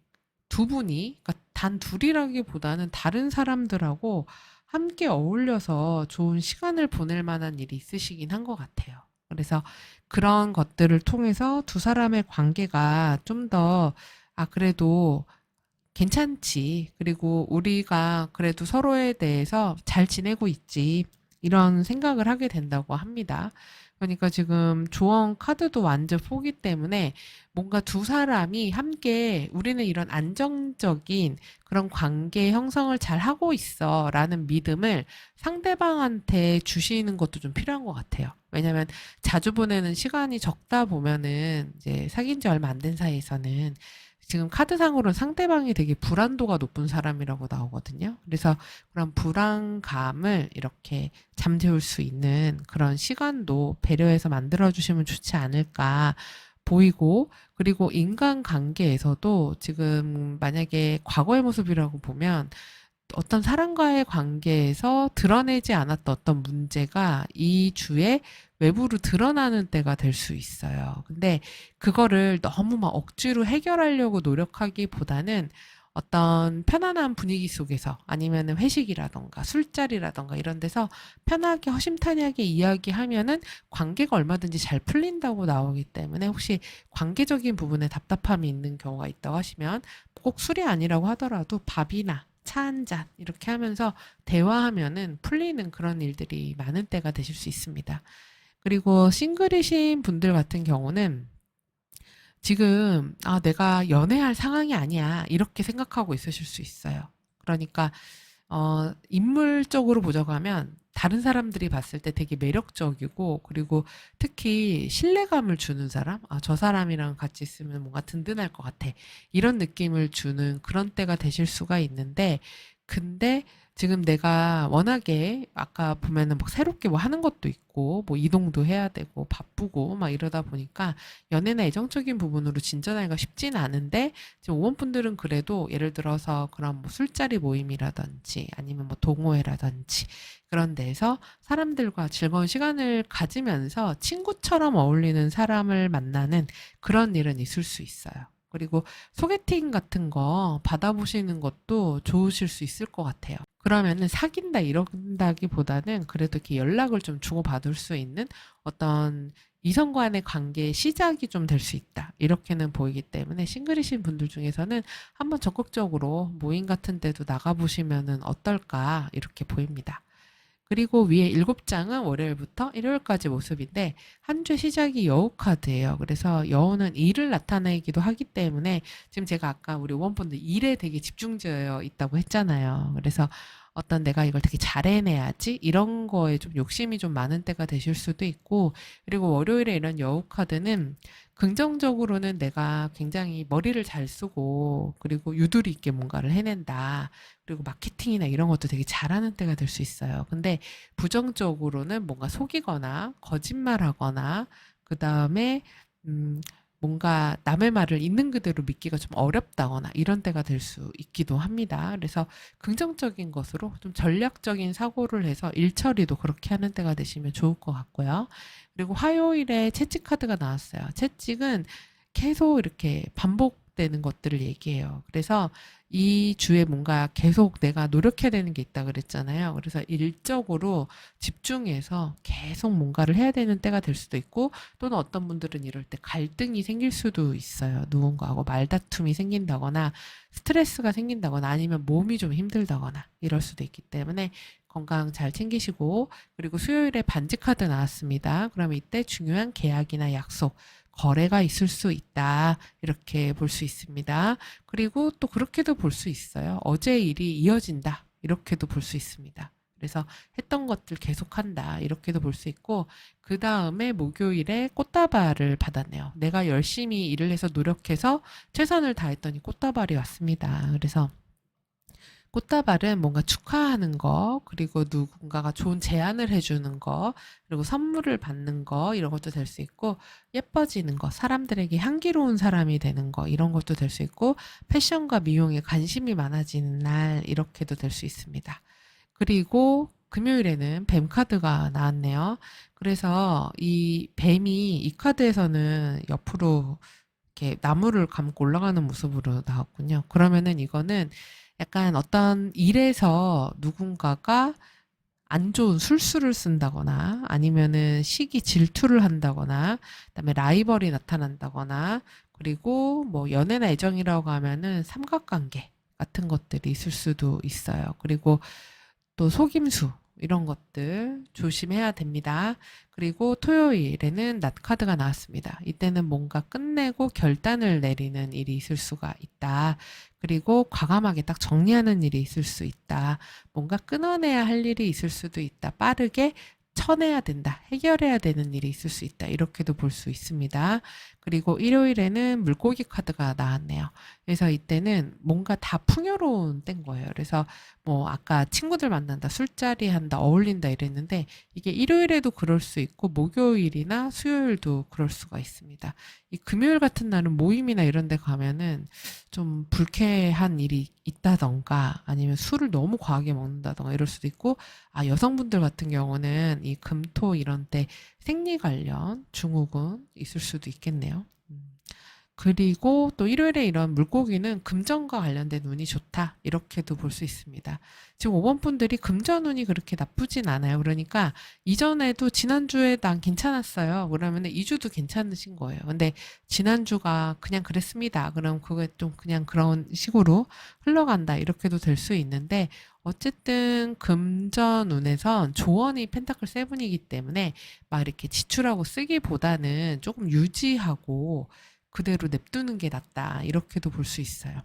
두 분이, 그러니까 단 둘이라기보다는 다른 사람들하고 함께 어울려서 좋은 시간을 보낼 만한 일이 있으시긴 한 것 같아요. 그래서 그런 것들을 통해서 두 사람의 관계가 좀 더, 아, 그래도 괜찮지. 그리고 우리가 그래도 서로에 대해서 잘 지내고 있지. 이런 생각을 하게 된다고 합니다. 그러니까 지금 조언 카드도 완전 포기 때문에 뭔가 두 사람이 함께 우리는 이런 안정적인 그런 관계 형성을 잘 하고 있어 라는 믿음을 상대방한테 주시는 것도 좀 필요한 것 같아요. 왜냐면 자주 보내는 시간이 적다 보면은 이제 사귄 지 얼마 안 된 사이에서는 지금 카드상으로는 상대방이 되게 불안도가 높은 사람이라고 나오거든요. 그래서 그런 불안감을 이렇게 잠재울 수 있는 그런 시간도 배려해서 만들어주시면 좋지 않을까 보이고, 그리고 인간관계에서도 지금 만약에 과거의 모습이라고 보면 어떤 사람과의 관계에서 드러내지 않았던 어떤 문제가 이 주에 외부로 드러나는 때가 될 수 있어요. 근데 그거를 너무 막 억지로 해결하려고 노력하기보다는 어떤 편안한 분위기 속에서 아니면은 회식이라던가 술자리라던가 이런 데서 편하게 허심탄회하게 이야기하면은 관계가 얼마든지 잘 풀린다고 나오기 때문에 혹시 관계적인 부분에 답답함이 있는 경우가 있다고 하시면 꼭 술이 아니라고 하더라도 밥이나 차 한 잔 이렇게 하면서 대화하면은 풀리는 그런 일들이 많은 때가 되실 수 있습니다. 그리고 싱글이신 분들 같은 경우는 지금 내가 연애할 상황이 아니야 이렇게 생각하고 있으실 수 있어요. 그러니까 인물적으로 보자고 하면 다른 사람들이 봤을 때 되게 매력적이고 그리고 특히 신뢰감을 주는 사람, 저 사람이랑 같이 있으면 뭔가 든든할 것 같아. 이런 느낌을 주는 그런 때가 되실 수가 있는데 근데 지금 내가 워낙에 아까 보면은 막 새롭게 뭐 하는 것도 있고 뭐 이동도 해야 되고 바쁘고 막 이러다 보니까 연애나 애정적인 부분으로 진전하기가 쉽지는 않은데 지금 5번 분들은 그래도 예를 들어서 그런 뭐 술자리 모임이라든지 아니면 뭐 동호회라든지 그런 데에서 사람들과 즐거운 시간을 가지면서 친구처럼 어울리는 사람을 만나는 그런 일은 있을 수 있어요. 그리고 소개팅 같은 거 받아보시는 것도 좋으실 수 있을 것 같아요. 그러면은 사귄다 이런다기보다는 그래도 이렇게 연락을 좀 주고받을 수 있는 어떤 이성 간의 관계의 시작이 좀 될 수 있다. 이렇게는 보이기 때문에 싱글이신 분들 중에서는 한번 적극적으로 모임 같은 데도 나가보시면은 어떨까 이렇게 보입니다. 그리고 위에 7장은 월요일부터 일요일까지 모습인데 한 주 시작이 여우 카드예요. 그래서 여우는 일을 나타내기도 하기 때문에 지금 제가 아까 우리 원분들 일에 되게 집중되어 있다고 했잖아요. 그래서 어떤 내가 이걸 되게 잘 해내야지 이런 거에 좀 욕심이 좀 많은 때가 되실 수도 있고 그리고 월요일에 이런 여우 카드는 긍정적으로는 내가 굉장히 머리를 잘 쓰고 그리고 유도리 있게 뭔가를 해낸다. 그리고 마케팅이나 이런 것도 되게 잘하는 때가 될 수 있어요. 근데 부정적으로는 뭔가 속이거나 거짓말하거나 그다음에 음 뭔가 남의 말을 있는 그대로 믿기가 좀 어렵다거나 이런 때가 될 수 있기도 합니다. 그래서 긍정적인 것으로 좀 전략적인 사고를 해서 일 처리도 그렇게 하는 때가 되시면 좋을 것 같고요. 그리고 화요일에 채찍 카드가 나왔어요. 채찍은 계속 이렇게 반복되는 것들을 얘기해요. 그래서 이 주에 뭔가 계속 내가 노력해야 되는 게 있다 그랬잖아요. 그래서 일적으로 집중해서 계속 뭔가를 해야 되는 때가 될 수도 있고 또는 어떤 분들은 이럴 때 갈등이 생길 수도 있어요. 누군가하고 말다툼이 생긴다거나 스트레스가 생긴다거나 아니면 몸이 좀 힘들다거나 이럴 수도 있기 때문에 건강 잘 챙기시고 그리고 수요일에 반지 카드 나왔습니다. 그러면 이때 중요한 계약이나 약속 거래가 있을 수 있다. 이렇게 볼 수 있습니다. 그리고 또 그렇게도 볼 수 있어요. 어제 일이 이어진다. 이렇게도 볼 수 있습니다. 그래서 했던 것들 계속한다. 이렇게도 볼 수 있고, 그 다음에 목요일에 꽃다발을 받았네요. 내가 열심히 일을 해서 노력해서 최선을 다했더니 꽃다발이 왔습니다. 그래서 꽃다발은 뭔가 축하하는 거, 그리고 누군가가 좋은 제안을 해주는 거, 그리고 선물을 받는 거, 이런 것도 될 수 있고, 예뻐지는 거, 사람들에게 향기로운 사람이 되는 거, 이런 것도 될 수 있고, 패션과 미용에 관심이 많아지는 날, 이렇게도 될 수 있습니다. 그리고 금요일에는 뱀 카드가 나왔네요. 그래서 이 뱀이 이 카드에서는 옆으로 이렇게 나무를 감고 올라가는 모습으로 나왔군요. 그러면은 이거는 약간 어떤 일에서 누군가가 안 좋은 술수를 쓴다거나 아니면은 시기 질투를 한다거나 그다음에 라이벌이 나타난다거나 그리고 뭐 연애나 애정이라고 하면은 삼각관계 같은 것들이 있을 수도 있어요. 그리고 또 속임수 이런 것들 조심해야 됩니다. 그리고 토요일에는 낫 카드가 나왔습니다. 이때는 뭔가 끝내고 결단을 내리는 일이 있을 수가 있다. 그리고 과감하게 딱 정리하는 일이 있을 수 있다. 뭔가 끊어내야 할 일이 있을 수도 있다. 빠르게 쳐내야 된다. 해결해야 되는 일이 있을 수 있다. 이렇게도 볼 수 있습니다. 그리고 일요일에는 물고기 카드가 나왔네요. 그래서 이때는 뭔가 다 풍요로운 때인 거예요. 그래서 뭐 아까 친구들 만난다, 술자리 한다, 어울린다 이랬는데 이게 일요일에도 그럴 수 있고 목요일이나 수요일도 그럴 수가 있습니다. 이 금요일 같은 날은 모임이나 이런 데 가면은 좀 불쾌한 일이 있다던가 아니면 술을 너무 과하게 먹는다던가 이럴 수도 있고, 여성분들 같은 경우는 이 금토 이런 때 생리 관련 증후군 있을 수도 있겠네요. 그리고 또 일요일에 이런 물고기는 금전과 관련된 운이 좋다, 이렇게도 볼 수 있습니다. 지금 5번 분들이 금전 운이 그렇게 나쁘진 않아요. 그러니까 이전에도 지난주에 난 괜찮았어요. 그러면 2주도 괜찮으신 거예요. 근데 지난주가 그냥 그랬습니다. 그럼 그게 좀 그냥 그런 식으로 흘러간다, 이렇게도 될 수 있는데, 어쨌든 금전 운에선 조언이 펜타클 세븐이기 때문에 막 이렇게 지출하고 쓰기보다는 조금 유지하고 그대로 냅두는 게 낫다, 이렇게도 볼 수 있어요.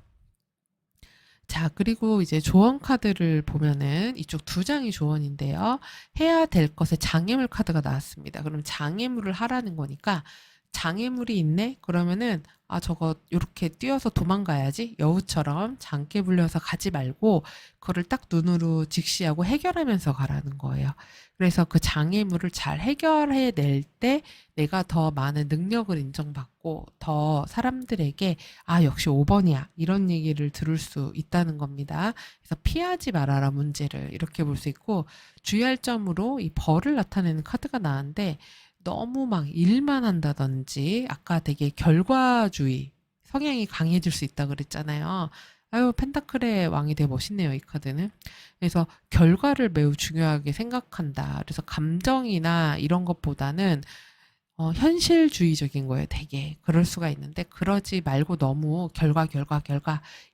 자, 그리고 이제 조언 카드를 보면은 이쪽 두 장이 조언인데요. 해야 될 것에 장애물 카드가 나왔습니다. 그럼 장애물을 하라는 거니까, 장애물이 있네? 그러면은 저거 요렇게 뛰어서 도망가야지, 여우처럼 장깨 불려서 가지 말고 그거를 딱 눈으로 직시하고 해결하면서 가라는 거예요. 그래서 그 장애물을 잘 해결해낼 때 내가 더 많은 능력을 인정받고 더 사람들에게 역시 5번이야, 이런 얘기를 들을 수 있다는 겁니다. 그래서 피하지 말아라 문제를, 이렇게 볼 수 있고, 주의할 점으로 이 벌을 나타내는 카드가 나왔는데, 너무 막 일만 한다든지, 아까 되게 결과주의 성향이 강해질 수 있다 그랬잖아요. 펜타클의 왕이 되게 멋있네요, 이 카드는. 그래서 결과를 매우 중요하게 생각한다. 그래서 감정이나 이런 것보다는 현실주의적인 거예요, 되게. 그럴 수가 있는데, 그러지 말고 너무 결과,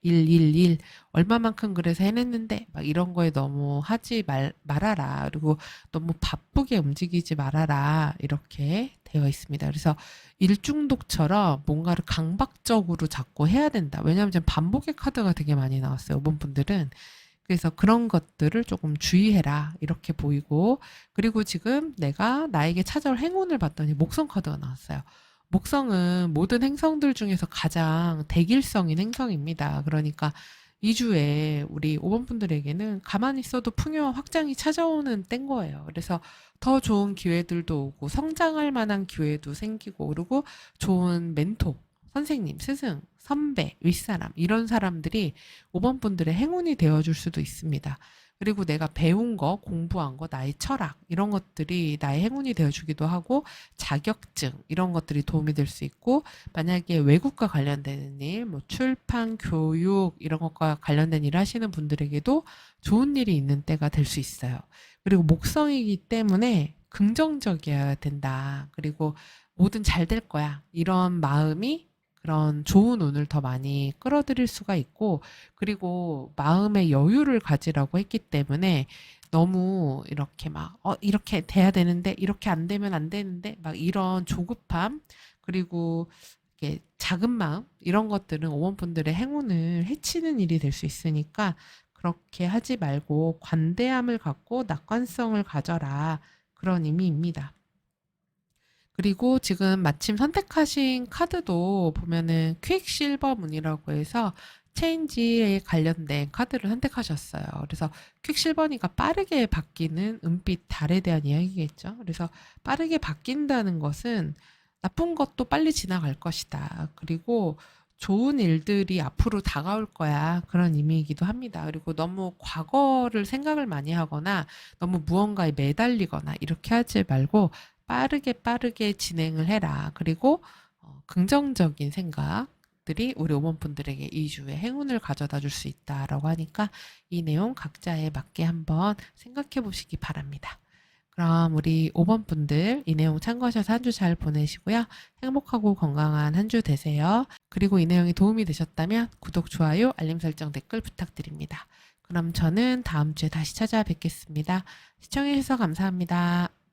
일, 얼마만큼 그래서 해냈는데, 막 이런 거에 너무 하지 말아라. 그리고 너무 바쁘게 움직이지 말아라, 이렇게 되어 있습니다. 그래서 일중독처럼 뭔가를 강박적으로 자꾸 해야 된다. 왜냐하면 지금 반복의 카드가 되게 많이 나왔어요, 이번 분들은. 그래서 그런 것들을 조금 주의해라, 이렇게 보이고, 그리고 지금 내가 나에게 찾아올 행운을 봤더니 목성 카드가 나왔어요. 목성은 모든 행성들 중에서 가장 대길성인 행성입니다. 그러니까 2주에 우리 5번 분들에게는 가만히 있어도 풍요와 확장이 찾아오는 때인 거예요. 그래서 더 좋은 기회들도 오고 성장할 만한 기회도 생기고, 그리고 좋은 멘토, 선생님, 스승, 선배, 윗사람, 이런 사람들이 5번 분들의 행운이 되어줄 수도 있습니다. 그리고 내가 배운 거, 공부한 거, 나의 철학, 이런 것들이 나의 행운이 되어주기도 하고, 자격증, 이런 것들이 도움이 될 수 있고, 만약에 외국과 관련되는 일, 뭐 출판, 교육, 이런 것과 관련된 일을 하시는 분들에게도 좋은 일이 있는 때가 될 수 있어요. 그리고 목성이기 때문에 긍정적이어야 된다. 그리고 뭐든 잘 될 거야, 이런 마음이 그런 좋은 운을 더 많이 끌어들일 수가 있고, 그리고 마음의 여유를 가지라고 했기 때문에 너무 이렇게 막 이렇게 돼야 되는데, 이렇게 안 되면 안 되는데, 막 이런 조급함, 그리고 이렇게 작은 마음, 이런 것들은 5번 분들의 행운을 해치는 일이 될 수 있으니까, 그렇게 하지 말고 관대함을 갖고 낙관성을 가져라, 그런 의미입니다. 그리고 지금 마침 선택하신 카드도 보면은 퀵실버 문이라고 해서 체인지에 관련된 카드를 선택하셨어요. 그래서 퀵실버니까 빠르게 바뀌는 은빛 달에 대한 이야기겠죠. 그래서 빠르게 바뀐다는 것은 나쁜 것도 빨리 지나갈 것이다, 그리고 좋은 일들이 앞으로 다가올 거야, 그런 의미이기도 합니다. 그리고 너무 과거를 생각을 많이 하거나 너무 무언가에 매달리거나 이렇게 하지 말고 빠르게 진행을 해라. 그리고 긍정적인 생각들이 우리 5번 분들에게 2주에 행운을 가져다 줄 수 있다라고 하니까, 이 내용 각자에 맞게 한번 생각해 보시기 바랍니다. 그럼 우리 5번 분들 이 내용 참고하셔서 한 주 잘 보내시고요. 행복하고 건강한 한 주 되세요. 그리고 이 내용이 도움이 되셨다면 구독, 좋아요, 알림 설정, 댓글 부탁드립니다. 그럼 저는 다음 주에 다시 찾아뵙겠습니다. 시청해주셔서 감사합니다.